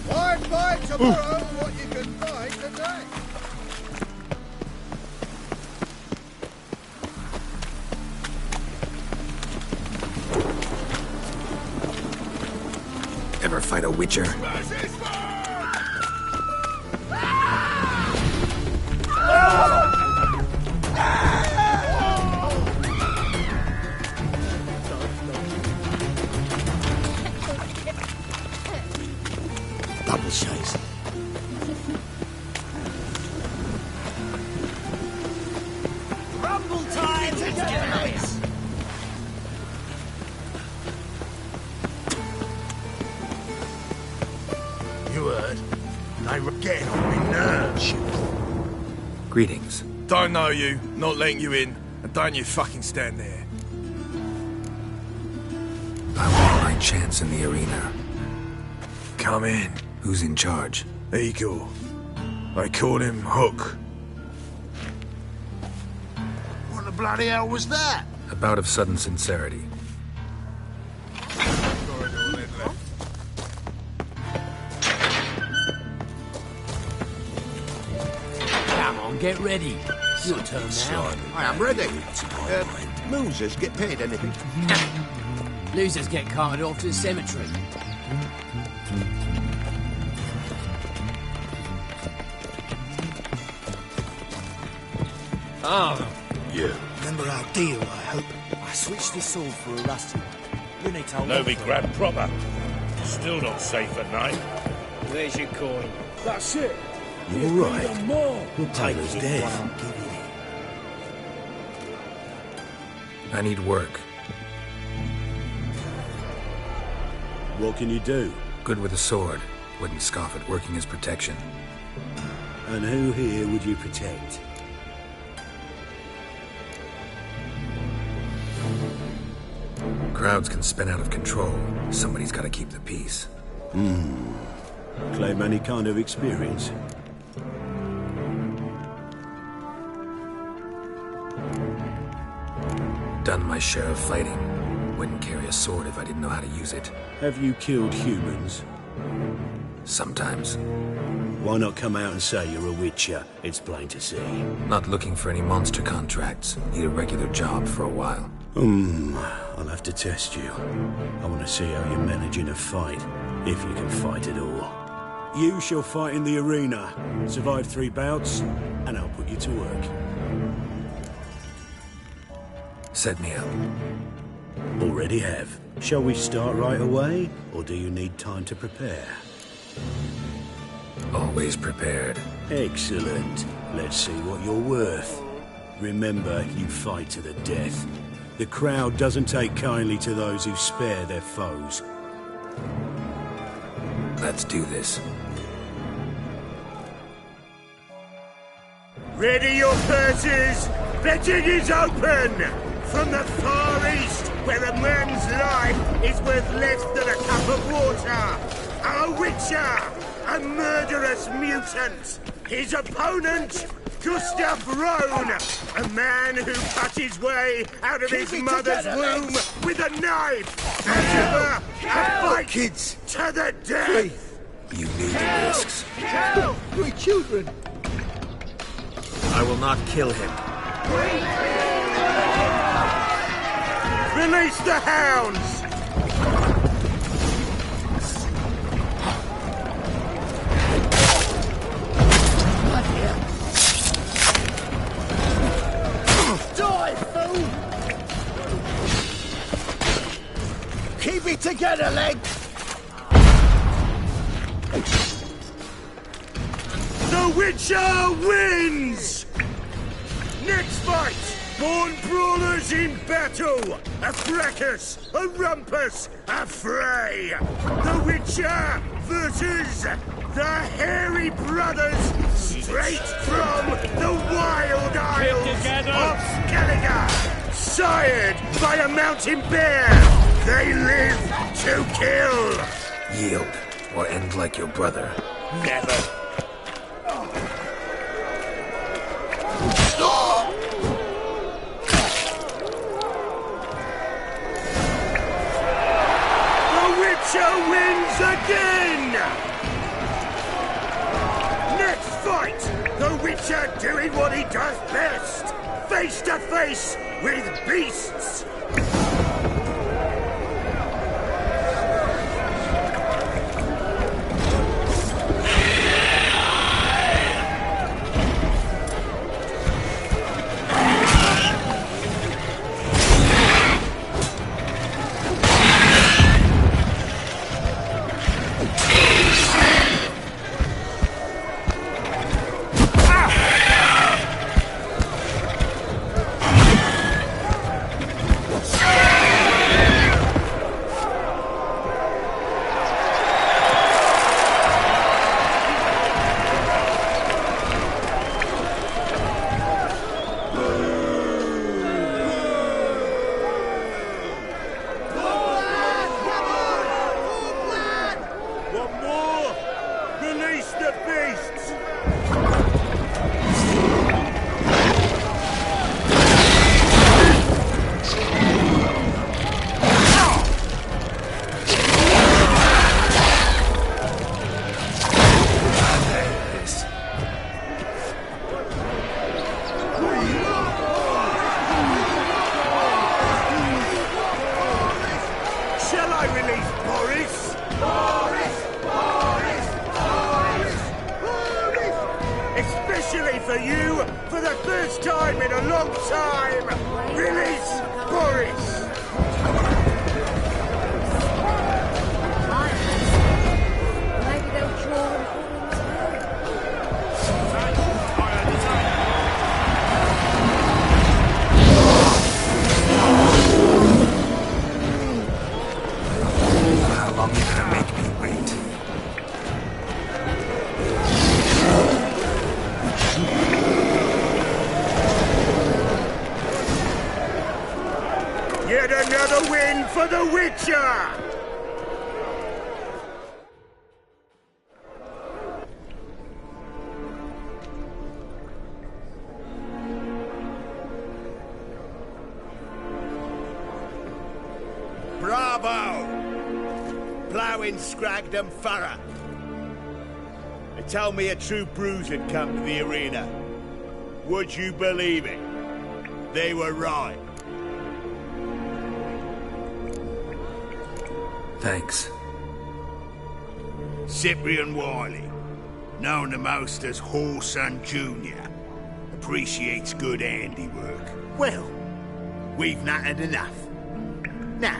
Find by tomorrow what you can find today. Ever fight a witcher? double chase. Rumble time! Nice. You heard? They were getting on me nerves. Greetings. Don't know you, not letting you in, and don't you fucking stand there. I want my chance in the arena. Come in. Who's in charge? Igor. They call him Hook. What the bloody hell was that? A bout of sudden sincerity. Come on, get ready. It's your turn now. I am ready. Losers get paid anything? Losers get carted off to the cemetery. Ah, you. Remember our deal, I hope. I switched this sword for a rusty one. Rene told No, me be grabbed proper. Still not safe at night. Where's your coin? That's it. You all right? We'll take Tyler's it dead. while I'm giving it. I need work. What can you do? Good with a sword. Wouldn't scoff at working as protection. And who here would you protect? Crowds can spin out of control. Somebody's got to keep the peace. Claim any kind of experience? Done my share of fighting. Wouldn't carry a sword if I didn't know how to use it. Have you killed humans? Sometimes. Why not come out and say you're a witcher? It's plain to see. Not looking for any monster contracts. Need a regular job for a while. I'll have to test you. I want to see how you manage in a fight, if you can fight at all. You shall fight in the arena. Survive 3 bouts, and I'll put you to work. Set me up. Already have. Shall we start right away, or do you need time to prepare? Always prepared. Excellent. Let's see what you're worth. Remember, you fight to the death. The crowd doesn't take kindly to those who spare their foes. Let's do this. Ready your purses! Betting is open! From the Far East, where a man's life is worth less than a cup of water! A witcher! A murderous mutant! His opponent, Gustav Rohn! A man who cut his way out of his mother's womb with a knife! As ever, a fight kids to the death! You need the risks. Help! 3 children! I will not kill him. Release the hounds! Die, fool! Keep it together, leg! The Witcher wins! Next fight! Born brawlers in battle! A fracas, a rumpus, a fray! The Witcher versus the Hairy Brothers, straight from the wild isles of Skellige! Sired by a mountain bear, they live to kill! Yield, or end like your brother. Never! Wins again! Next fight, the Witcher doing what he does best, face to face with beasts! for you for the first time in a long time. Release Boris. Maybe they'll draw and pull him as How long are you gonna make me wait? Yet another win for the Witcher! Bravo! Ploughing Scragdom Thorough. They told me a true bruise had come to the arena. Would you believe it? They were right. Thanks. Cyprian Wiley, known the most as Whoreson Jr., appreciates good handiwork. Well, we've nattered enough. Now,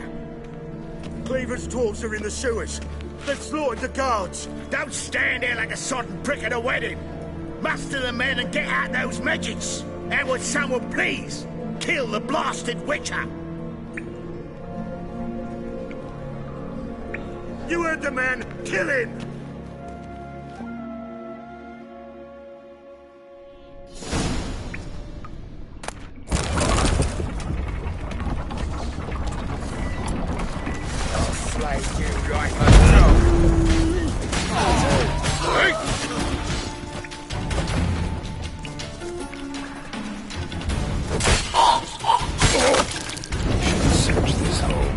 Cleaver's dwarves are in the sewers. They've slaughtered the guards. Don't stand there like a sodden prick at a wedding. Muster the men and get out those midgets. And would someone please kill the blasted Witcher? You heard the man. Kill him! I'll slay you right myself. Search this hole.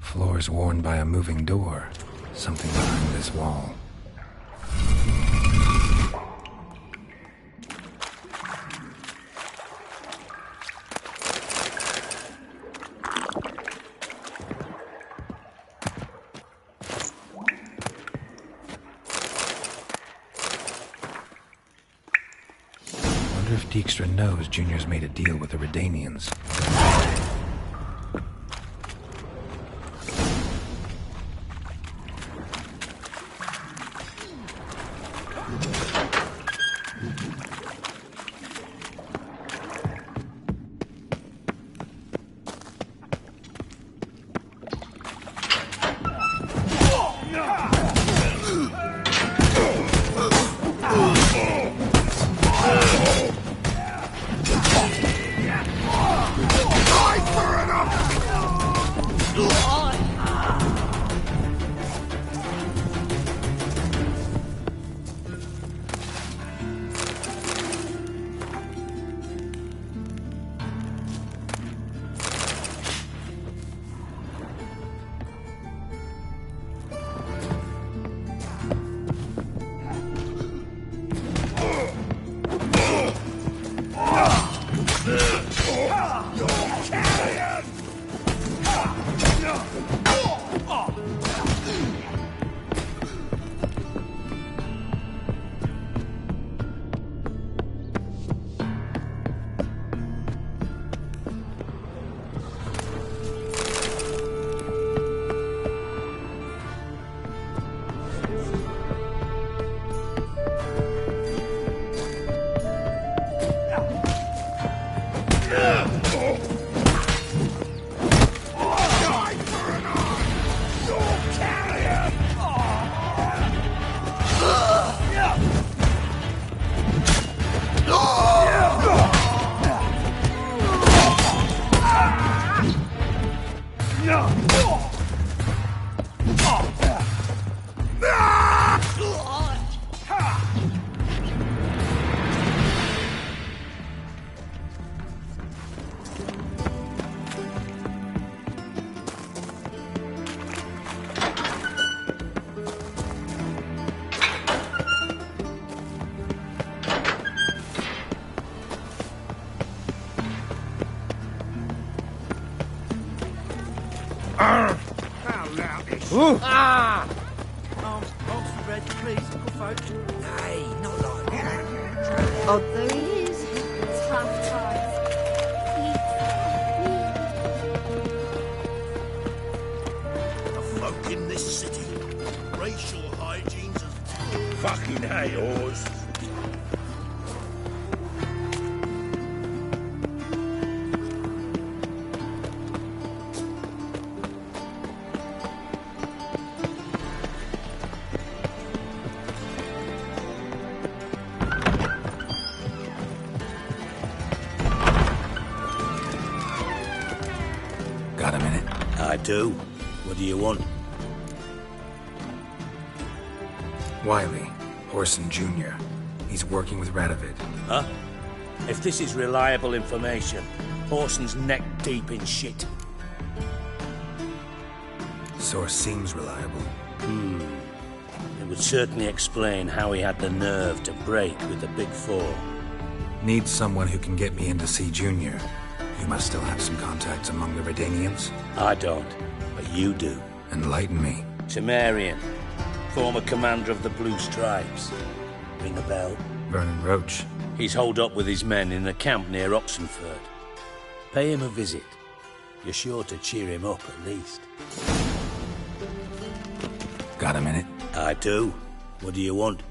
Floors worn by a moving door. Something behind this wall. Wonder if Dijkstra knows Junior's made a deal with the Redanians. Ah! Arms for red, please, good folk. Hey, not like that. Odd though he is. Tough times. The folk in this city. Racial hygiene's as fucking hay, whores. Got a minute? I do. What do you want? Wiley, Orson Jr. He's working with Radovid. Huh? If this is reliable information, Orson's neck deep in shit. Source seems reliable. It would certainly explain how he had the nerve to break with the Big Four. Need someone who can get me in to see Junior. You must still have some contacts among the Redanians. I don't, but you do. Enlighten me. Temerian, former commander of the Blue Stripes. Ring a bell? Vernon Roach. He's holed up with his men in a camp near Oxenford. Pay him a visit. You're sure to cheer him up at least. Got a minute? I do. What do you want?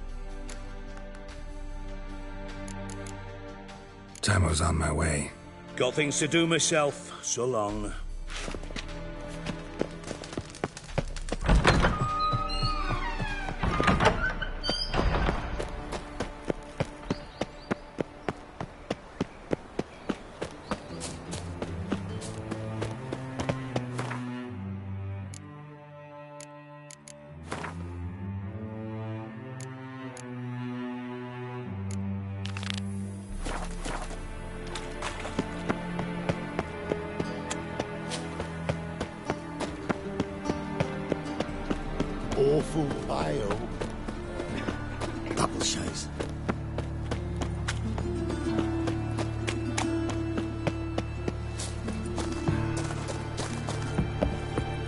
Tamo's on my way. Got things to do myself. So long. Awful pale. Double shows.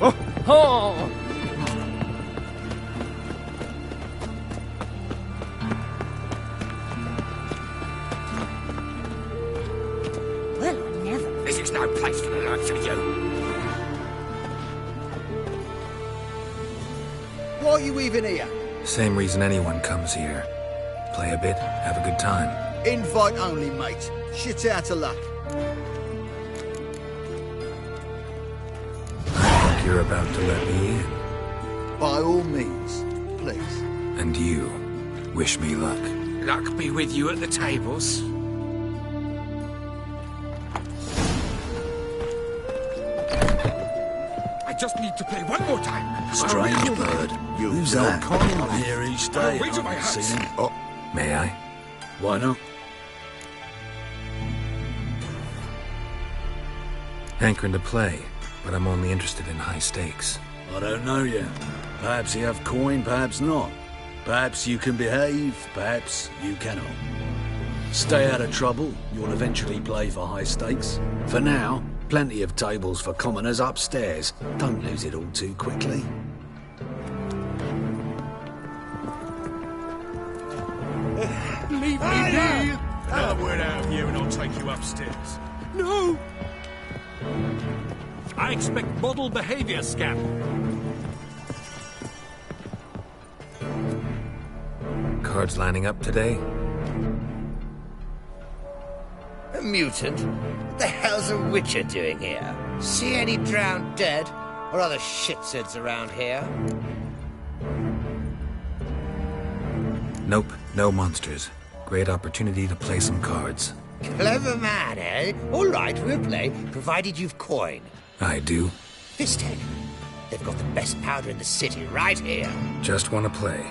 Oh! Well, never. This is no place for the likes of you. Why are you even here? Same reason anyone comes here. Play a bit, have a good time. Invite only, mate. Shit out of luck. I think you're about to let me in. By all means, please. And you, wish me luck. Luck be with you at the tables. I just need to play one more time. Strange bird. Who's that? I'm here each day. Wait till my I haven't house. seen him. Oh, May I? why not? Hankering to play, but I'm only interested in high stakes. I don't know yet. Perhaps you have coin, perhaps not. Perhaps you can behave, perhaps you cannot. Stay out of trouble, you'll eventually play for high stakes. For now, plenty of tables for commoners upstairs. Don't lose it all too quickly. Leave me be! Another word out of you and I'll take you upstairs. No! I expect model behavior, Scamp. Cards lining up today? A mutant? What the hell's a witcher doing here? See any drowned dead? Or other shitsuds around here? Nope, no monsters. Great opportunity to play some cards. Clever man, eh? All right, we'll play, provided you've coin. I do. Fistek. They've got the best powder in the city right here. Just want to play.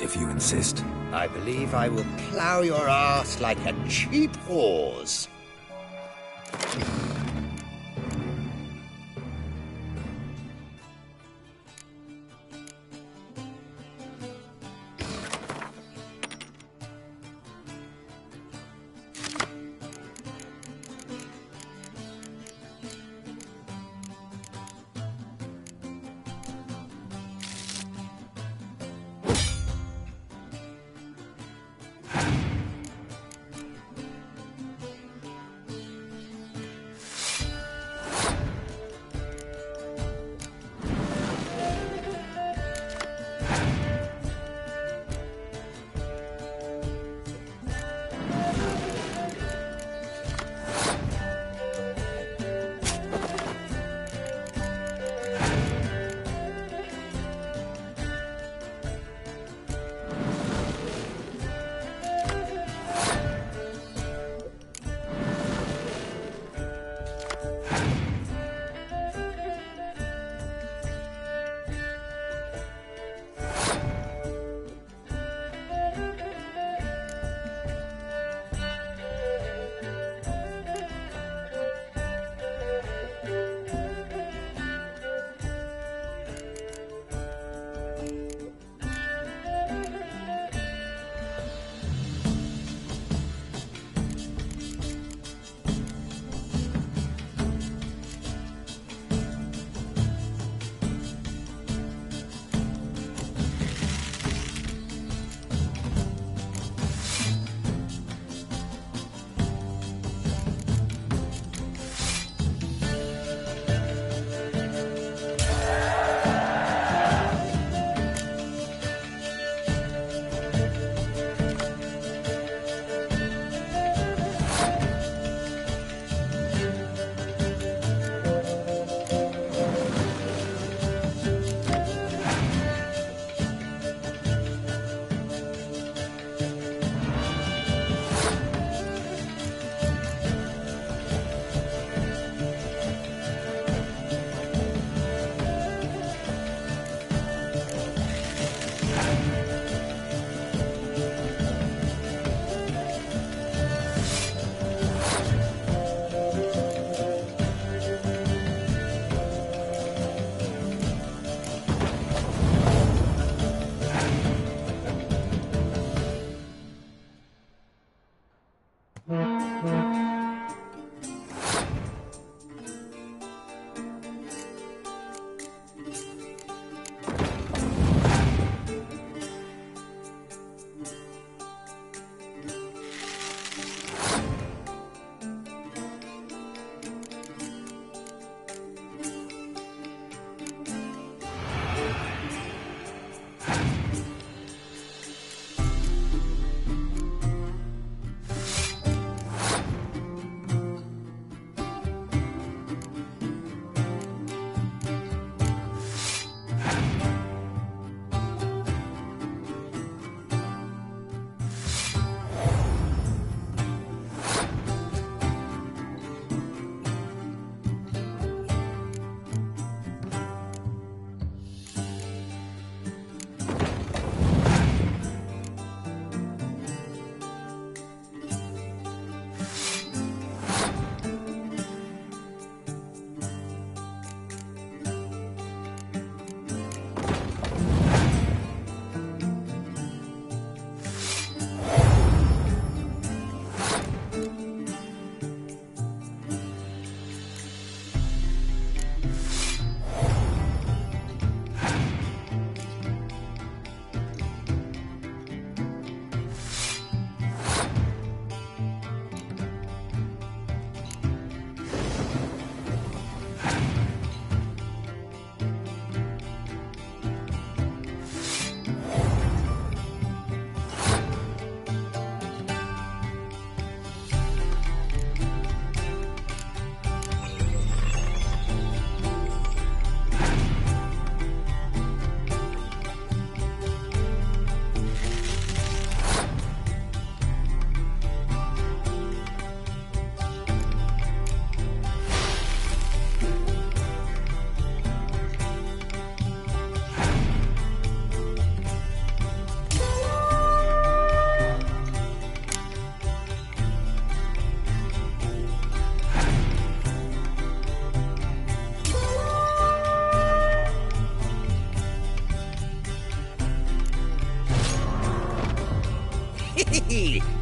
If you insist. I believe I will plow your ass like a cheap horse.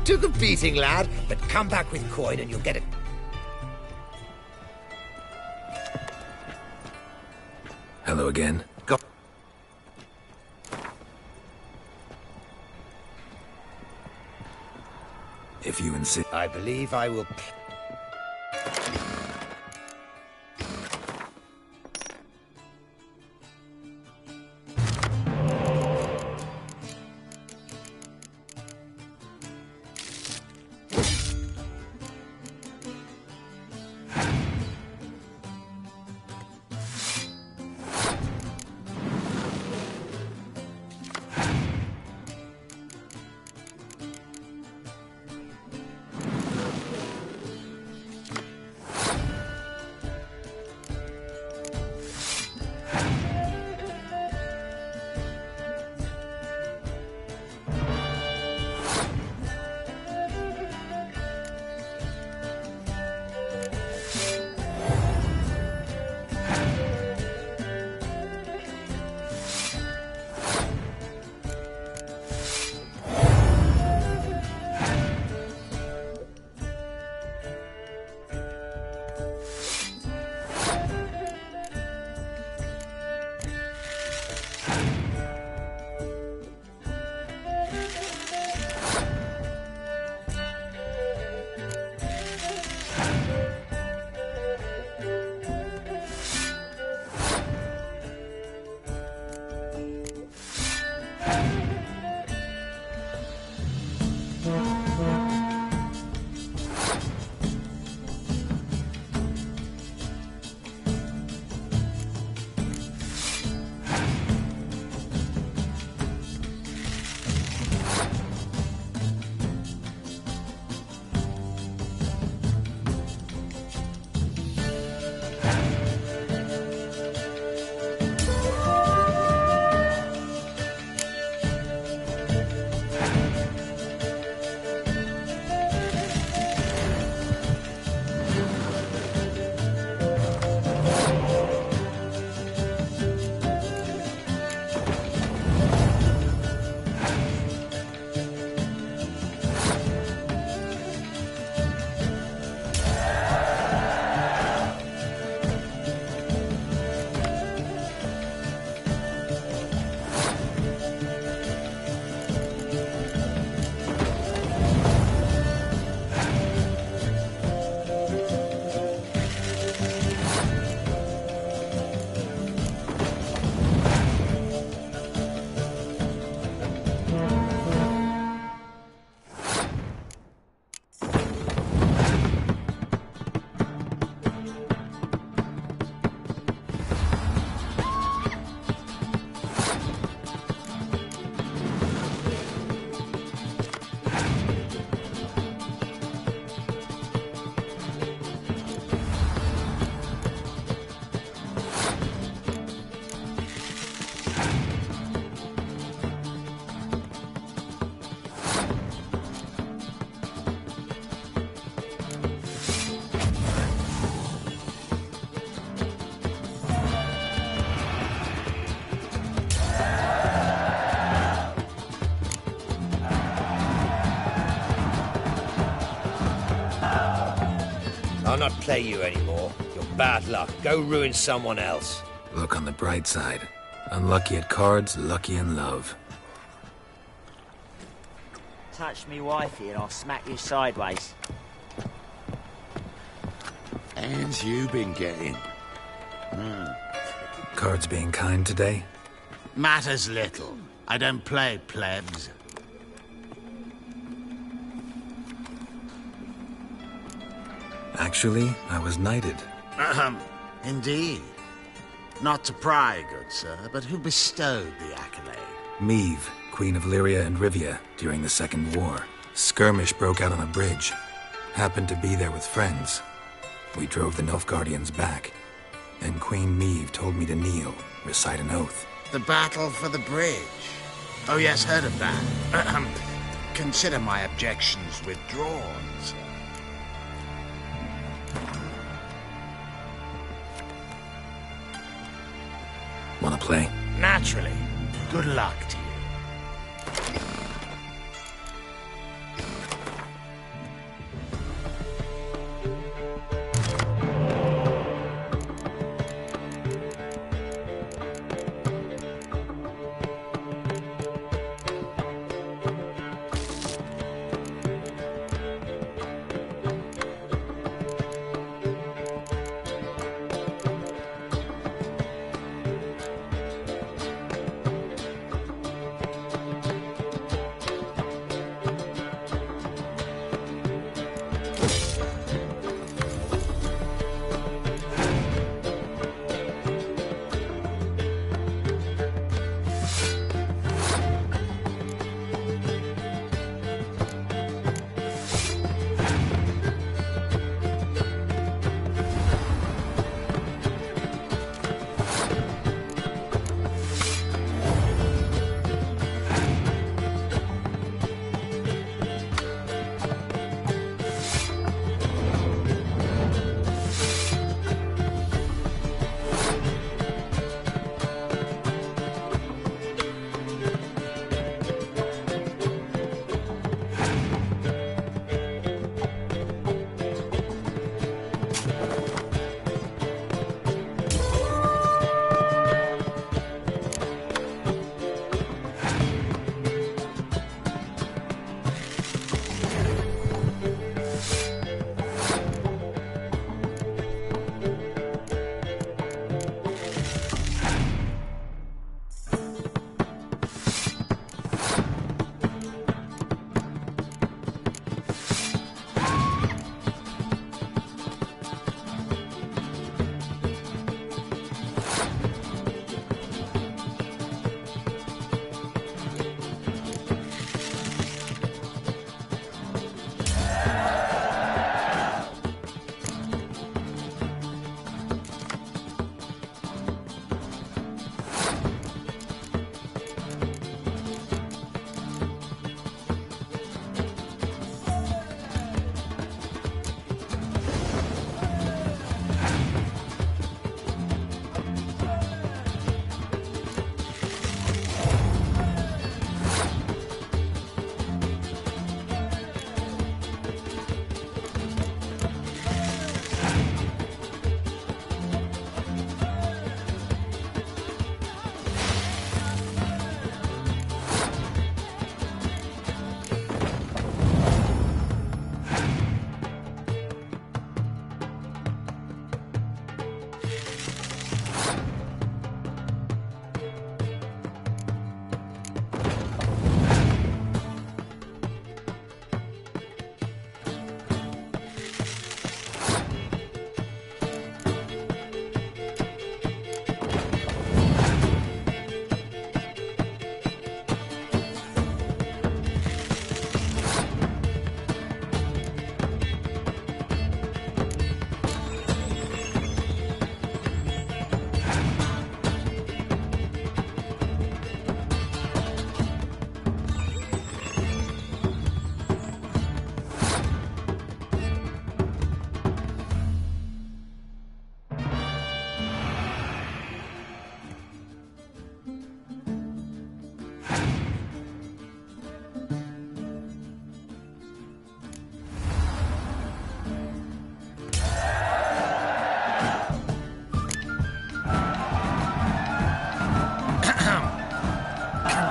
Took a beating, lad, but come back with coin and you'll get it. Hello again. Go. If you insist. I believe I will... I'll not play you anymore. You're bad luck. Go ruin someone else. Look on the bright side. Unlucky at cards, lucky in love. Touch me wifey and I'll smack you sideways. Hands you been getting? Cards being kind today? Matters little. I don't play plebs. Actually, I was knighted. Indeed. Not to pry, good sir, but who bestowed the accolade? Meve, Queen of Lyria and Rivia, during the Second War. Skirmish broke out on a bridge. Happened to be there with friends. We drove the Nilfgaardians back. Then Queen Meve told me to kneel, recite an oath. The battle for the bridge. Oh yes, heard of that. Consider my objections withdrawn, sir. Wanna play? Naturally. Good luck to you.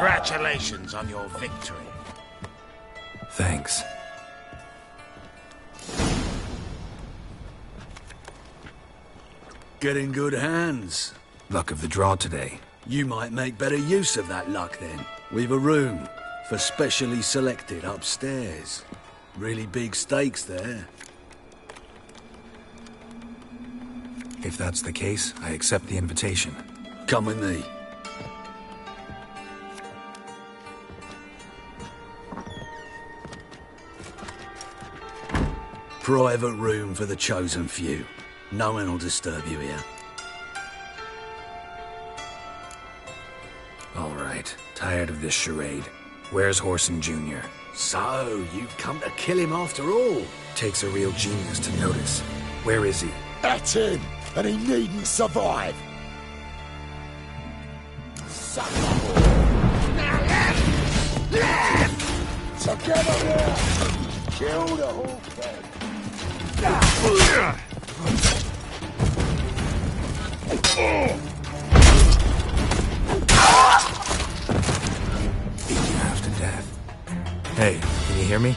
Congratulations on your victory. Thanks. Get in good hands. Luck of the draw today. You might make better use of that luck then. We've a room for specially selected upstairs. Really big stakes there. If that's the case, I accept the invitation. Come with me. Private room for the chosen few. No one will disturb you here. All right. Tired of this charade. Where's Whoreson Jr.? So, you've come to kill him after all? Takes a real genius to notice. Where is he? That's him, and he needn't survive. Now left! Together there! Kill the whole thing! Beat you half to death. Hey, can you hear me?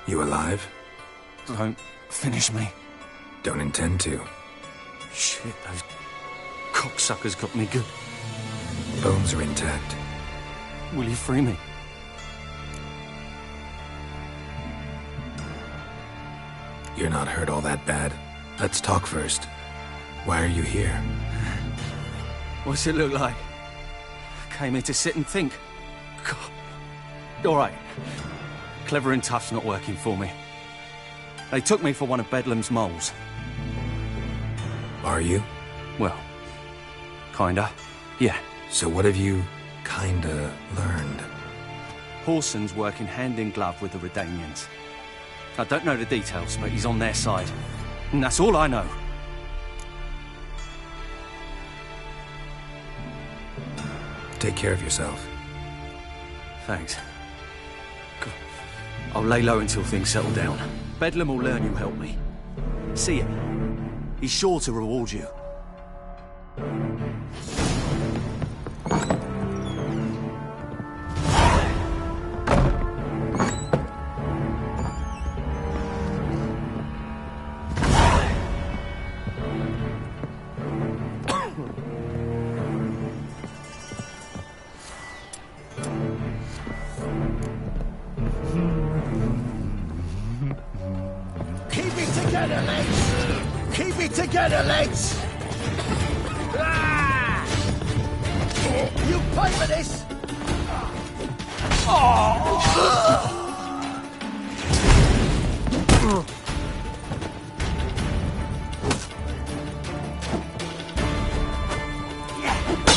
You alive? Don't finish me. Don't intend to. Shit, those cocksuckers got me good. Bones are intact. Will you free me? You're not hurt all that bad. Let's talk first. Why are you here? What's it look like? Came here to sit and think. God. All right. Clever and tough's not working for me. They took me for one of Bedlam's moles. Are you? Well, kinda. Yeah. So what have you kinda learned? Whoreson's working hand in glove with the Redanians. I don't know the details, but he's on their side. And that's all I know. Take care of yourself. Thanks. God. I'll lay low until things settle down. Bedlam will learn you helped me. See ya. He's sure to reward you. Keep it together, lads! Keep it together, lads! Ah! You pay for this!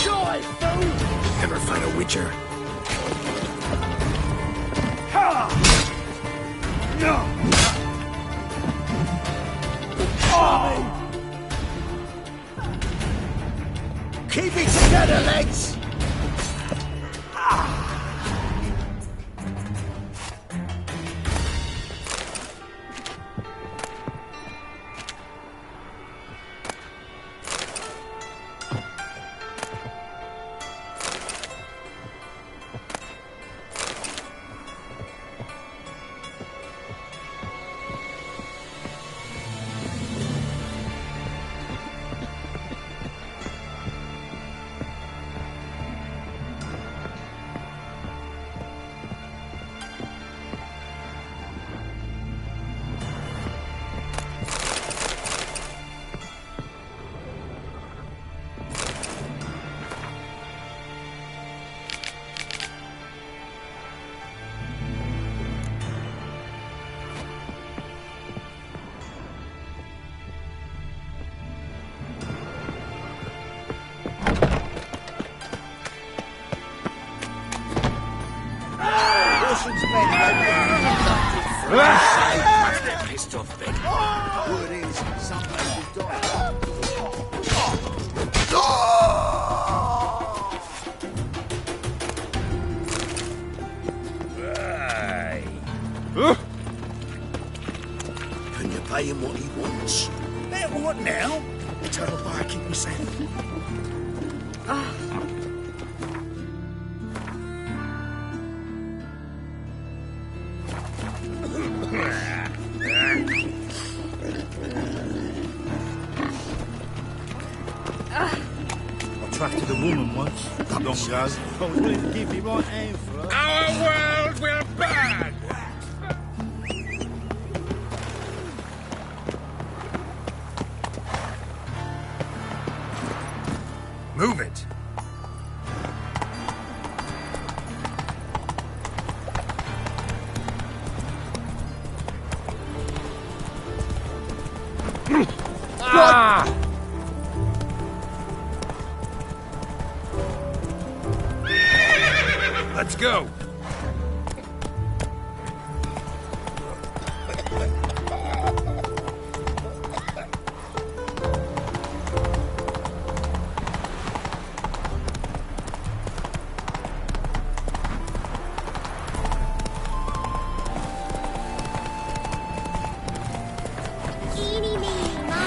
Joy, fool! Ever find a witcher? No! Keep it together, lads! Pissed off, Ben. Word is, some people die. Can you pay him what he wants? What now? Tell the barkeep myself. I trafficked a woman once, long ago. I was willing to give me my hand for her. Our world will burn! Move it! Let's go!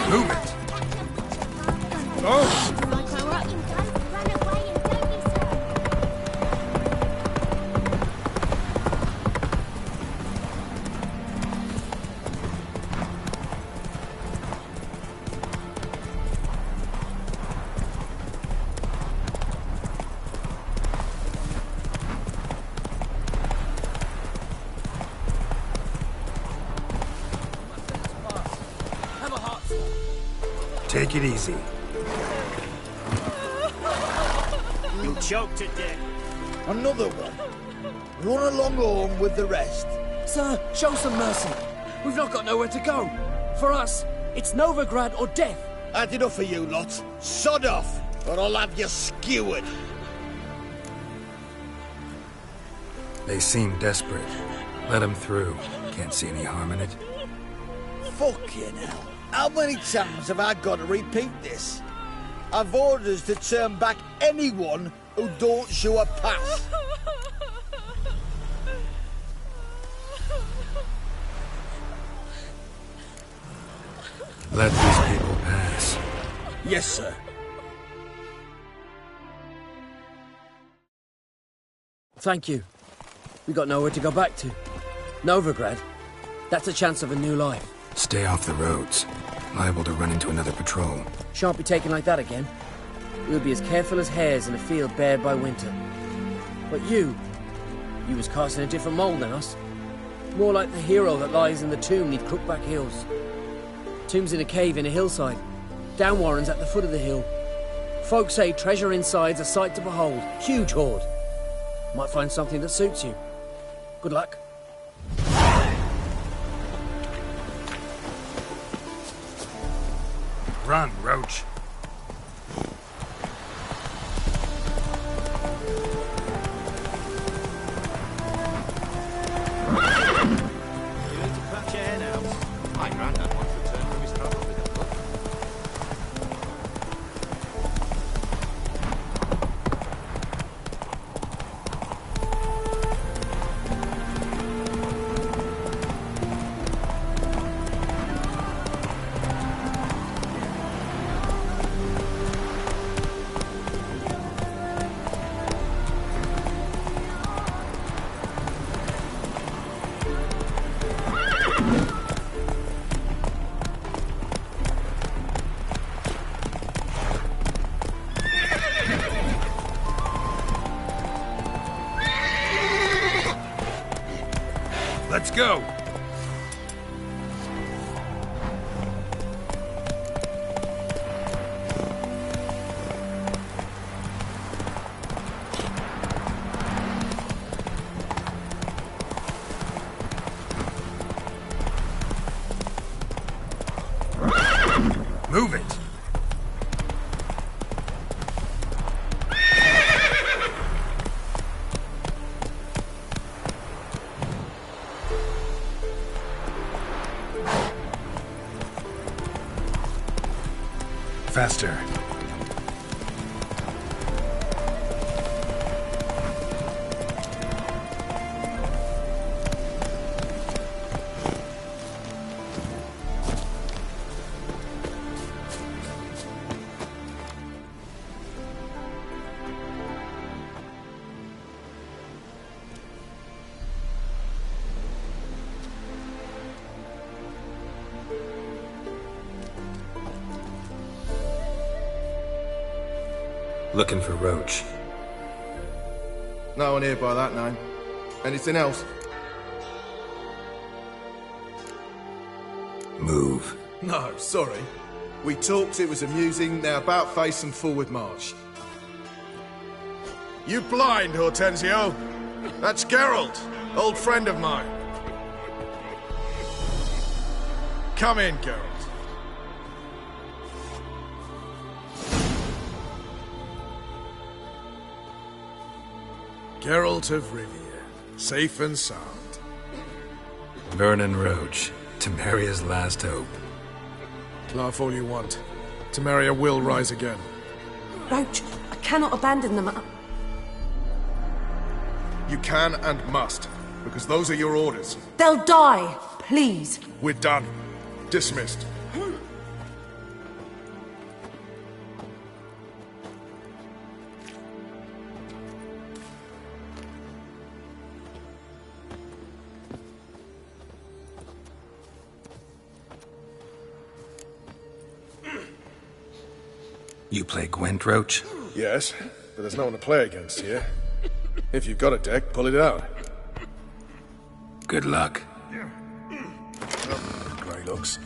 Move it! Oh! Take it easy. You'll choke to death. Another one. Run along home with the rest. Sir, show some mercy. We've not got nowhere to go. For us, it's Novigrad or death. Had enough for you lot. Sod off, or I'll have you skewered. They seem desperate. Let them through. Can't see any harm in it. Fucking hell. How many times have I got to repeat this? I've orders to turn back anyone who don't show a pass. Let these people pass. Yes, sir. Thank you. We got nowhere to go back to. Novigrad. That's a chance of a new life. Stay off the roads. Liable to run into another patrol. Shan't be taken like that again. We'll be as careful as hares in a field bared by winter. But you was cast in a different mould than us. More like the hero that lies in the tomb neath Crookback Hills. Tomb's in a cave in a hillside. Down Warren's at the foot of the hill. Folk say treasure inside's a sight to behold. Huge hoard. Might find something that suits you. Good luck. Run, Roach. My granddad once returned from his travel with a book. Let's go! Move it! faster. Looking for Roach. No one here by that name. Anything else? Move. No, sorry. We talked, it was amusing, now about face and forward march. You blind, Hortensio? That's Geralt, old friend of mine. Come in, Geralt. Geralt of Rivia, safe and sound. Vernon Roach, Temeria's last hope. Laugh all you want. Temeria will rise again. Roach, I cannot abandon them. You can and must, because those are your orders. They'll die, please. We're done. Dismissed. You play Gwent, Roach? Yes, but there's no one to play against here. If you've got a deck, pull it out. Good luck. Grey looks.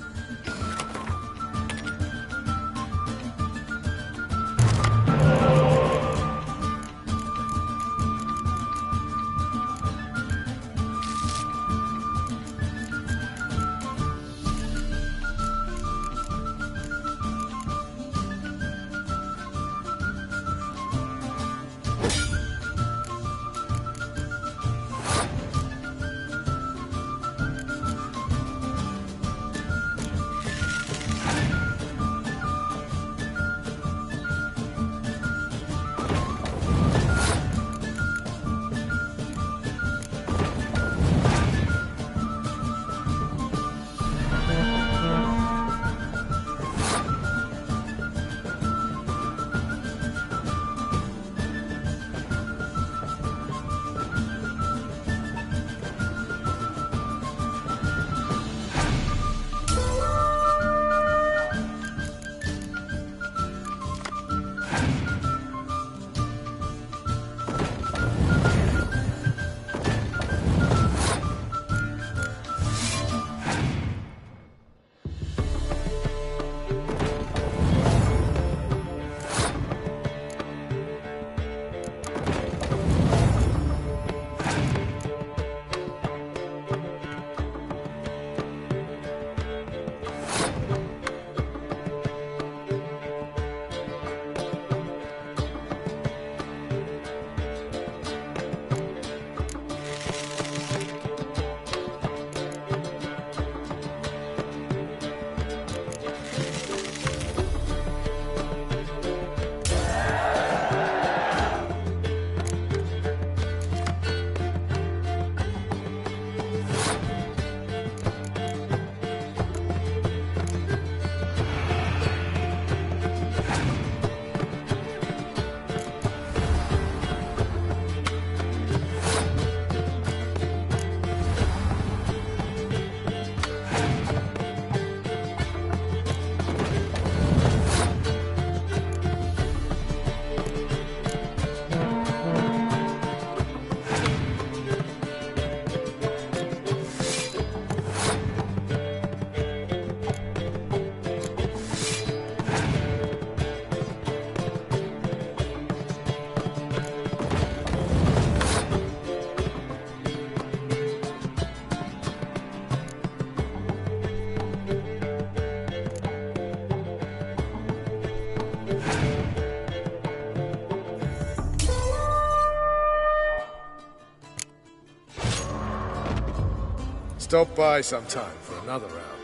Stop by sometime for another round.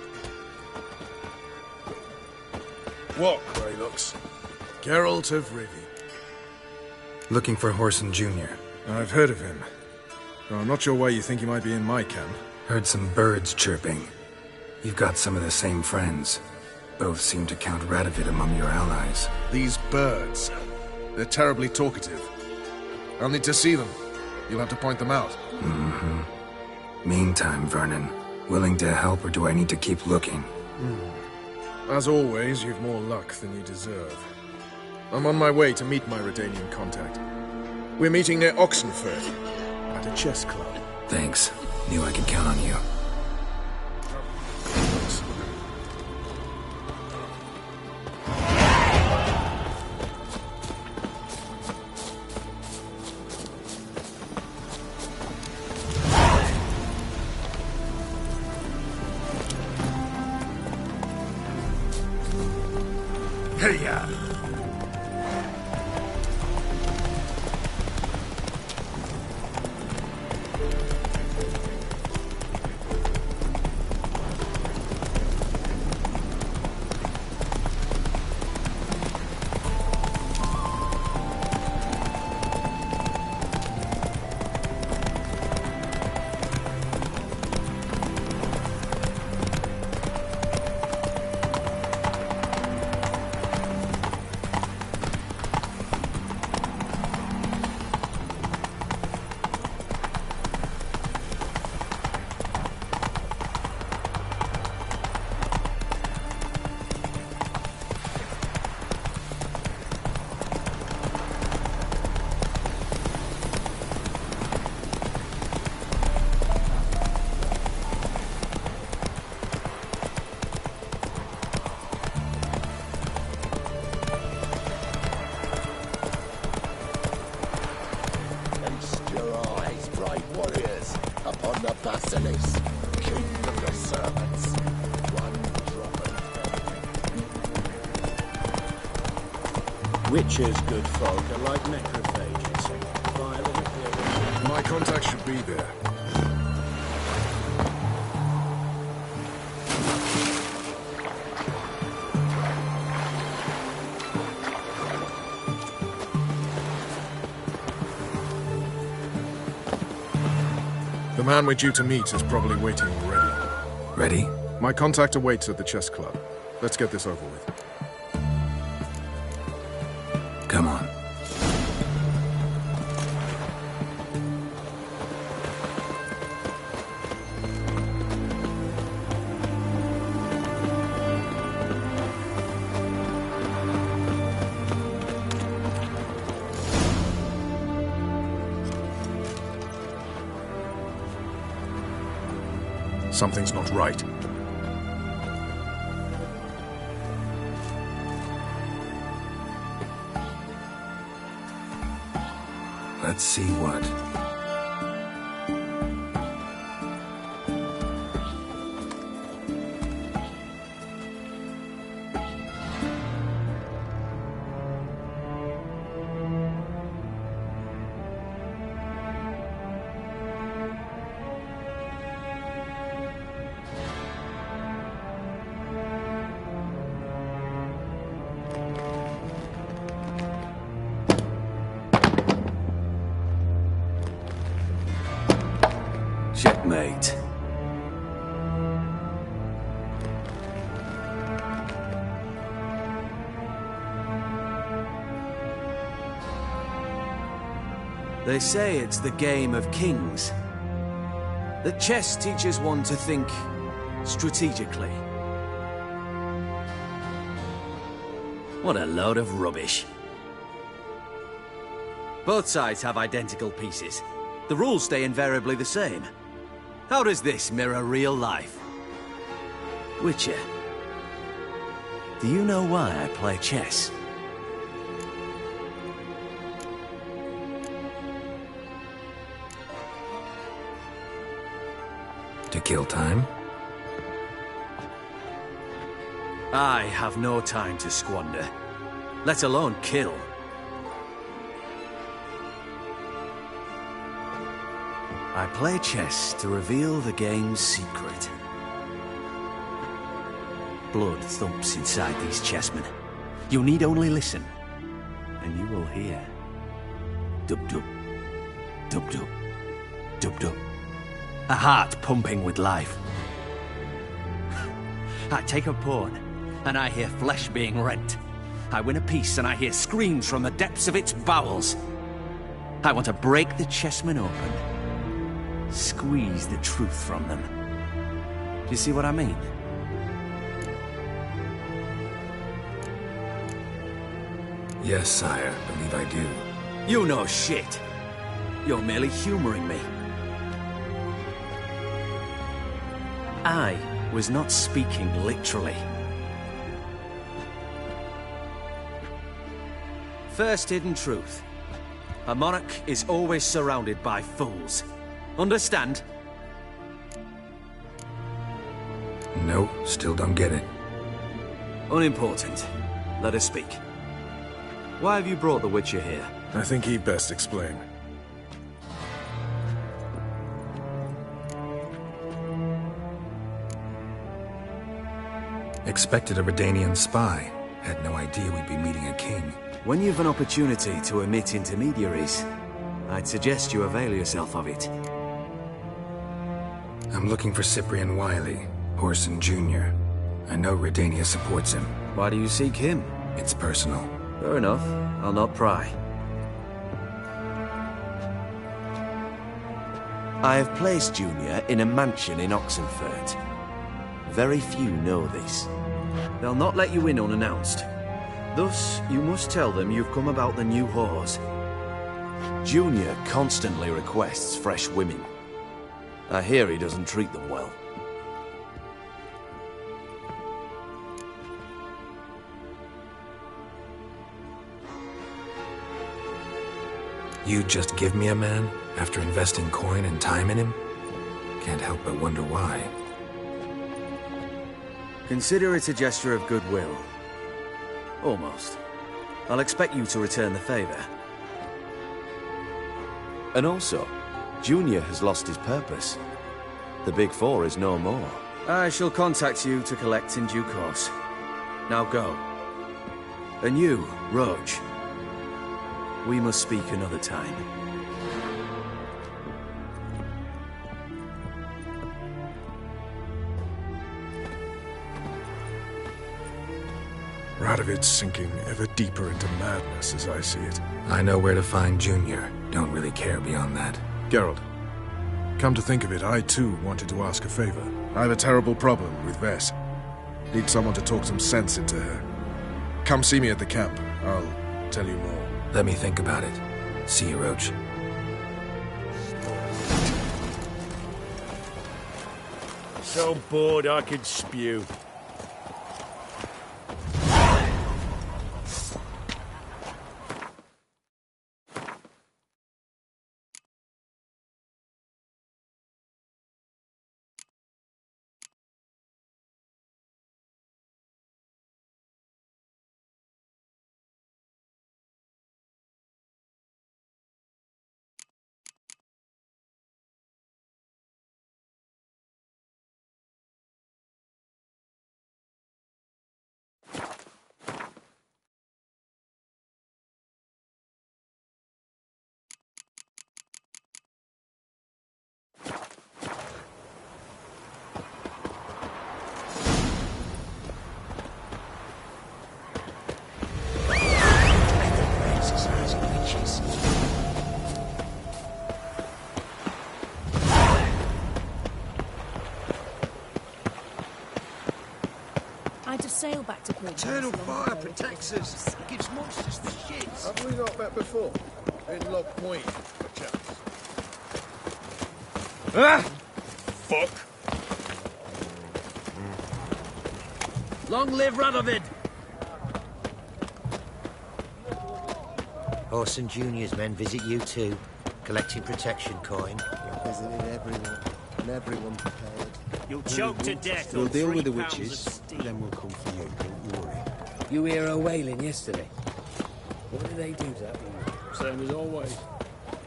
What, Greylux? Geralt of Rivy. Looking for Whoreson Jr. I've heard of him. Though I'm not sure why you think he might be in my camp. Heard some birds chirping. You've got some of the same friends. Both seem to count Radovid among your allies. These birds. They're terribly talkative. I'll need to see them. You'll have to point them out. Mm-hmm. Meantime, Vernon, willing to help or do I need to keep looking? As always, you've more luck than you deserve. I'm on my way to meet my Redanian contact. We're meeting near Oxenford, at a chess club. Thanks. Knew I could count on you. Hey-ya! Witches, good folk, are like necrophages. Violent appearance. My contact should be there. The man we're due to meet is probably waiting already. Ready? My contact awaits at the chess club. Let's get this over with. Come on. Something's not right. Let's see what. Checkmate. They say it's the game of kings. That chess teaches one to think strategically. What a load of rubbish. Both sides have identical pieces. The rules stay invariably the same. How does this mirror real life? Witcher, do you know why I play chess? To kill time? I have no time to squander, let alone kill. I play chess to reveal the game's secret. Blood thumps inside these chessmen. You need only listen, and you will hear. Dub-dub, dub-dub, dub-dub. A heart pumping with life. I take a pawn, and I hear flesh being rent. I win a piece, and I hear screams from the depths of its bowels. I want to break the chessmen open. Squeeze the truth from them. Do you see what I mean? Yes, sire. Believe I do. You know shit. You're merely humoring me. I was not speaking literally. First hidden truth. A monarch is always surrounded by fools. Understand? No, still don't get it. Unimportant. Let us speak. Why have you brought the Witcher here? I think he'd best explain. Expected a Redanian spy. Had no idea we'd be meeting a king. When you've an opportunity to omit intermediaries, I'd suggest you avail yourself of it. I'm looking for Cyprian Wiley, Whoreson Jr. I know Redania supports him. Why do you seek him? It's personal. Fair enough. I'll not pry. I have placed Junior in a mansion in Oxenfurt. Very few know this. They'll not let you in unannounced. Thus, you must tell them you've come about the new whores. Junior constantly requests fresh women. I hear he doesn't treat them well. You just give me a man after investing coin and time in him? Can't help but wonder why. Consider it a gesture of goodwill. Almost. I'll expect you to return the favor. And also, Junior has lost his purpose. The Big Four is no more. I shall contact you to collect in due course. Now go. And you, Roach. We must speak another time. Radovid's sinking ever deeper into madness as I see it. I know where to find Junior. Don't really care beyond that. Geralt, come to think of it, I too wanted to ask a favor. I have a terrible problem with Vess. Need someone to talk some sense into her. Come see me at the camp. I'll tell you more. Let me think about it. See you, Roach. So bored I could spew. Sail back to Port. Eternal fire protects us. Gives monsters the shits. Have we not met before? In Lock Point, perchance? Ah! Fuck. Long live Radovid! Whoreson Jr.'s men visit you too, collecting protection coin. You're visiting everyone, and everyone prepared. You'll choke to death. We'll deal with the witches, then we'll come for you, don't worry. You hear her wailing yesterday? What did they do to that woman? Same as always.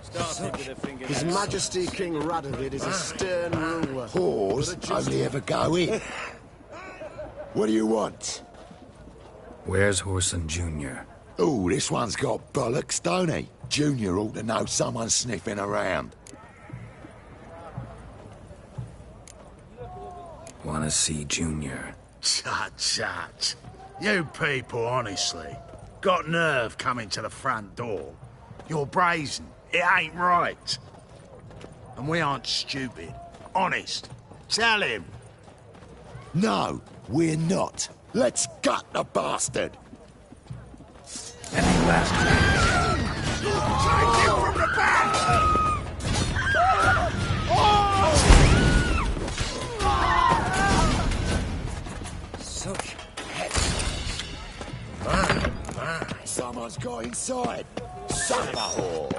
Started with a finger. His Majesty King Radovid is a stern ruler. Whores only ever go in. What do you want? Where's Whoreson Jr.? Oh, this one's got bollocks, don't he? Junior ought to know someone's sniffing around. Wanna see Junior? Tut, tut. You people, honestly, got nerve coming to the front door. You're brazen. It ain't right. And we aren't stupid. Honest. Tell him. No, we're not. Let's gut the bastard. Take him from the back! Such excellence. My. Someone's got inside. Son of a whore.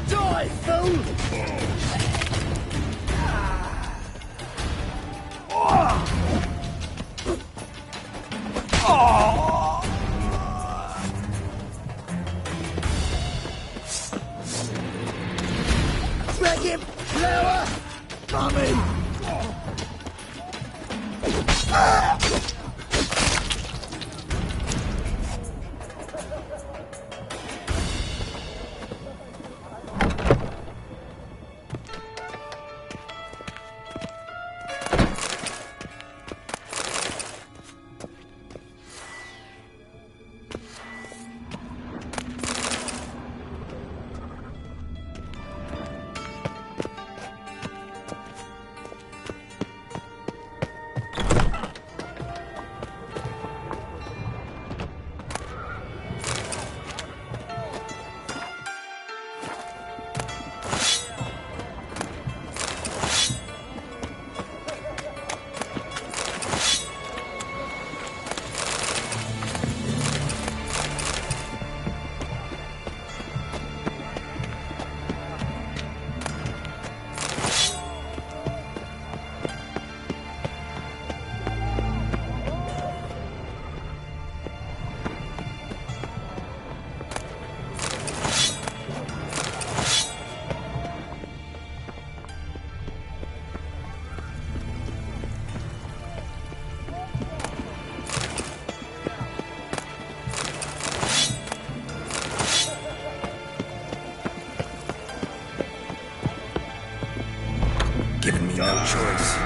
Die, fool! Drag him! Lower! Mummy! Giving me no choice.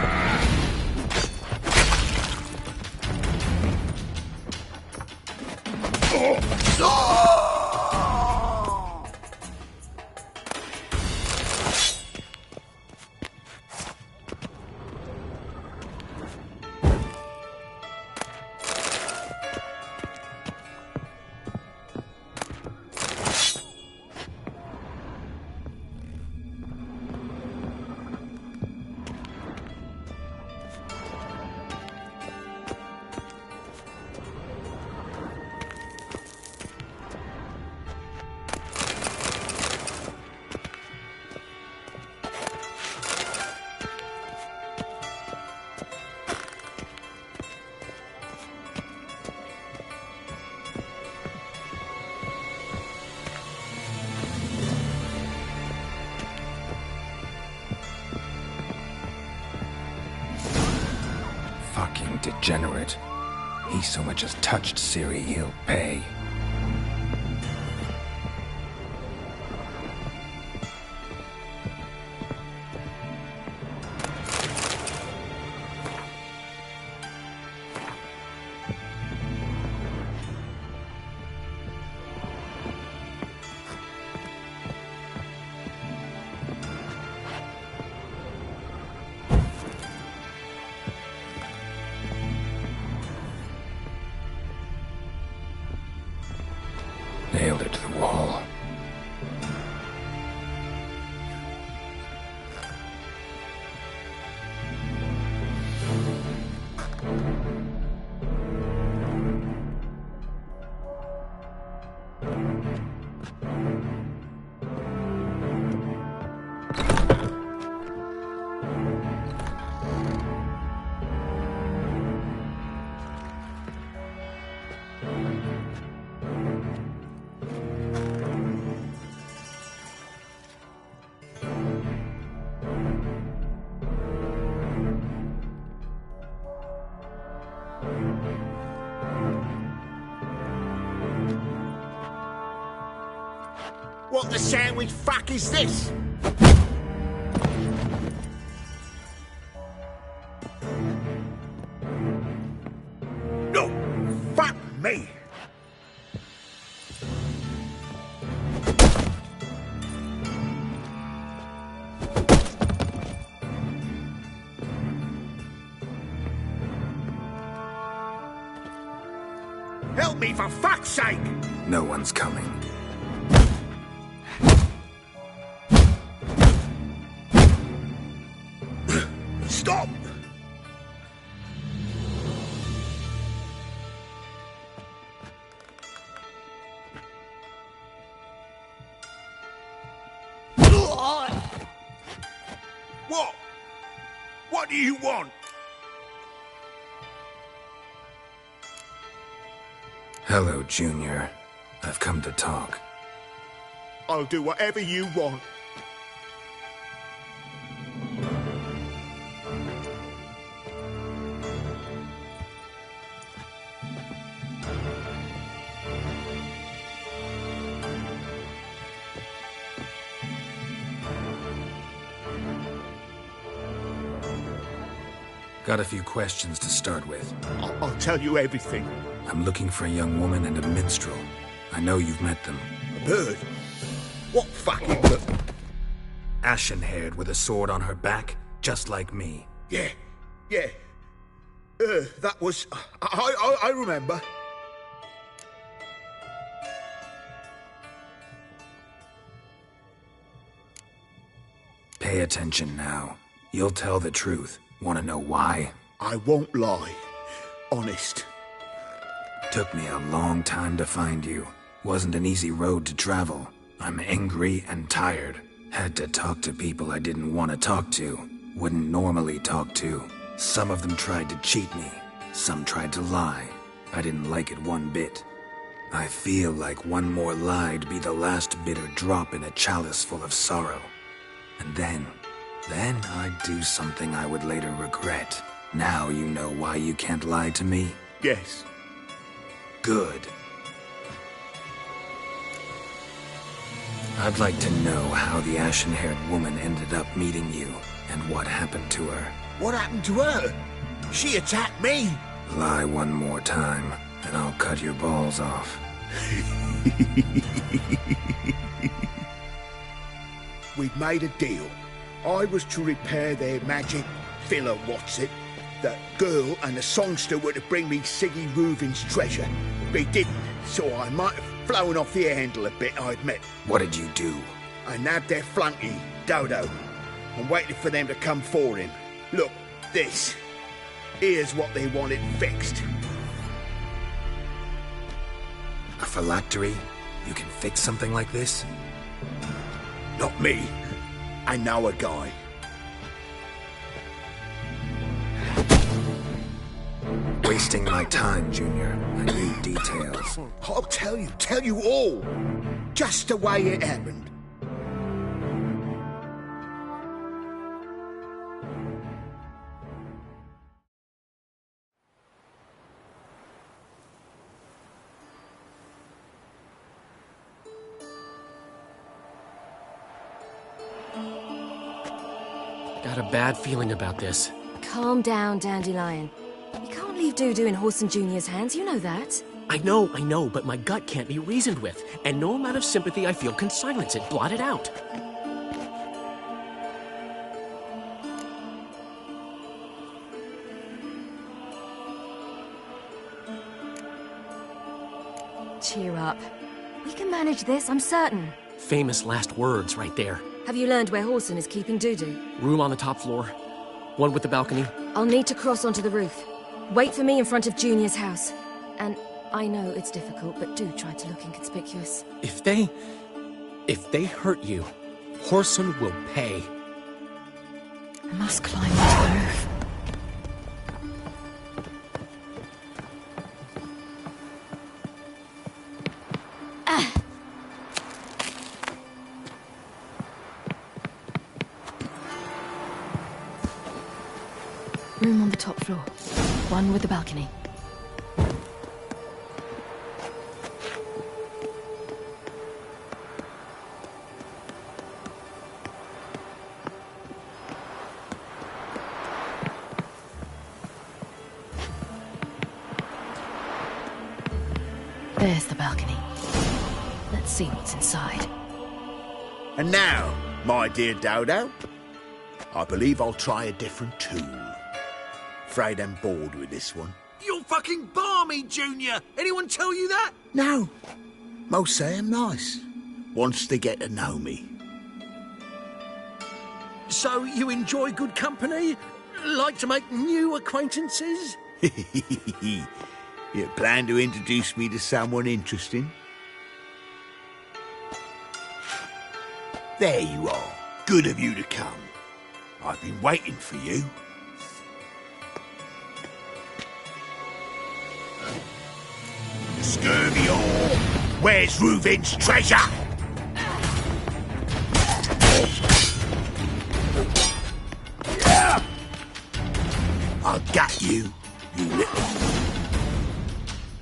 Fucking degenerate. He so much as touched Ciri, he'll pay. What the sandwich fuck is this? No, fuck me. Help me, for fuck's sake! No one's coming. Stop! What? What do you want? Hello, Junior. I've come to talk. I'll do whatever you want. Got a few questions to start with. I'll tell you everything. I'm looking for a young woman and a minstrel. I know you've met them. A bird? What fucking bird? Ashen-haired with a sword on her back, just like me. Yeah. That was... I remember. Pay attention now. You'll tell the truth. Want to know why? I won't lie. Honest. Took me a long time to find you. Wasn't an easy road to travel. I'm angry and tired. Had to talk to people I didn't want to talk to. Wouldn't normally talk to. Some of them tried to cheat me. Some tried to lie. I didn't like it one bit. I feel like one more lie'd be the last bitter drop in a chalice full of sorrow. And then I'd do something I would later regret. Now you know why you can't lie to me? Yes. Good. I'd like to know how the ashen-haired woman ended up meeting you, and what happened to her. What happened to her? She attacked me. Lie one more time, and I'll cut your balls off. We'd made a deal. I was to repair their magic villa, what's it? The girl and the songster were to bring me Siggy Reuven's treasure. They didn't, so I might have flown off the handle a bit, I admit. What did you do? I nabbed their flunky, Dodo, and waited for them to come for him. Look, this. Here's what they wanted fixed. A phylactery? You can fix something like this? Not me. I know a guy. Wasting my time, Junior. I need details. I'll tell you all. Just the way it happened. Got a bad feeling about this. Calm down, Dandelion. You can't leave Dudu in Whoreson Jr.'s hands, you know that. I know, but my gut can't be reasoned with, and no amount of sympathy I feel can silence it, blot it out. Cheer up. We can manage this, I'm certain. Famous last words right there. Have you learned where Whoreson is keeping Dudu? Room on the top floor. One with the balcony. I'll need to cross onto the roof. Wait for me in front of Junior's house. And I know it's difficult, but do try to look inconspicuous. If they hurt you, Whoreson will pay. I must climb onto the roof. Room on the top floor. One with the balcony. There's the balcony. Let's see what's inside. And now, my dear Dodo, I believe I'll try a different tool. Afraid I'm bored with this one. You're fucking balmy, Junior! Anyone tell you that? No. Most say I'm nice. Wants to get to know me. So you enjoy good company? Like to make new acquaintances? You plan to introduce me to someone interesting? There you are. Good of you to come. I've been waiting for you. Scurvy whore! Where's Reuven's treasure? I'll get you, you little...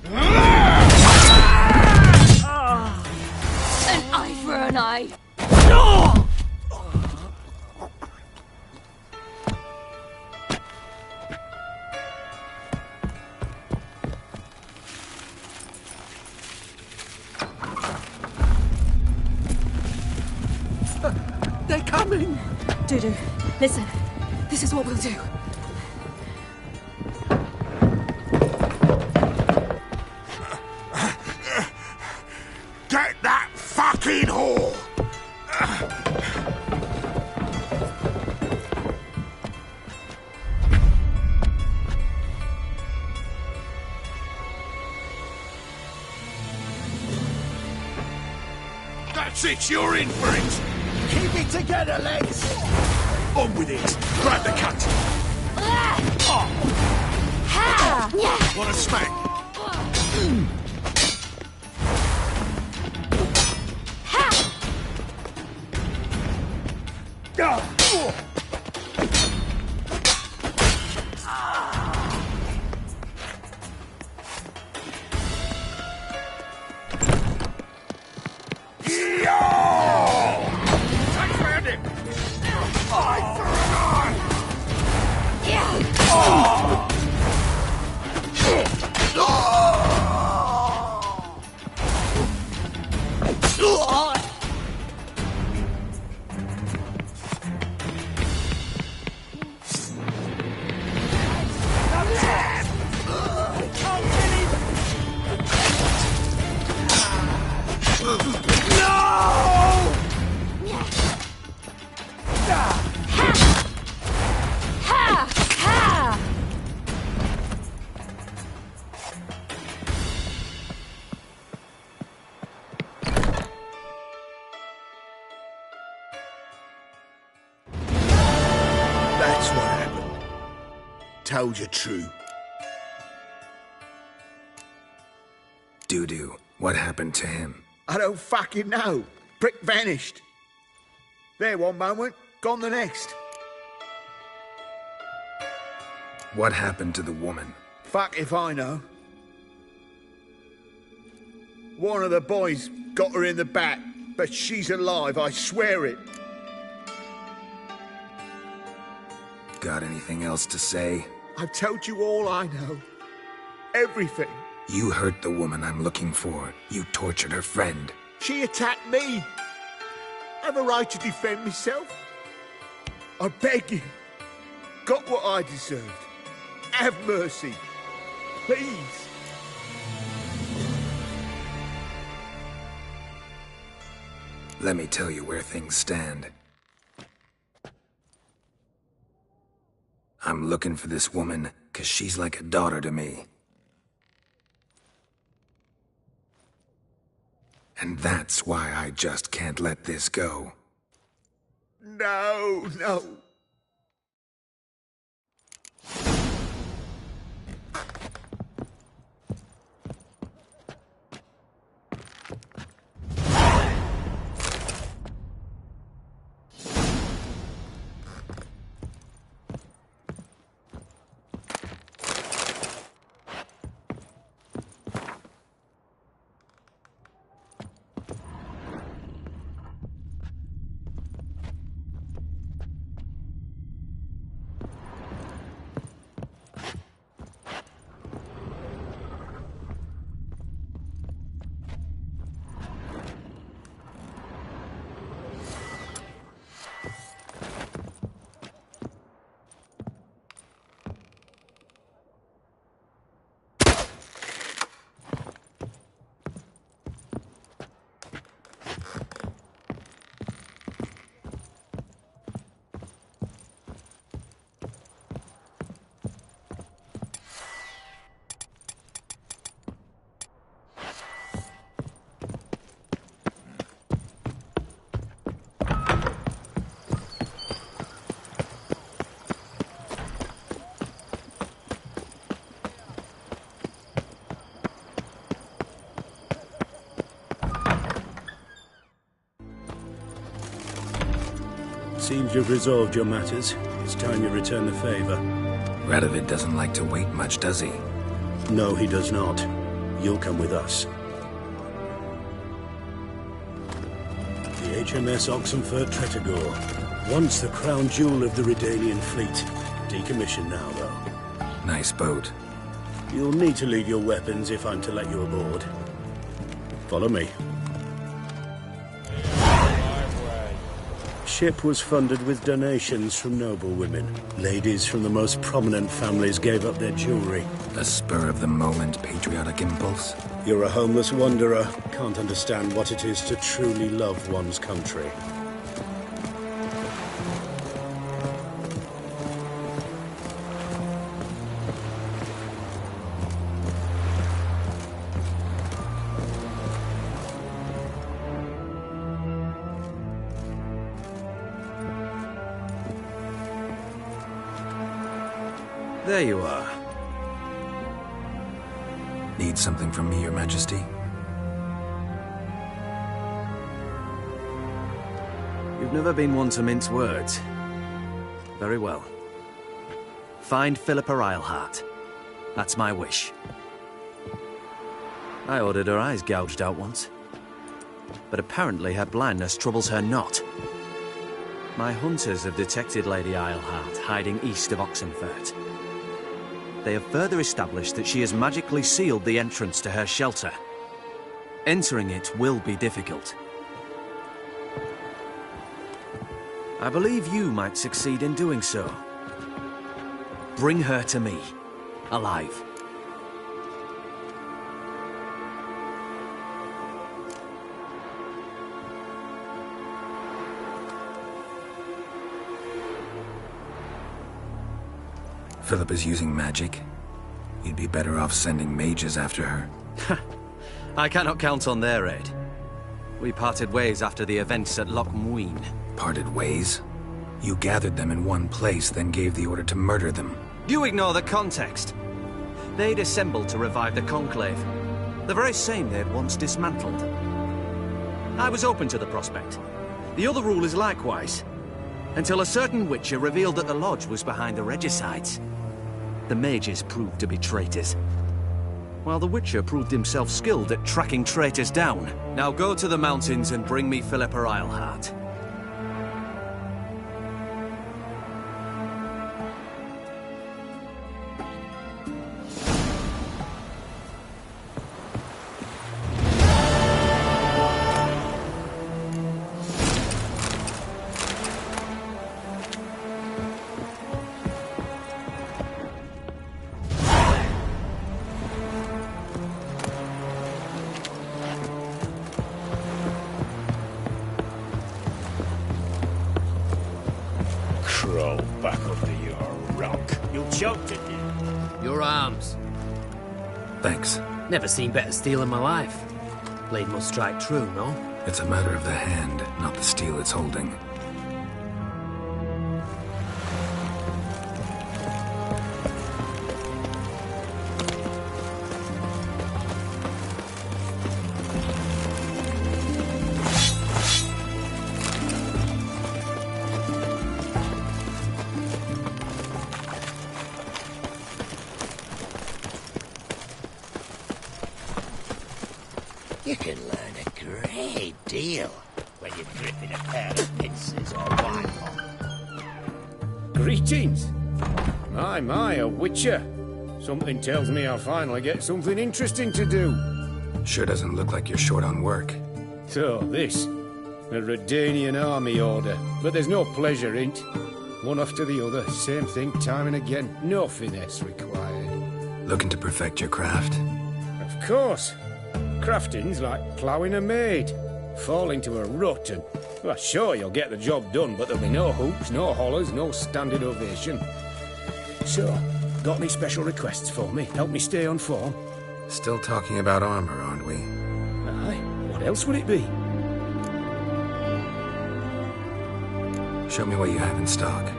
An eye for an eye. They're coming! Dudu, listen. This is what we'll do. Get that fucking whore! That's it, you're in for it! Keep it together, lads! On with it! Grab the cut! What a smack! That's what happened. Told you true. Dudu, what happened to him? I don't fucking know. Prick vanished. There one moment, gone the next. What happened to the woman? Fuck if I know. One of the boys got her in the back, but she's alive, I swear it. Got anything else to say? I've told you all I know. Everything. You hurt the woman I'm looking for. You tortured her friend. She attacked me. Have a right to defend myself. I beg you. Got what I deserved. Have mercy. Please. Let me tell you where things stand. I'm looking for this woman, 'cause she's like a daughter to me. And that's why I just can't let this go. No, no. seems to have resolved your matters. It's time you return the favor. Radovid doesn't like to wait much, does he? No, he does not. You'll come with us. The HMS Oxenford Tretogor. Once the crown jewel of the Redanian fleet. Decommissioned now, though. Nice boat. You'll need to leave your weapons if I'm to let you aboard. Follow me. Ship was funded with donations from noble women. Ladies from the most prominent families gave up their jewelry. A spur-of-the-moment patriotic impulse? You're a homeless wanderer. Can't understand what it is to truly love one's country. There you are. Need something from me, Your Majesty? You've never been one to mince words. Very well. Find Philippa Eilhart. That's my wish. I ordered her eyes gouged out once. But apparently her blindness troubles her not. My hunters have detected Lady Eilhart hiding east of Oxenfurt. They have further established that she has magically sealed the entrance to her shelter. Entering it will be difficult. I believe you might succeed in doing so. Bring her to me, alive. Philip is using magic. You'd be better off sending mages after her. I cannot count on their aid. We parted ways after the events at Loch Muin. Parted ways? You gathered them in one place, then gave the order to murder them. You ignore the context. They'd assembled to revive the Conclave. The very same they'd once dismantled. I was open to the prospect. The other rule is likewise. Until a certain Witcher revealed that the Lodge was behind the regicides. The mages proved to be traitors, while the Witcher proved himself skilled at tracking traitors down. Now go to the mountains and bring me Philippa Eilhart. Crawl back under your rock. You choked it, you. Your arms. Thanks. Never seen better steel in my life. Blade must strike true, no? It's a matter of the hand, not the steel it's holding. You can learn a great deal when you're gripping a pair of pincers or wine pot. Greetings. My, a witcher. Something tells me I'll finally get something interesting to do. Sure doesn't look like you're short on work. So, this. A Redanian army order. But there's no pleasure in't. One after the other, same thing time and again. No finesse required. Looking to perfect your craft? Of course. Crafting's like ploughing a maid. Fall into a rut and... Well, sure, you'll get the job done, but there'll be no hoops, no hollers, no standing ovation. So, got any special requests for me? Help me stay on form? Still talking about armor, aren't we? Aye. What else would it be? Show me what you have in stock.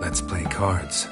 Let's play cards.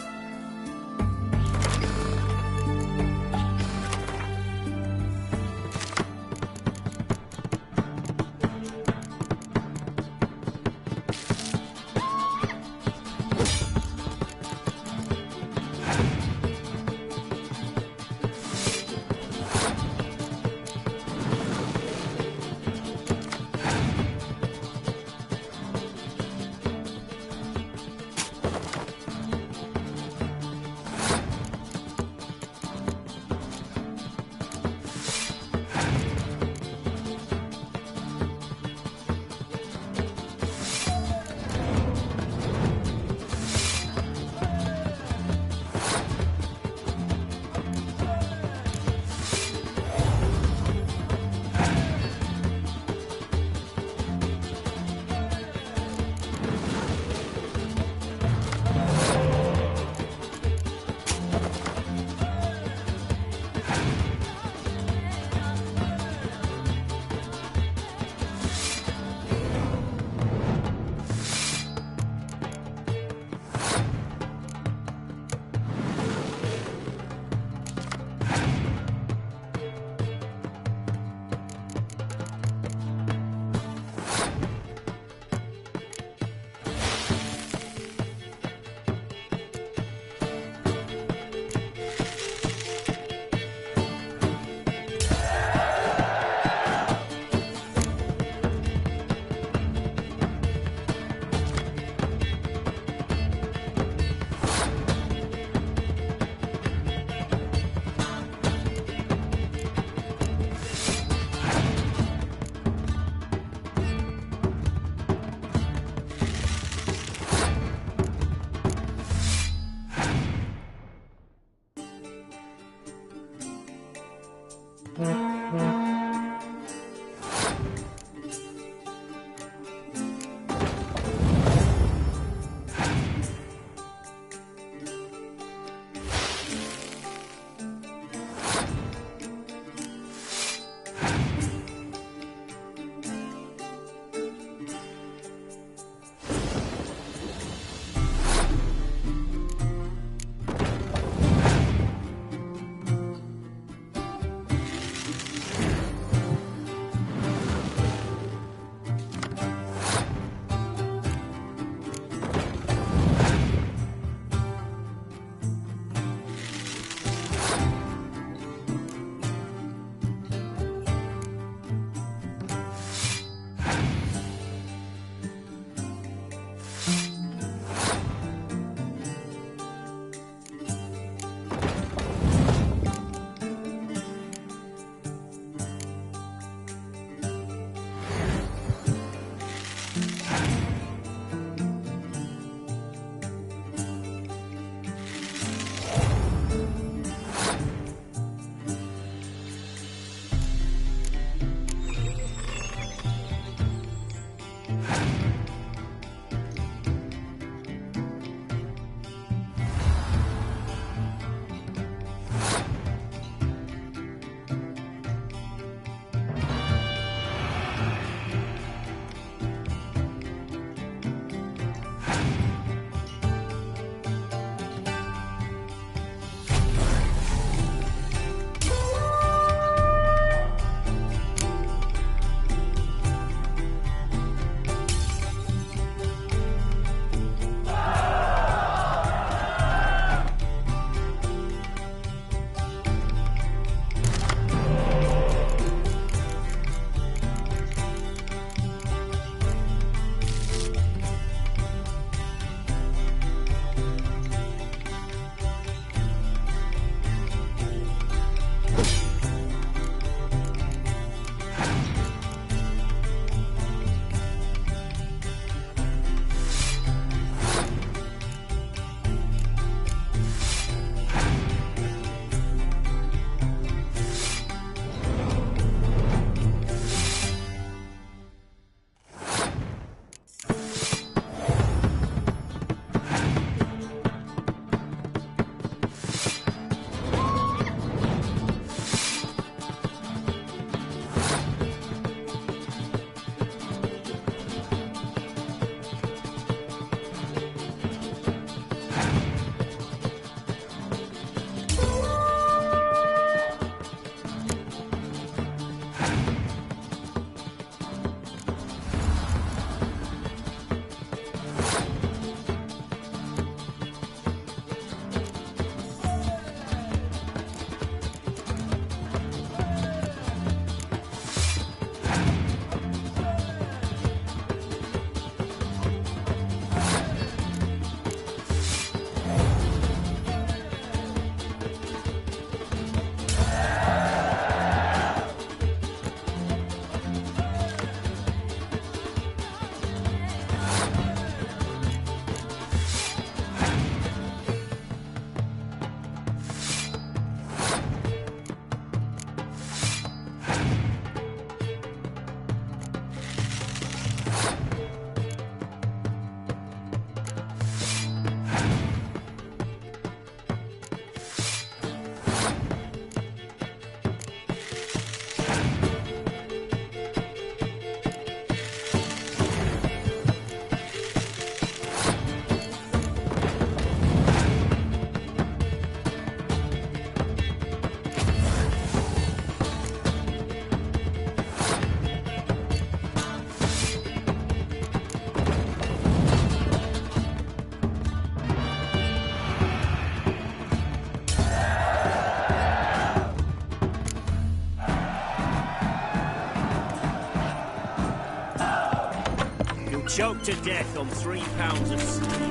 choked to death on 3 pounds of steam.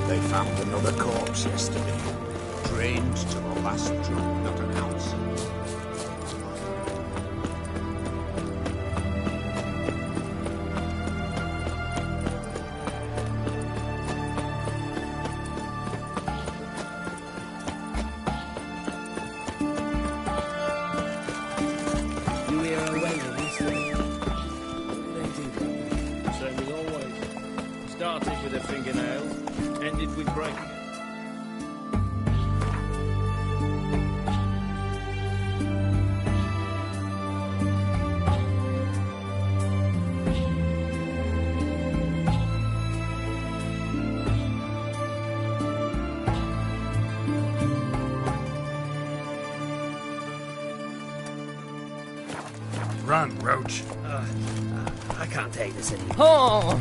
They found another corpse yesterday. Drained to the last drop, not an ounce. You hear her wailing this way? What do they do? Same as always. Started with a fingernail, ended with breaking it. Run, Roach. I can't take this anymore. Oh!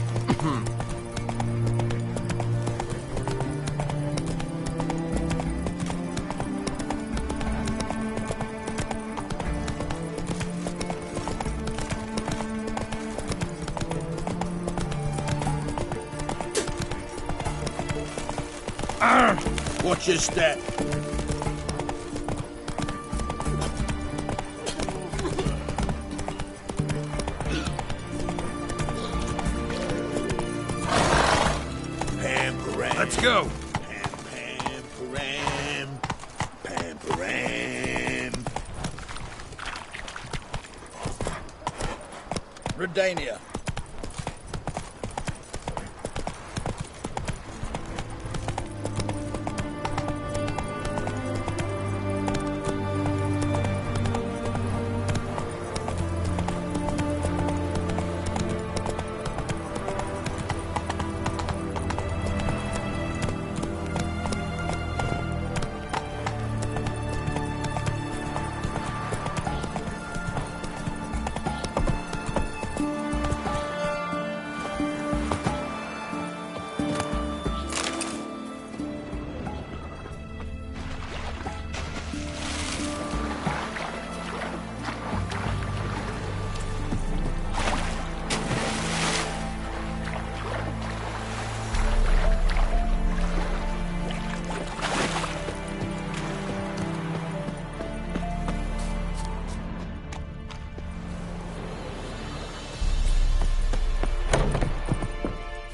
Watch your step. Let's go. Redania.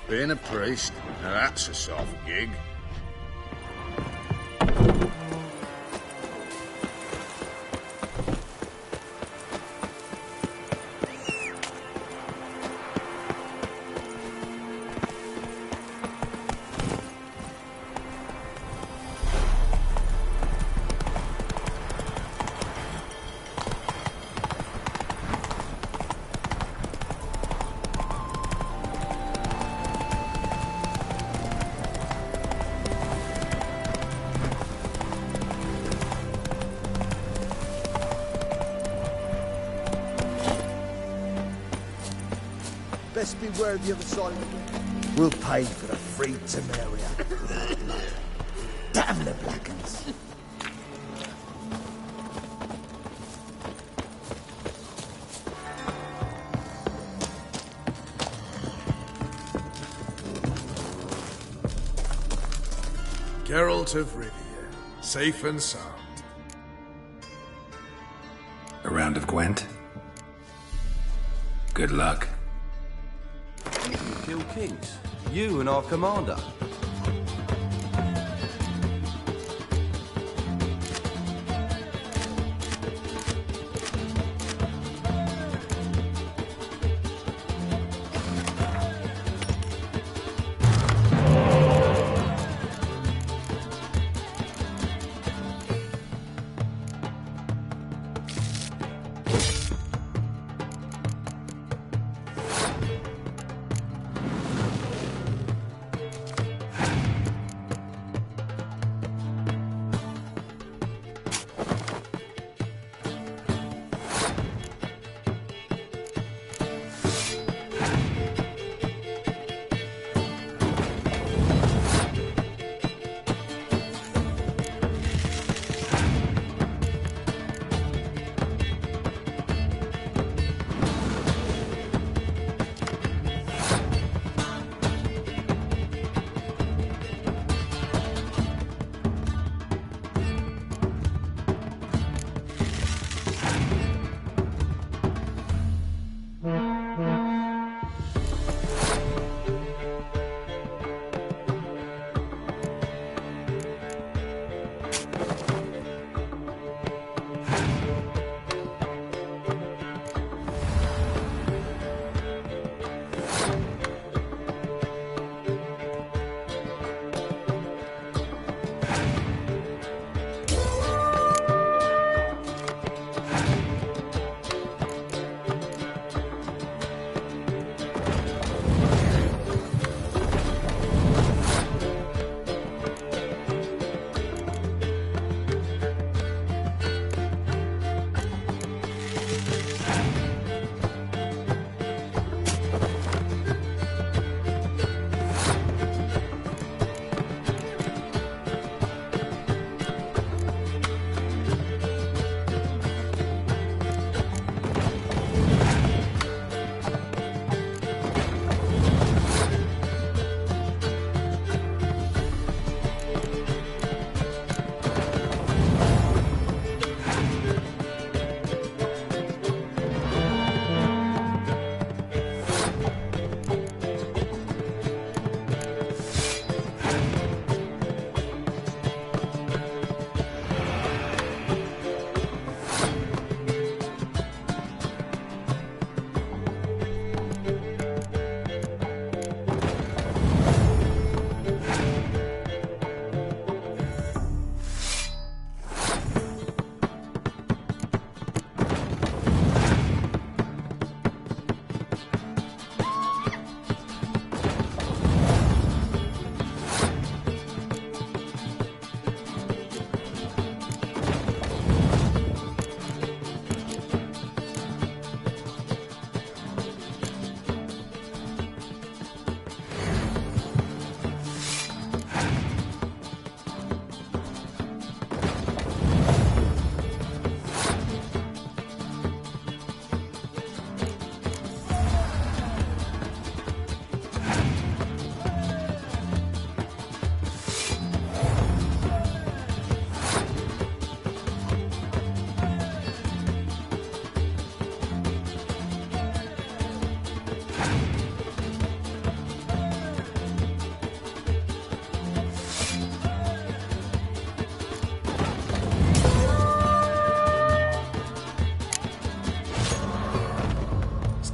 Being a priest, now that's a soft gig. Best beware of the other side. We'll pay for the free Temeria. Damn the Blackens. Geralt of Rivia, safe and sound. A round of Gwent? Good luck. Kill kings. You and our commander.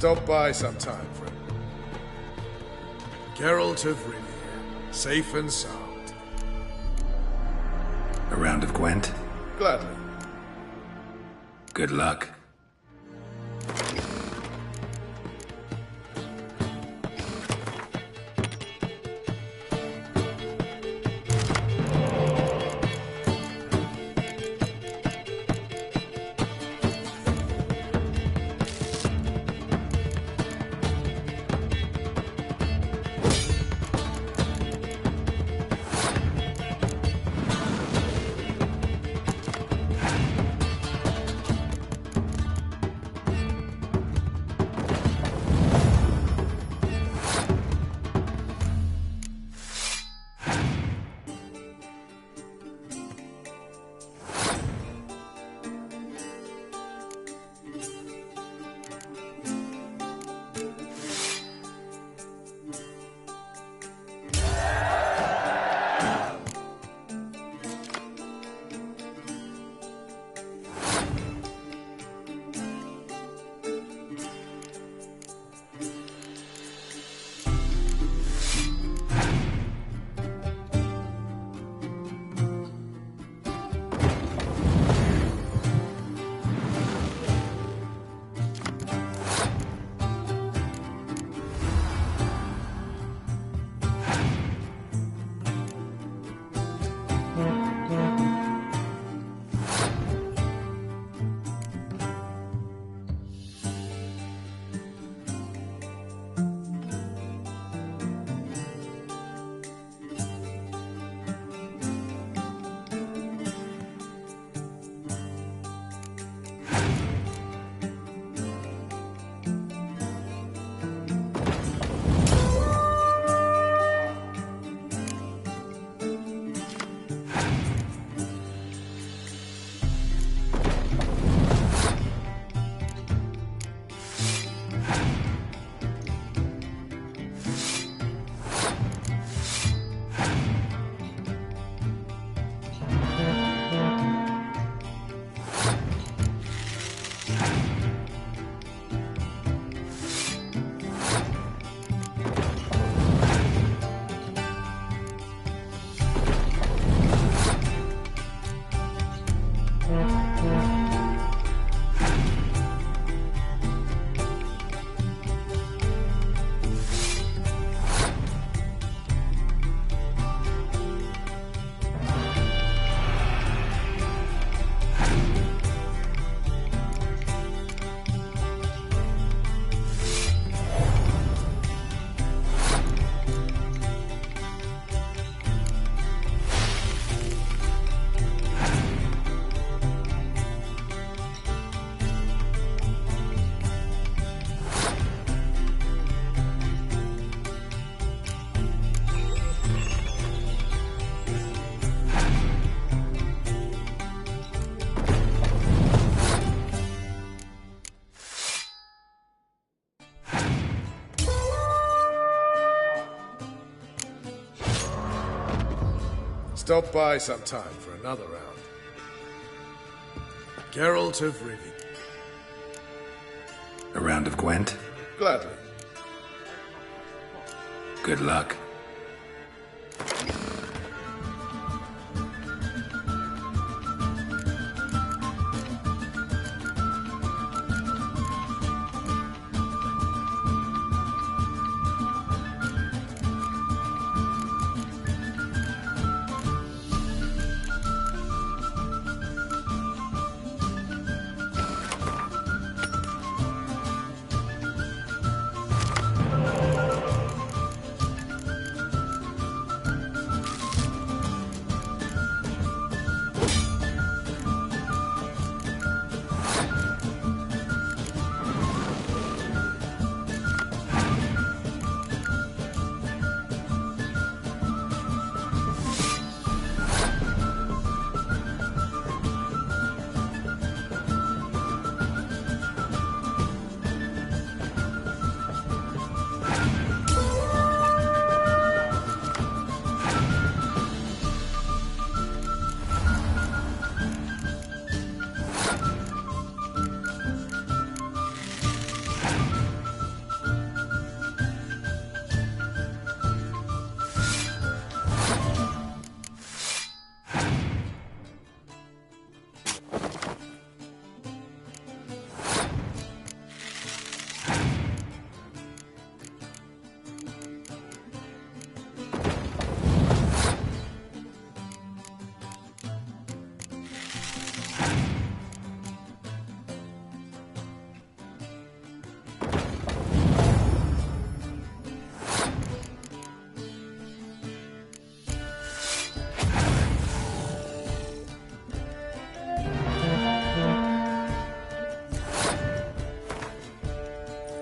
Stop by sometime, friend. Geralt of Rivia, safe and sound. A round of Gwent? Gladly. Good luck. Stop by sometime for another round. Geralt of Rivia. A round of Gwent? Gladly. Good luck.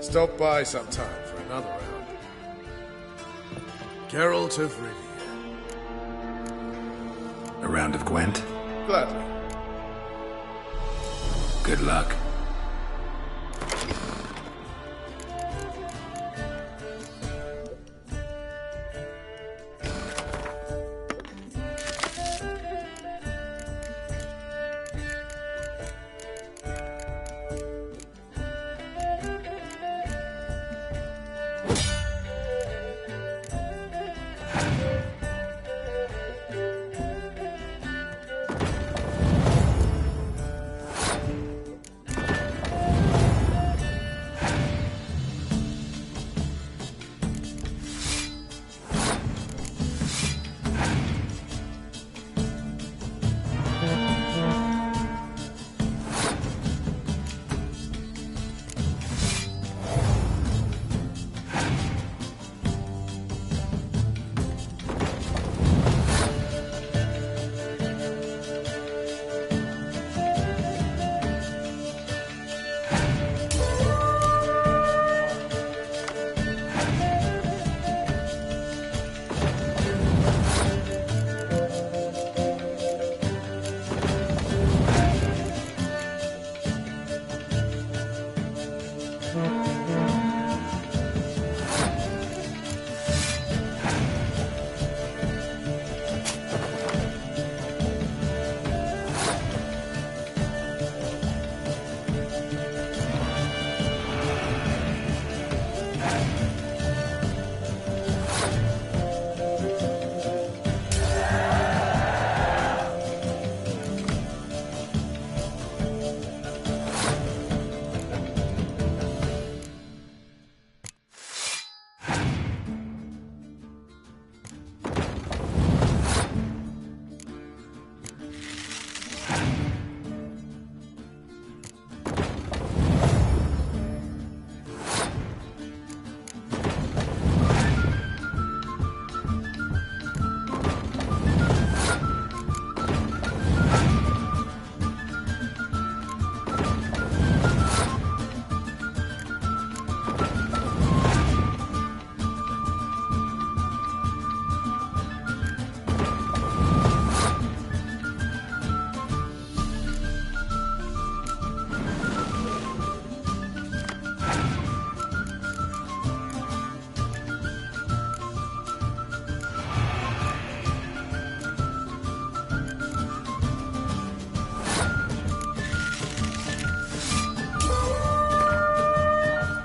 Stop by sometime for another round. Geralt of Rivia. A round of Gwent? Gladly. Good luck.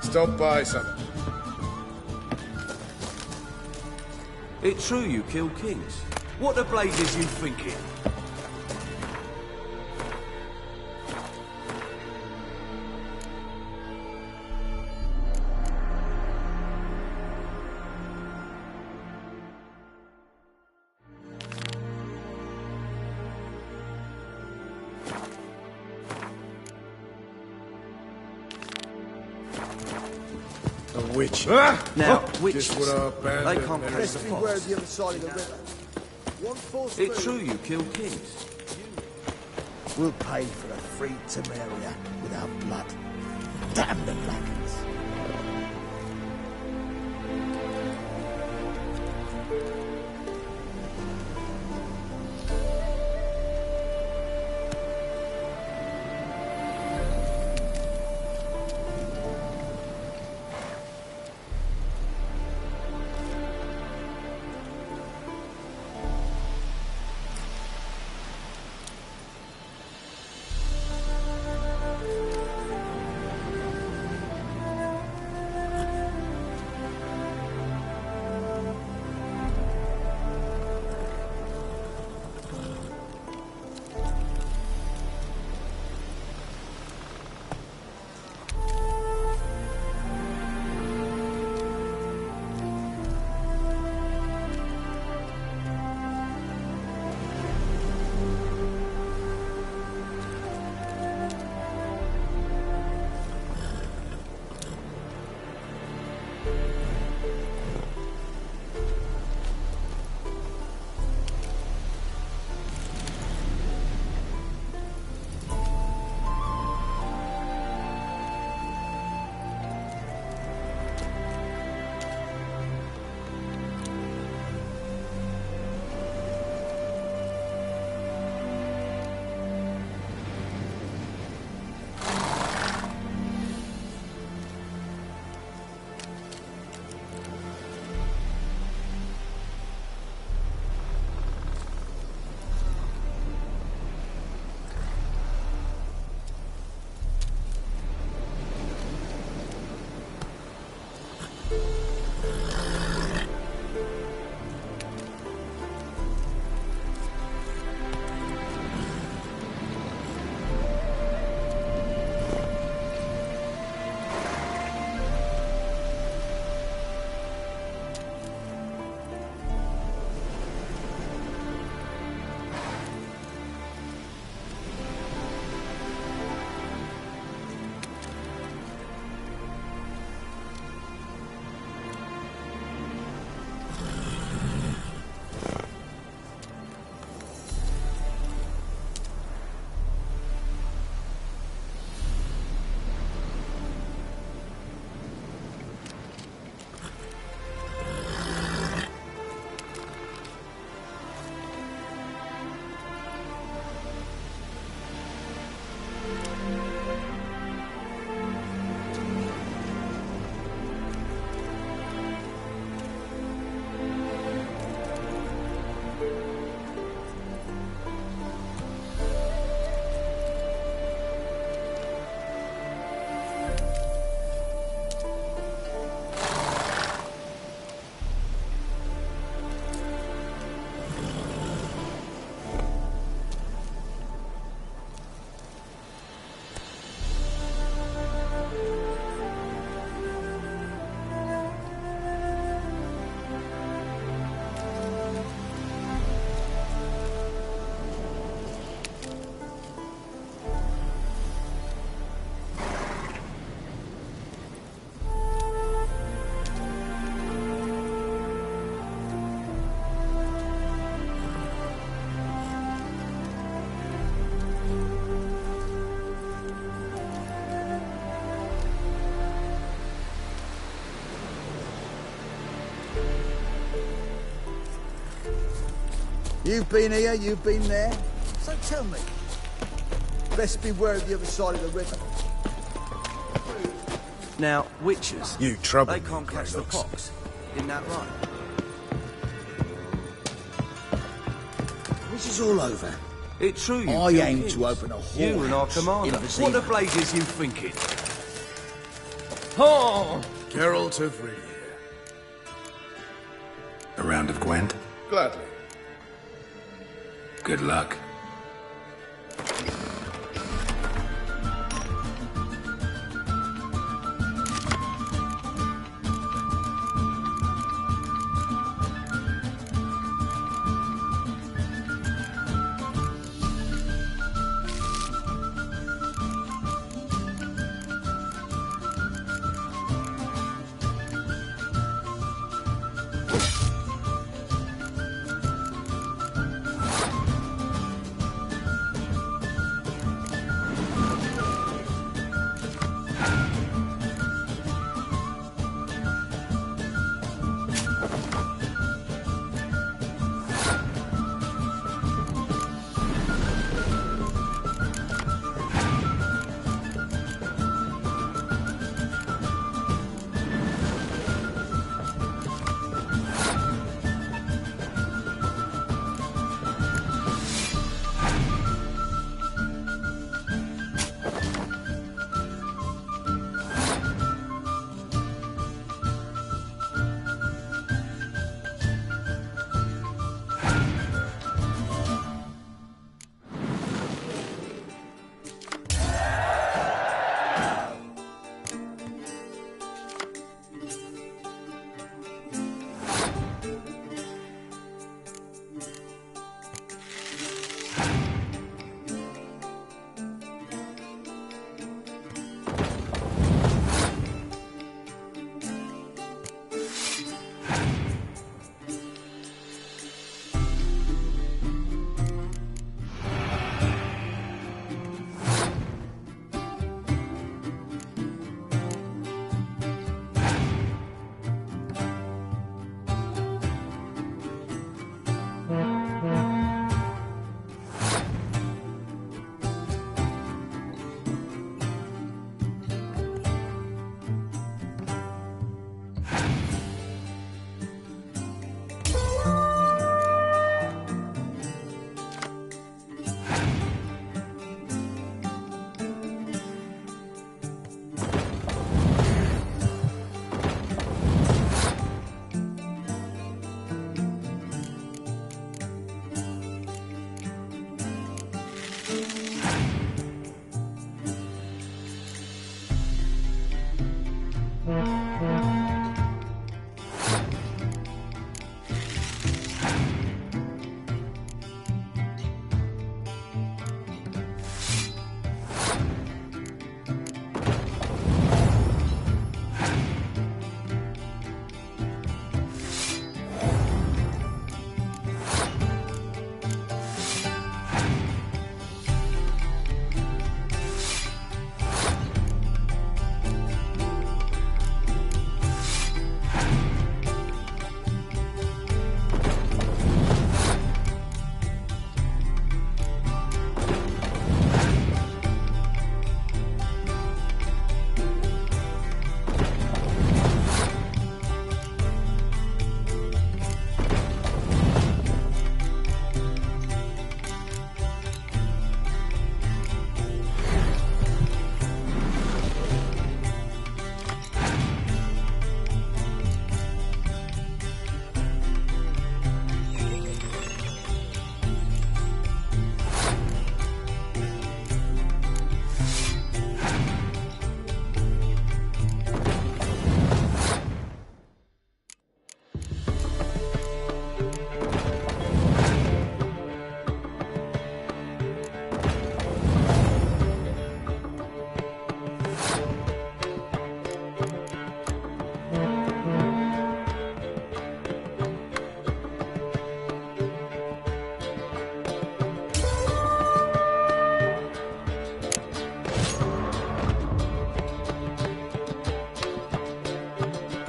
Stop by sometime. It's true you kill kings. What the blazes you thinking? A witch. Now, witches, Just what our band they did can't there. carry the Beware fox. of the other side of the river. One force It's true you kill kings. We'll pay for a free Temeria with our blood. Damn the blackens. You've been here, you've been there. So tell me, best beware of the other side of the river. Now, witches. You trouble They me, can't catch the Greylox. pox. Isn't that right? This is all over. It's true, you I killed aim kings. to open a You and our whorehouse commander. in the What the sea. blazes you thinking? Oh! Geralt of Rivia. A round of Gwent? Gladly. Good luck.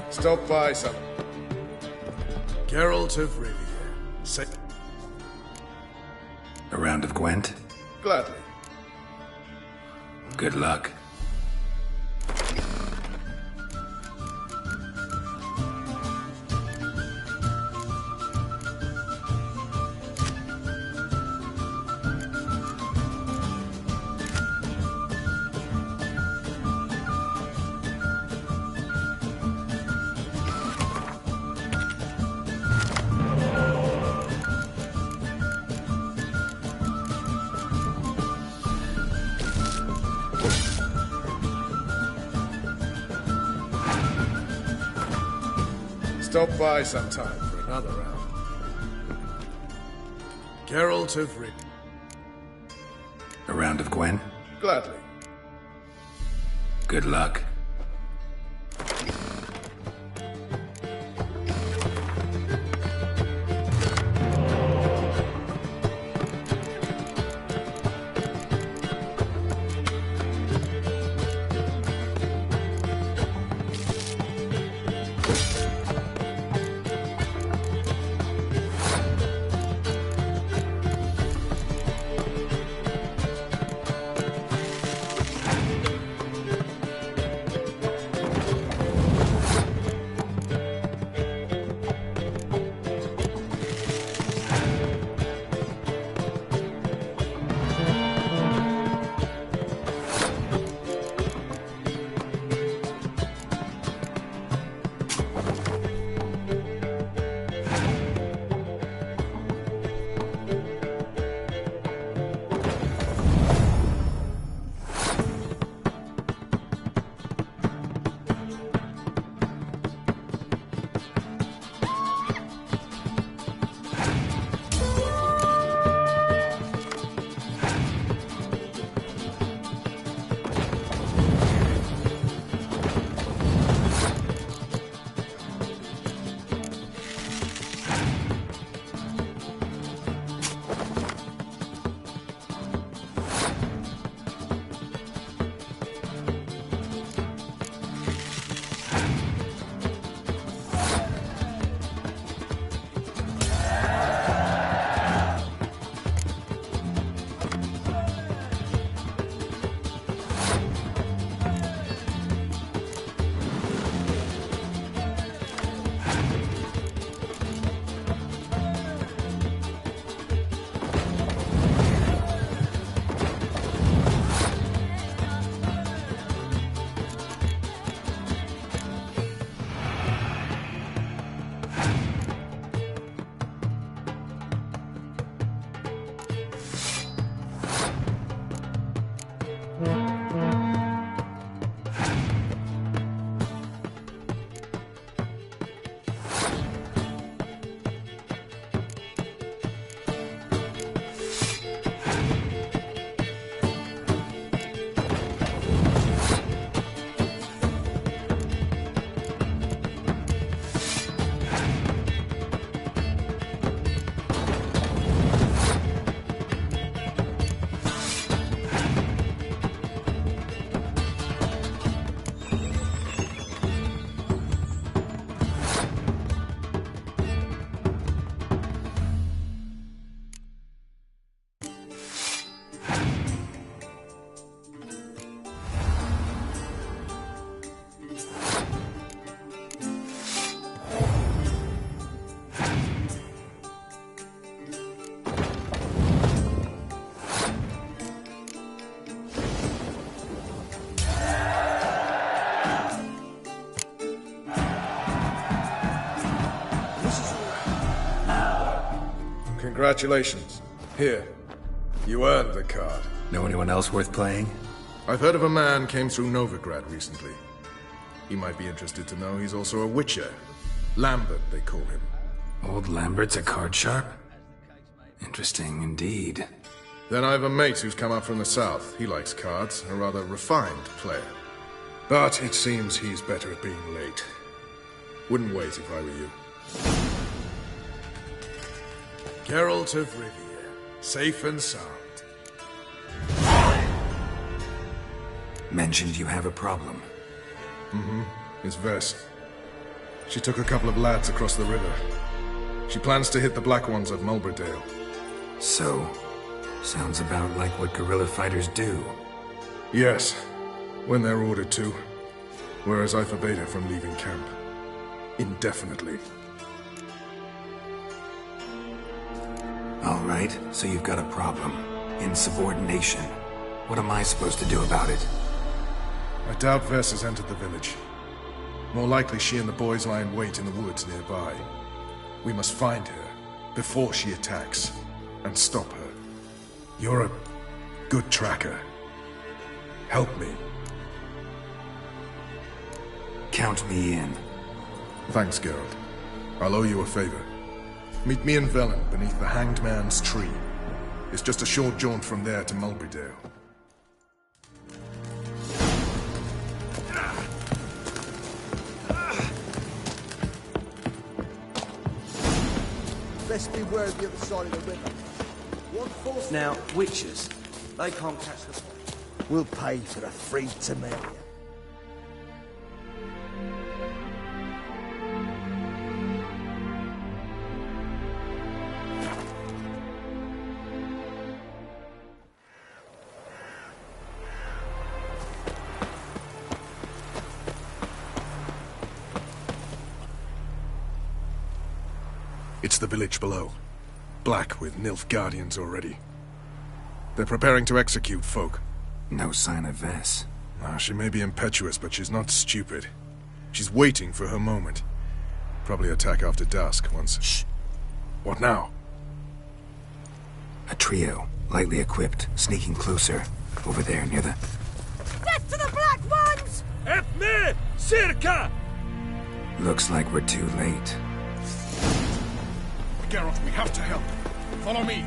Stop by, son. Geralt of Rivia. Say... A round of Gwent? Gladly. Good luck. Stop by sometime for another round. Geralt of Rivia. A round of Gwen? Gladly. Good luck. Congratulations. Here. You earned the card. Know anyone else worth playing? I've heard of a man came through Novigrad recently. You might be interested to know he's also a witcher. Lambert, they call him. Old Lambert's a card sharp? Interesting indeed. Then I have a mate who's come up from the south. He likes cards, a rather refined player. But it seems he's better at being late. Wouldn't wait if I were you. Geralt of Rivia, safe and sound. Mentioned you have a problem. Mm-hmm. It's Vess. She took a couple of lads across the river. She plans to hit the Black Ones at Mulberdale. So, Sounds about like what guerrilla fighters do. Yes, when they're ordered to. Whereas I forbade her from leaving camp. Indefinitely. All right, so you've got a problem. Insubordination. What am I supposed to do about it? I doubt Vess has entered the village. More likely she and the boys lie in wait in the woods nearby. We must find her before she attacks and stop her. You're a good tracker. Help me. Count me in. Thanks, Geralt. I'll owe you a favor. Meet me in Velen beneath the Hanged Man's tree. It's just a short jaunt from there to Mulberydale. Best beware of the other side of the river. One force. Now, witches, they can't catch the... We'll pay for the free Temeria. It's the village below. Black with Nilfgaardians already. They're preparing to execute folk. No sign of Vess. She may be impetuous, but she's not stupid. She's waiting for her moment. Probably attack after dusk once... Shh! What now? A trio, lightly equipped, sneaking closer. Over there, near the... Death to the Black Ones! Help me! Circa! Looks like we're too late. Geralt, we have to help. Follow me.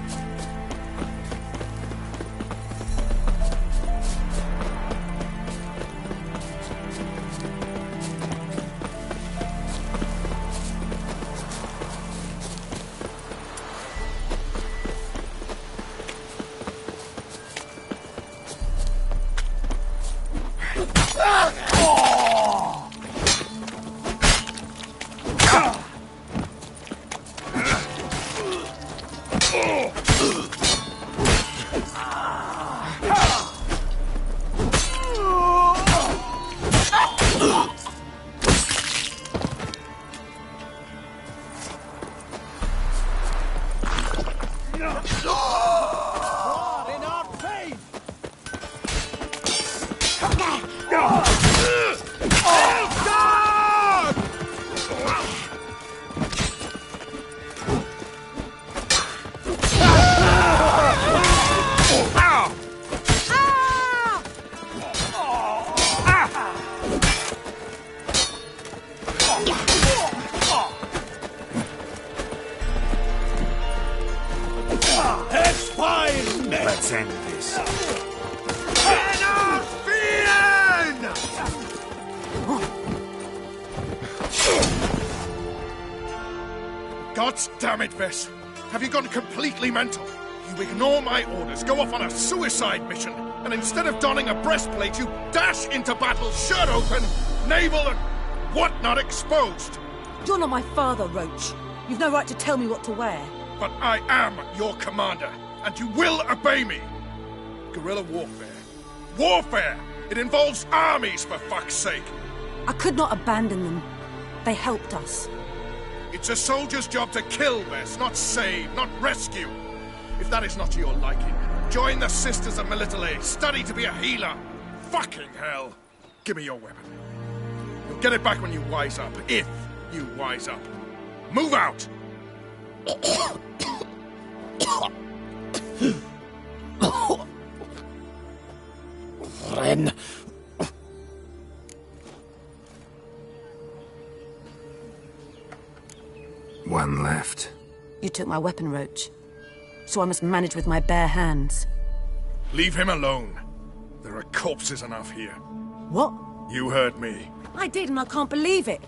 Let's end this. God damn it, Vess! Have you gone completely mental? You ignore my orders, go off on a suicide mission, and instead of donning a breastplate, you dash into battle shirt open, navel and whatnot exposed! You're not my father, Roach. You've no right to tell me what to wear. But I am your commander, and you will obey me! Guerrilla warfare. Warfare! It involves armies, for fuck's sake! I could not abandon them. They helped us. It's a soldier's job to kill, Vess, not save, not rescue. If that is not to your liking, join the Sisters of Melitele, study to be a healer. Fucking hell! Give me your weapon. You'll get it back when you wise up, if you wise up. Move out! Ren. One left. You took my weapon, Roach. So I must manage with my bare hands. Leave him alone. There are corpses enough here. What? You heard me. I did, and I can't believe it.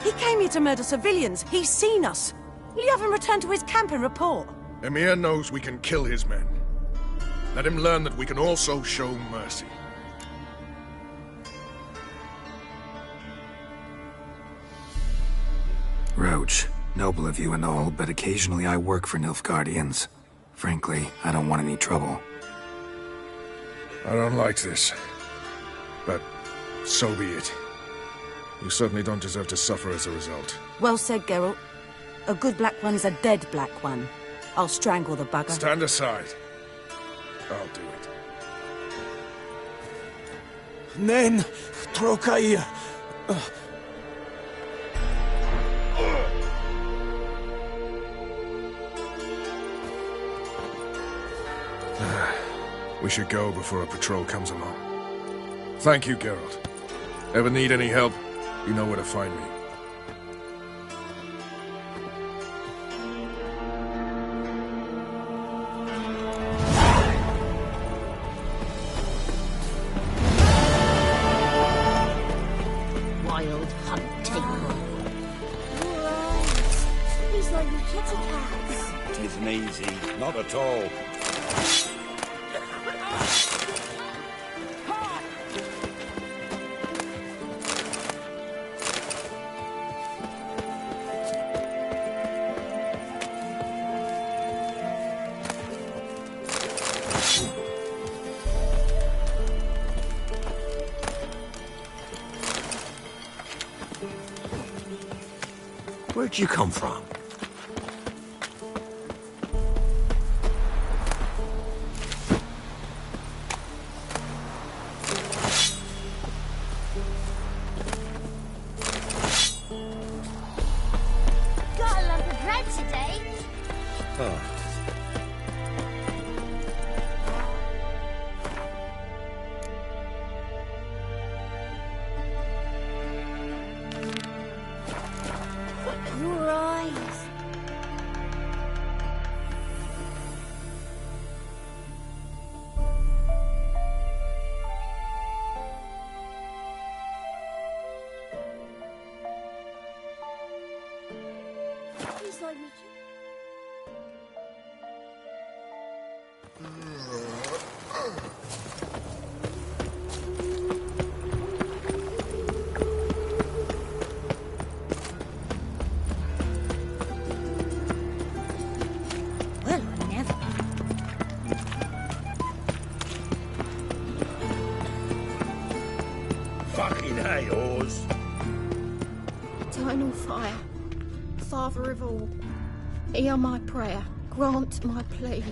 He came here to murder civilians. He's seen us. Will you have him return to his camp and report? Emir knows we can kill his men. Let him learn that we can also show mercy. Roach, noble of you and all, but occasionally I work for Nilfgaardians. Frankly, I don't want any trouble. I don't like this. But so be it. You certainly don't deserve to suffer as a result. Well said, Geralt. A good black one's a dead black one. I'll strangle the bugger. Stand aside. I'll do it. Nen, Trokaia. We should go before a patrol comes along. Thank you, Geralt. Ever need any help, you know where to find me. Wild hunting. He's like the kitty cats. It isn't easy. Not at all. Where'd you come from? Got a lump of bread today. Oh. Your eyes. He's like me. Well, I never. Fucking hey, Oz. Eternal fire, Father of all, hear my prayer, grant my plea.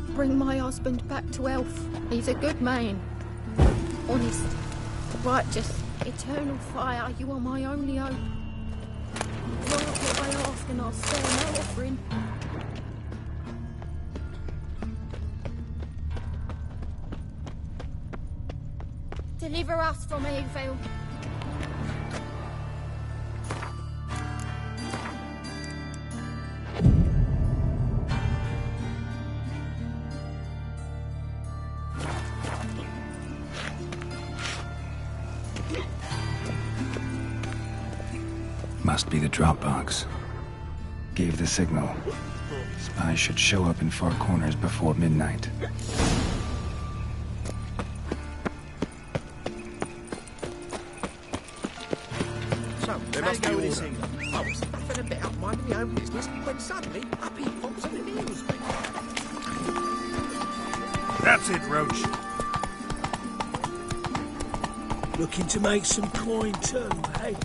Bring my husband back to health. He's a good man, honest, righteous. Eternal fire, you are my only hope. Grant what I ask and I'll spare no offering. Deliver us from evil. Must be the drop box. Gave the signal. Spies should show up in far corners before midnight. So, there must be order. I was faffing a bit out minding my own business when suddenly up he pops on the news. That's it, Roach. Looking to make some coin too, eh?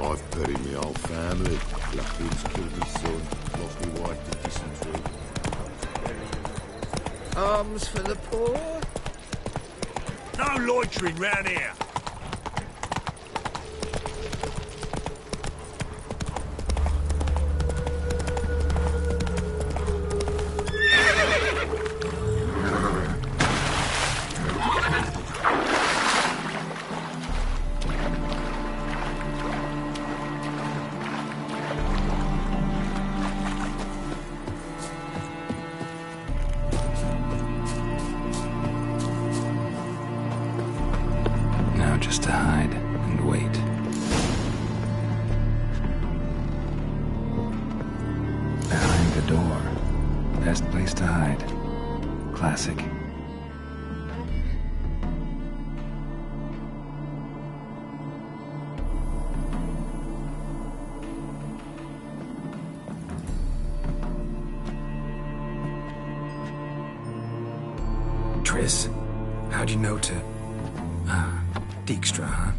I've buried my whole family. Blackbeard's killed my son, lost my wife to dysentery. Arms for the poor? No loitering round here. Now just to hide and wait. Behind the door. Best place to hide. Classic. Triss. How'd you know to... Dijkstra, huh?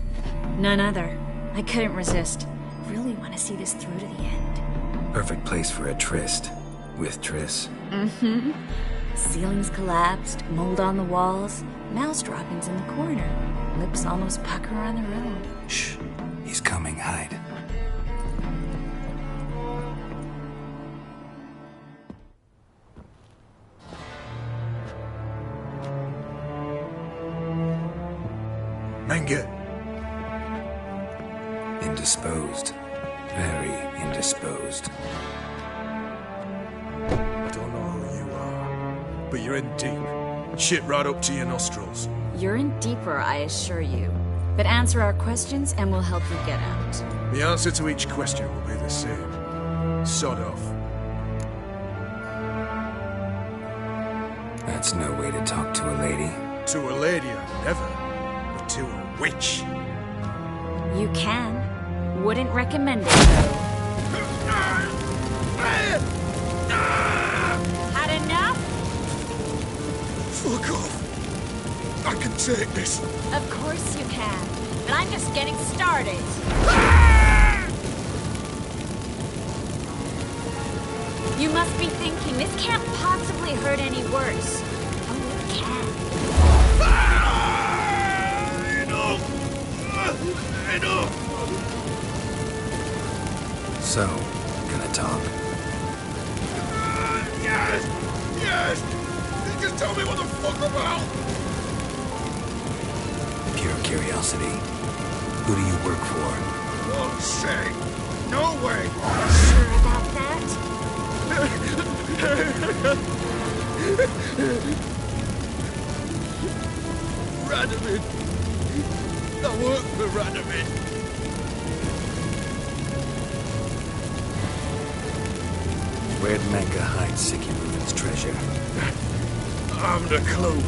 None other. I couldn't resist. Really want to see this through to the end. Perfect place for a tryst. With Triss. Mm-hmm. Ceilings collapsed, mold on the walls, mouse droppings in the corner. Lips almost pucker on their own. Shh. He's coming. Hide. Menge. Indisposed. Very indisposed. I don't know who you are, but you're in deep. Shit right up to your nostrils. You're in deeper, I assure you. But answer our questions and we'll help you get out. The answer to each question will be the same. Sod off. That's no way to talk to a lady. To a lady, I never. But to a witch. You can. Wouldn't recommend it, though. Had enough? Fuck off. I can take this. Of course you can. But I'm just getting started. You must be thinking, this can't possibly hurt any worse. Oh, it can. Enough! So, gonna talk? Yes! Yes! Just tell me what the fuck about! Pure curiosity. Who do you work for? Won't say. No way! Sure about that? Radovid. I work for Radovid. Where'd Menge hide Siggy Reuven's treasure? I haven't a clue.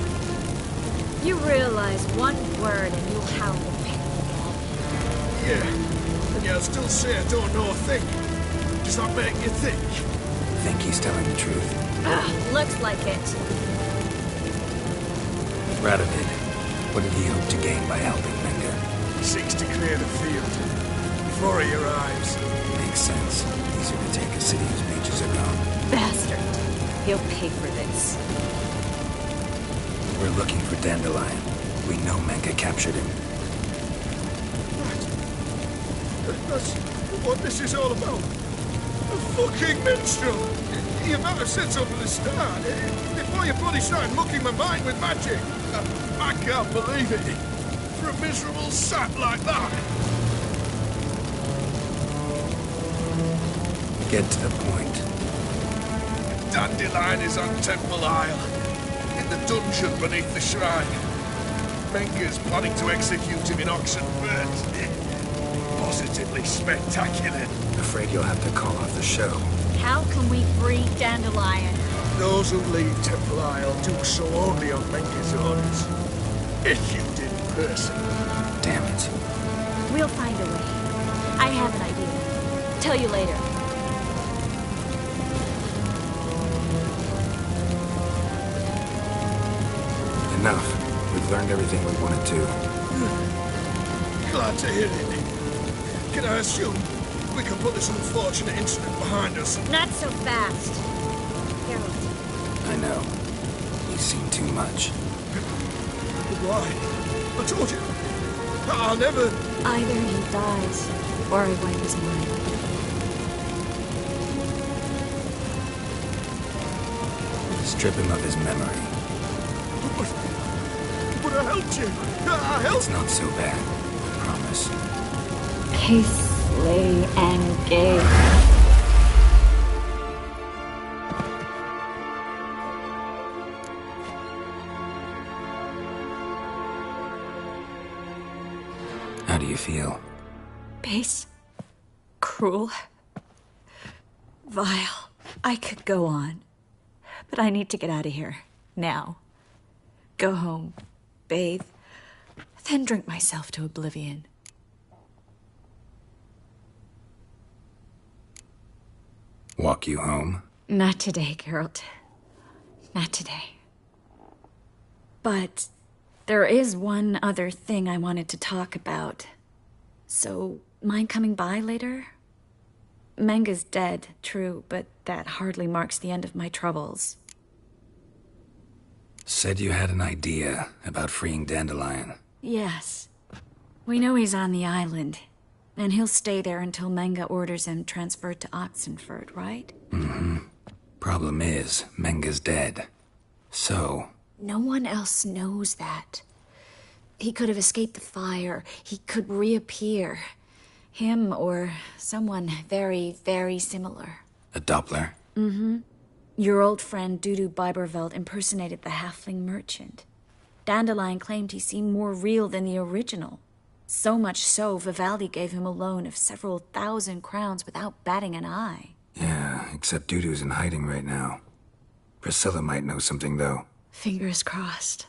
You realize one word and you'll howl the pit. Yeah. And yet I still say I don't know a thing. Does that make you think? Think he's telling the truth? Looks like it. Radovid, what did he hope to gain by helping Menge? He seeks to clear the field before he arrives. Makes sense. Easier to take a city whose mages are gone. Bastard. He'll pay for this. We're looking for Dandelion. We know Menge captured him. That's what this is all about. A fucking minstrel! You might have said so from the start. Before you bloody started mucking my mind with magic. I can't believe it. For a miserable sap like that. Get to the point. Dandelion is on Temple Isle. In the dungeon beneath the shrine. Menge's planning to execute him in Oxenfurt. Positively spectacular. Afraid you'll have to call off the show. How can we free Dandelion? Those who leave Temple Isle do so only on Menge's orders. Issued in person. Damn it. We'll find a way. I have an idea. Tell you later. Enough. We've learned everything we wanted to. Glad to hear it. Can I assume we can put this unfortunate incident behind us? Not so fast. Harold. I know. He's seen too much. Why? I told you. I'll never... Either he dies, or I wipe his mind. Strip him of his memory. But I helped you. I helped. It's not so bad. I promise. Case, lay, and gay. How do you feel? Base. Cruel. Vile. I could go on. But I need to get out of here. Now. Go home. Bathe. Then drink myself to oblivion. Walk you home? Not today, Geralt. Not today. But there is one other thing I wanted to talk about. So, mind coming by later? Menga's dead, true, but that hardly marks the end of my troubles. Said you had an idea about freeing Dandelion. Yes. We know he's on the island, and he'll stay there until Menga orders him transferred to Oxenford, right? Mm-hmm. Problem is, Menga's dead. So... No one else knows that. He could have escaped the fire. He could reappear. Him or someone very, very similar. A Doppler? Mm-hmm. Your old friend Dudu Biberveld impersonated the halfling merchant. Dandelion claimed he seemed more real than the original. So much so, Vivaldi gave him a loan of several thousand crowns without batting an eye. Yeah, except Dudu's in hiding right now. Priscilla might know something, though. Fingers crossed.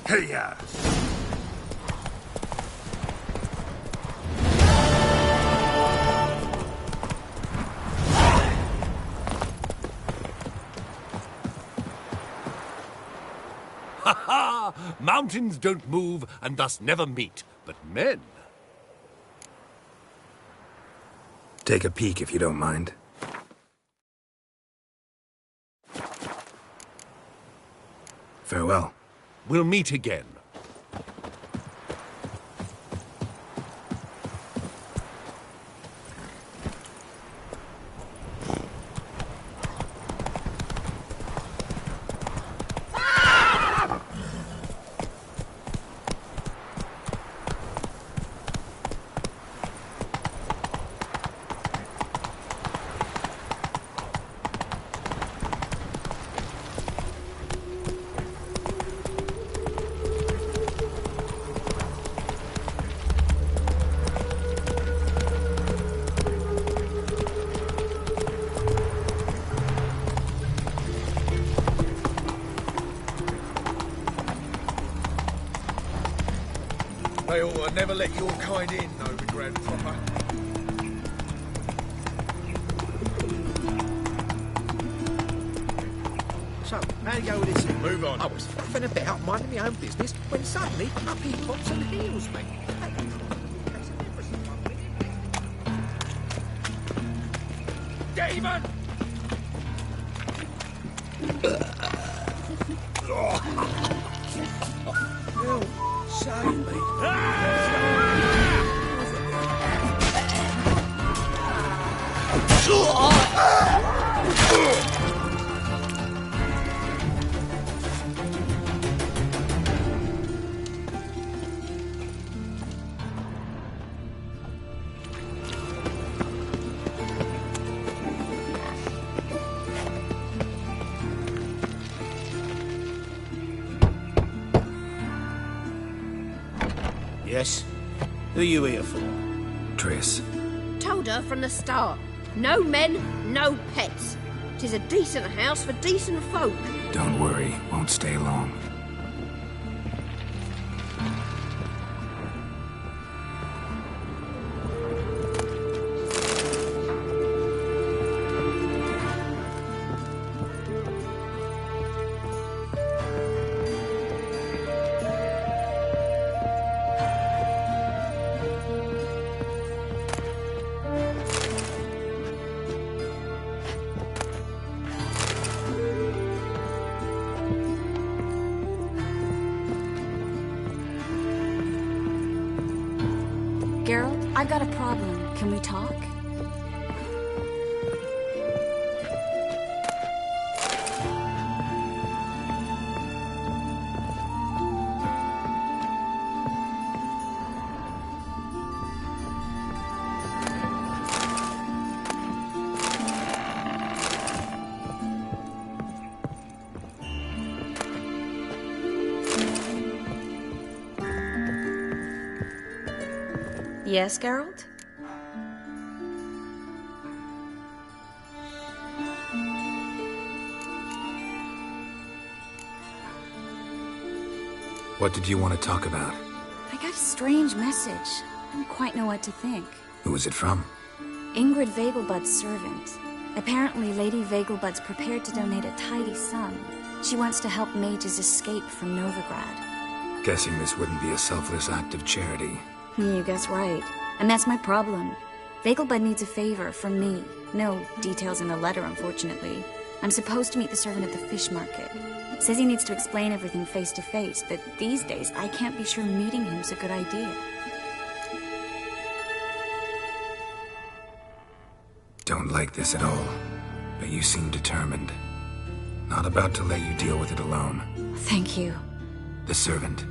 Here! Ha ha! Mountains don't move and thus never meet, but men. Take a peek if you don't mind. Farewell. We'll meet again. They ought to never let your kind in, Novi Grand Proper. So, how you go with this thing? Move on. I was faffing about, minding my own business, when suddenly up he pops and heals me. Demon! Help, save me. Yes? Who are you here for? Triss. Told her from the start. No men, no pets. 'Tis a decent house for decent folk. Don't worry, won't stay long. Geralt, I've got a problem. Can we talk? Yes, Geralt? What did you want to talk about? I got a strange message. I don't quite know what to think. Who was it from? Ingrid Vegelbud's servant. Apparently, Lady Vegelbud's prepared to donate a tidy sum. She wants to help mages escape from Novigrad. Guessing this wouldn't be a selfless act of charity. You guess right. And that's my problem. Vegelbud needs a favor from me. No details in the letter, unfortunately. I'm supposed to meet the servant at the fish market. Says he needs to explain everything face to face, but these days I can't be sure meeting him's a good idea. Don't like this at all, but you seem determined. Not about to let you deal with it alone. Thank you. The servant.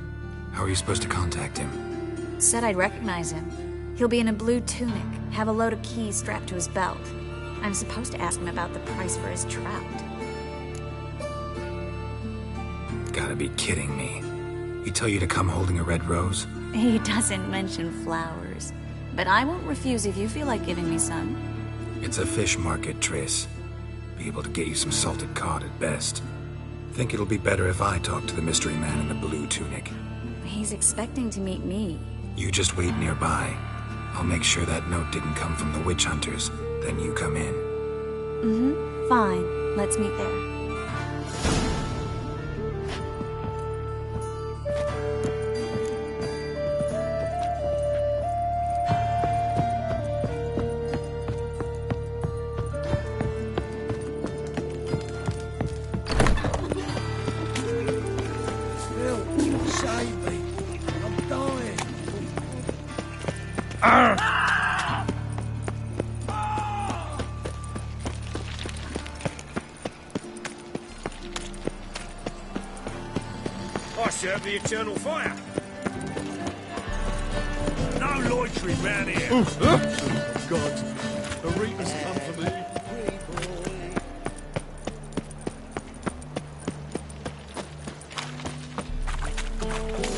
How are you supposed to contact him? Said I'd recognize him. He'll be in a blue tunic, have a load of keys strapped to his belt. I'm supposed to ask him about the price for his trout. Gotta be kidding me. He tell you to come holding a red rose? He doesn't mention flowers. But I won't refuse if you feel like giving me some. It's a fish market, Triss. Be able to get you some salted cod at best. Think it'll be better if I talk to the mystery man in the blue tunic. He's expecting to meet me. You just wait nearby. I'll make sure that note didn't come from the witch hunters. Then you come in. Mm-hmm. Fine. Let's meet there. I serve the eternal fire. No loitering round here. Oh, God. The Reapers come for me.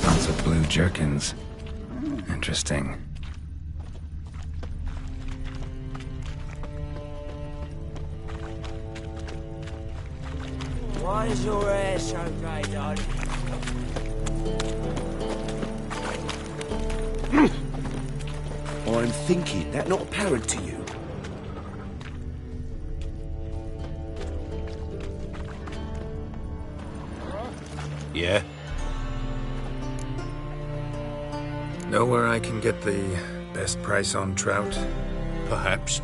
Lots of blue jerkins. Interesting. Why is your hair so grey, darling? I'm thinking that not apparent to you. Yeah? Know where I can get the best price on trout? Perhaps.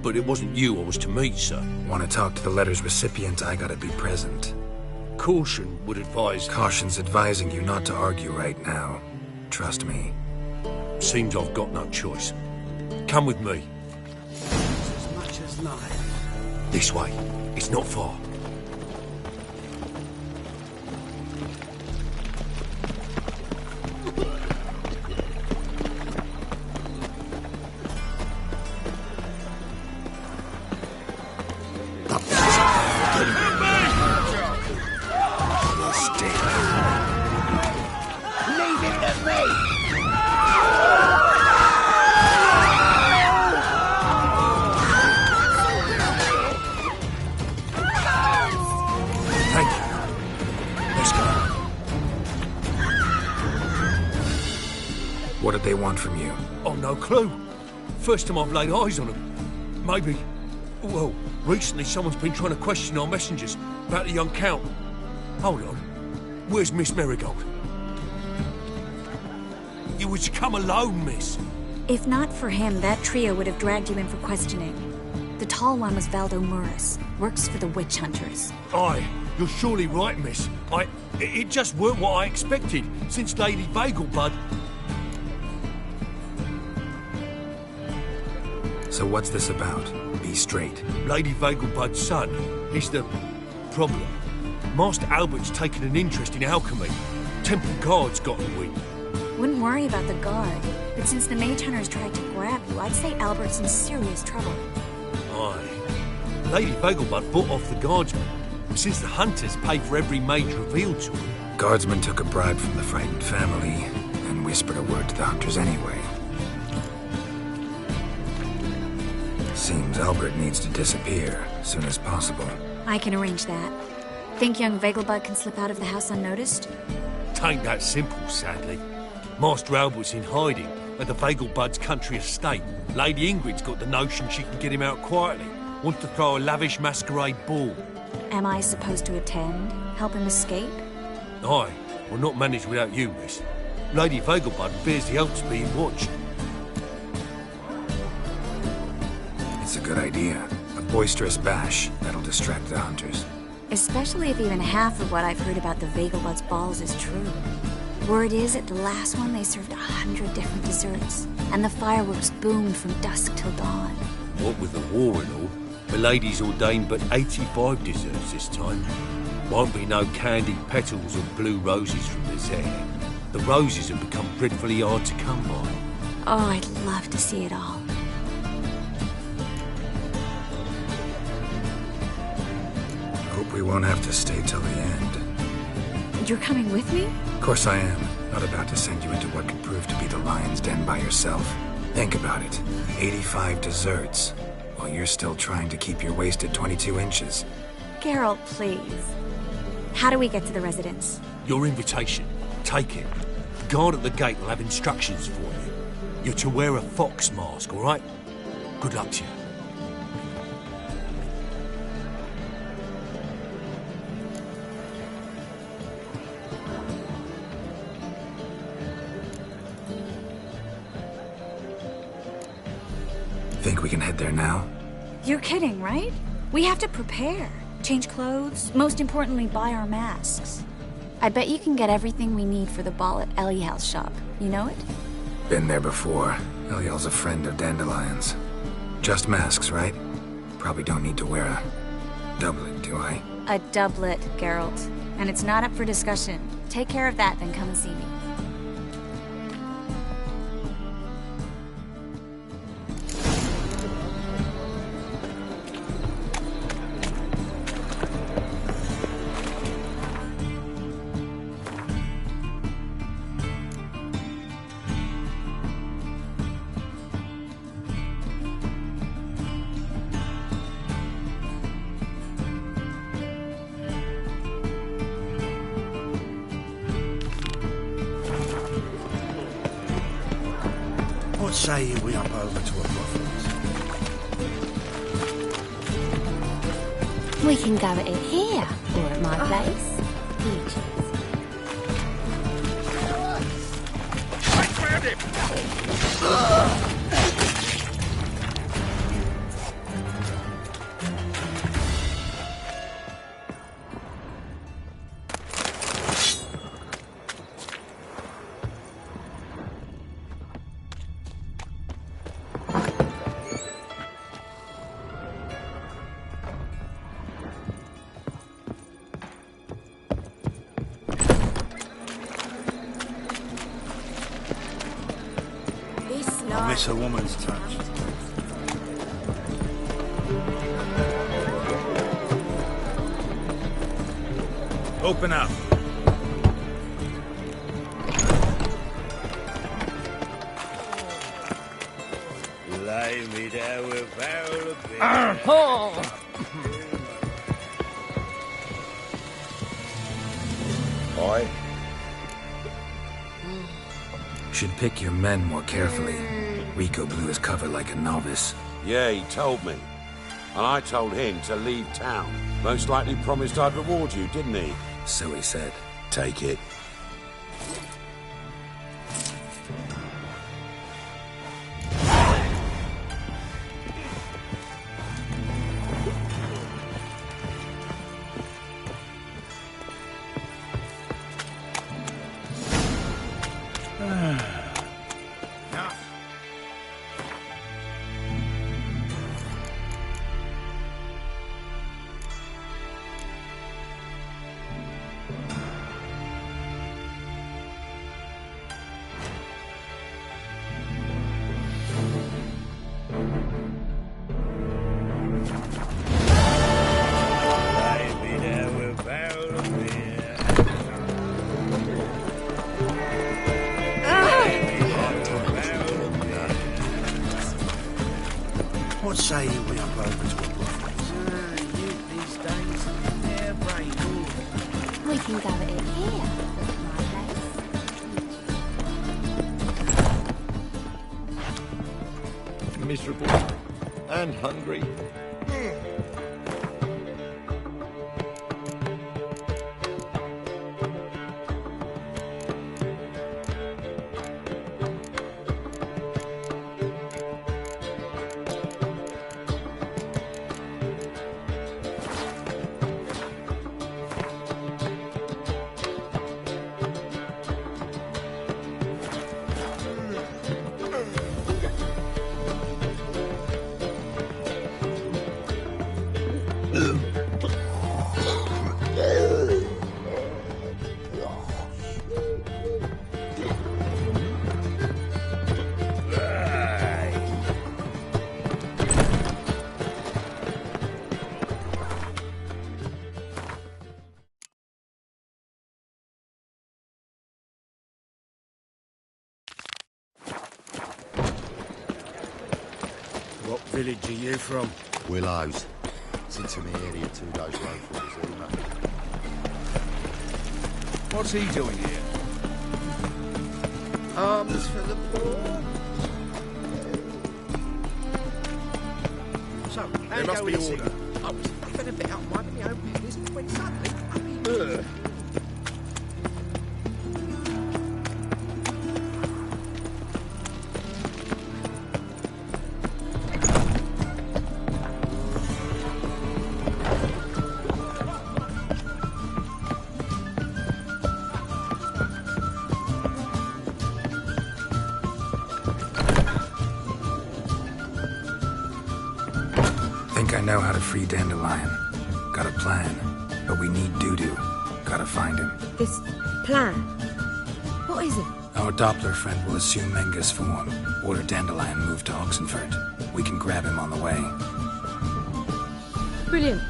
But it wasn't you I was to meet, sir. Want to talk to the letter's recipient, I gotta be present. Caution would advise... Caution's advising you not to argue right now. Trust me. Seems I've got no choice. Come with me. As much as life. This way. It's not far. Leave it to me! Thank you. Let's go. What did they want from you? Oh, no clue. First time I've laid eyes on them. Maybe... Well, recently someone's been trying to question our messengers about the young Count. Hold on. Where's Miss Marigold? You was to come alone, miss. If not for him, that trio would have dragged you in for questioning. The tall one was Valdo Murris. Works for the witch hunters. Aye, you're surely right, miss. It just weren't what I expected, since Lady Vegelbud... So what's this about? Be straight. Lady Vegelbud's son. He's the problem. Master Albert's taken an interest in alchemy. Temple Guard's got the wind. Wouldn't worry about the guard, but since the mage hunters tried to grab you, I'd say Albert's in serious trouble. Aye. Lady Vegelbud bought off the guardsmen, since the hunters pay for every mage revealed to them. Guardsmen took a bribe from the frightened family and whispered a word to the hunters anyway. Seems Albert needs to disappear as soon as possible. I can arrange that. Think young Vegelbud can slip out of the house unnoticed? Tain't that simple, sadly. Master Albert's in hiding at the Vegelbud's country estate. Lady Ingrid's got the notion she can get him out quietly. Wants to throw a lavish masquerade ball. Am I supposed to attend? Help him escape? Aye, will not manage without you, miss. Lady Vegelbud fears the elf's being watched. It's a good idea. A boisterous bash that'll distract the hunters. Especially if even half of what I've heard about the Vegelbud's balls is true. Word is, at the last one they served 100 different desserts, and the fireworks boomed from dusk till dawn. What with the war and all, Milady's ordained but 85 desserts this time. Won't be no candied petals or blue roses from the Zaire. The roses have become dreadfully hard to come by. Oh, I'd love to see it all. Hope we won't have to stay till the end. You're coming with me? Of course I am. Not about to send you into what could prove to be the lion's den by yourself. Think about it. 85 desserts, while you're still trying to keep your waist at 22 inches. Geralt, please. How do we get to the residence? Your invitation. Take it. The guard at the gate will have instructions for you. You're to wear a fox mask, all right? Good luck to you. Think we can head there now? You're kidding, right? We have to prepare. Change clothes, most importantly, buy our masks. I bet you can get everything we need for the ball at Eliel's shop. You know it? Been there before. Eliel's a friend of Dandelion's. Just masks, right? Probably don't need to wear a doublet, do I? A doublet, Geralt. And it's not up for discussion. Take care of that, then come and see me. What say you we up over to a brothels? We can go at it here, or at my place. You choose. I found him! I miss a woman's touch. Open up. Lay me down with a barrel of beer. Aye. Should pick your men more carefully. Rico blew his cover like a novice. Yeah, he told me. And I told him to leave town. Most likely promised I'd reward you, didn't he? So he said. Take it. What say you we up over to a brothel? You these days, they're brave. We can go at it here, at my place. Miserable and hungry. What village are you from? Willows. It's into my area 2 days away from Zima. What's he doing here? Arms for the poor. So, There must be order. I was living a bit out minding my own business when suddenly up he... Think I know how to free Dandelion. Got a plan, but we need Dudu. Gotta find him. This plan? What is it? Our Doppler friend will assume Menga's form. Order Dandelion moved to Oxenfurt. We can grab him on the way. Brilliant.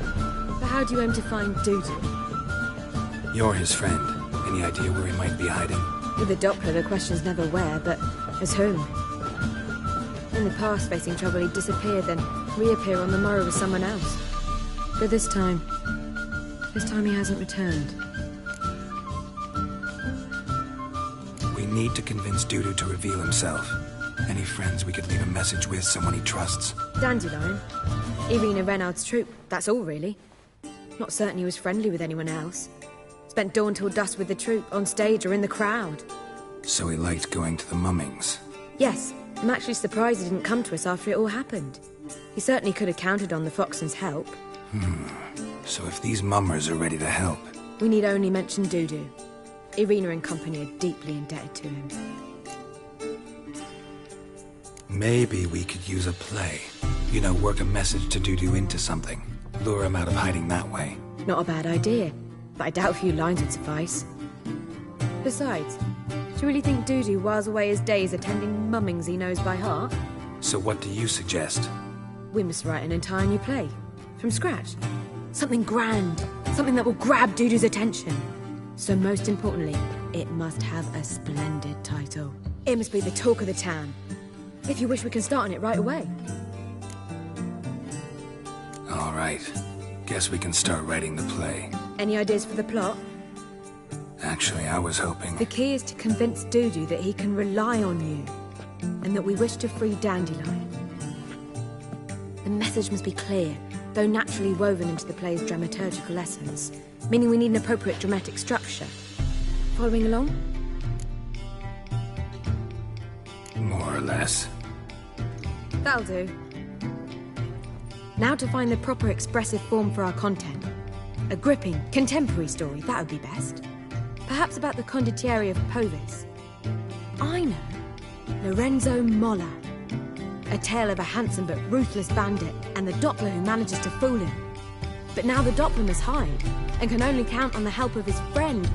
But how do you aim to find Dudu? You're his friend. Any idea where he might be hiding? With the Doppler, the question's never where, but as whom? In the past, facing trouble, he'd disappear, then reappear on the morrow with someone else. But this time he hasn't returned. We need to convince Dudu to reveal himself. Any friends we could leave a message with, someone he trusts. Dandelion? Irina Reynard's troop, that's all really. Not certain he was friendly with anyone else. Spent dawn till dusk with the troop, on stage or in the crowd. So he liked going to the mummings. Yes, I'm actually surprised he didn't come to us after it all happened. He certainly could have counted on the Foxton's help. So if these mummers are ready to help... We need only mention Dudu. Irina and company are deeply indebted to him. Maybe we could use a play. You know, work a message to Dudu into something. Lure him out of hiding that way. Not a bad idea, but I doubt a few lines would suffice. Besides, do you really think Dudu whiles away his days attending mummings he knows by heart? So what do you suggest? We must write an entire new play. From scratch. Something grand. Something that will grab Dudu's attention. So most importantly, it must have a splendid title. It must be the talk of the town. If you wish, we can start on it right away. All right. Guess we can start writing the play. Any ideas for the plot? Actually, I was hoping... The key is to convince Dudu that he can rely on you, and that we wish to free Dandelion. The message must be clear, though naturally woven into the play's dramaturgical essence, meaning we need an appropriate dramatic structure. Following along? More or less. That'll do. Now to find the proper expressive form for our content. A gripping, contemporary story, that would be best. Perhaps about the condottieri of Povis. I know. Lorenzo Molla. A tale of a handsome but ruthless bandit and the Doppler who manages to fool him. But now the Doppler must hide and can only count on the help of his friend,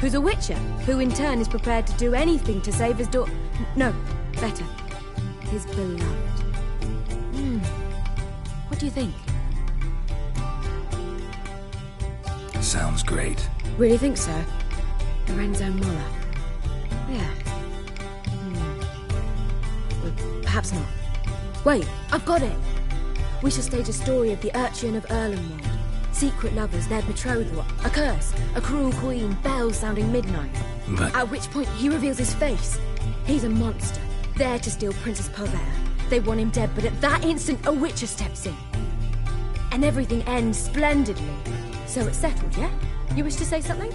who's a witcher, who in turn is prepared to do anything to save his daughter. No, better. His beloved. What do you think? Sounds great. Really think so? Lorenzo Molla. Yeah. Well, perhaps not. Wait, I've got it! We shall stage a story of the urchin of Erlenwald. Secret lovers, their betrothal, a curse, a cruel queen, bells sounding midnight. But... At which point he reveals his face. He's a monster, there to steal Princess Pavea. They want him dead, but at that instant a witcher steps in. And everything ends splendidly. So it's settled, yeah? You wish to say something?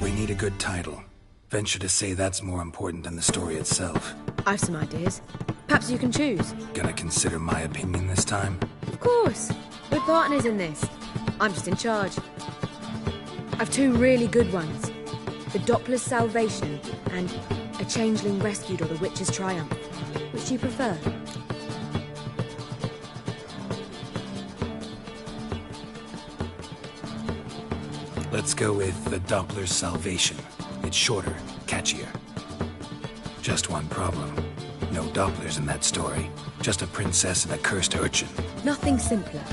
We need a good title. Venture to say that's more important than the story itself. I've some ideas. Perhaps you can choose. Gonna consider my opinion this time? Of course. We're partners in this. I'm just in charge. I've two really good ones. The Doppler's Salvation and A Changeling Rescued or The Witch's Triumph. Which do you prefer? Let's go with The Doppler's Salvation. It's shorter, catchier. Just one problem. No Dopplers in that story. Just a princess and a cursed urchin. Nothing simpler.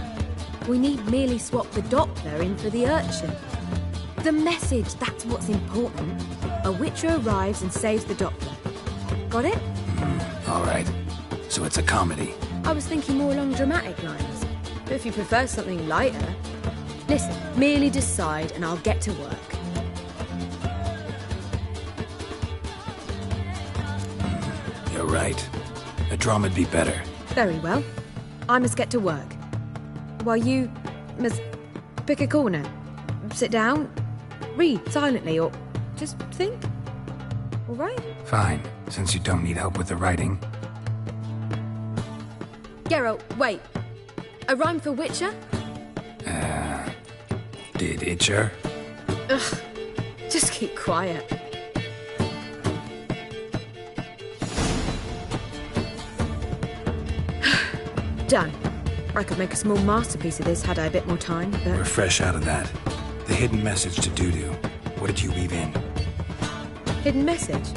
We need merely swap the Doppler in for the urchin. The message, that's what's important. A witcher arrives and saves the Doppler. Got it? All right. So it's a comedy. I was thinking more along dramatic lines. But if you prefer something lighter... Listen, merely decide and I'll get to work. You're right. A drama'd be better. Very well. I must get to work. While you must pick a corner. Sit down, read silently, or just think. All right? Fine, since you don't need help with the writing. Geralt, wait. A rhyme for Witcher? Did Itcher? Ugh. Just keep quiet. Done. I could make a small masterpiece of this had I a bit more time, but... We're fresh out of that. The hidden message to Dudu. What did you weave in? Hidden message?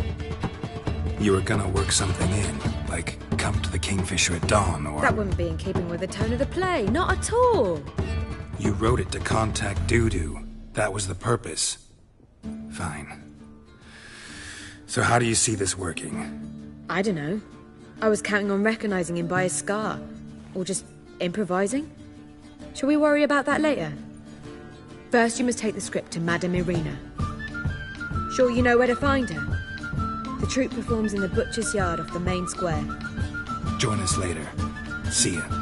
You were gonna work something in, like come to the Kingfisher at dawn, or... That wouldn't be in keeping with the tone of the play, not at all. You wrote it to contact Dudu. That was the purpose. Fine. So how do you see this working? I don't know. I was counting on recognizing him by his scar. Or just improvising? Shall we worry about that later? First, you must take the script to Madame Irina. Sure you know where to find her? The troupe performs in the butcher's yard off the main square. Join us later. See ya.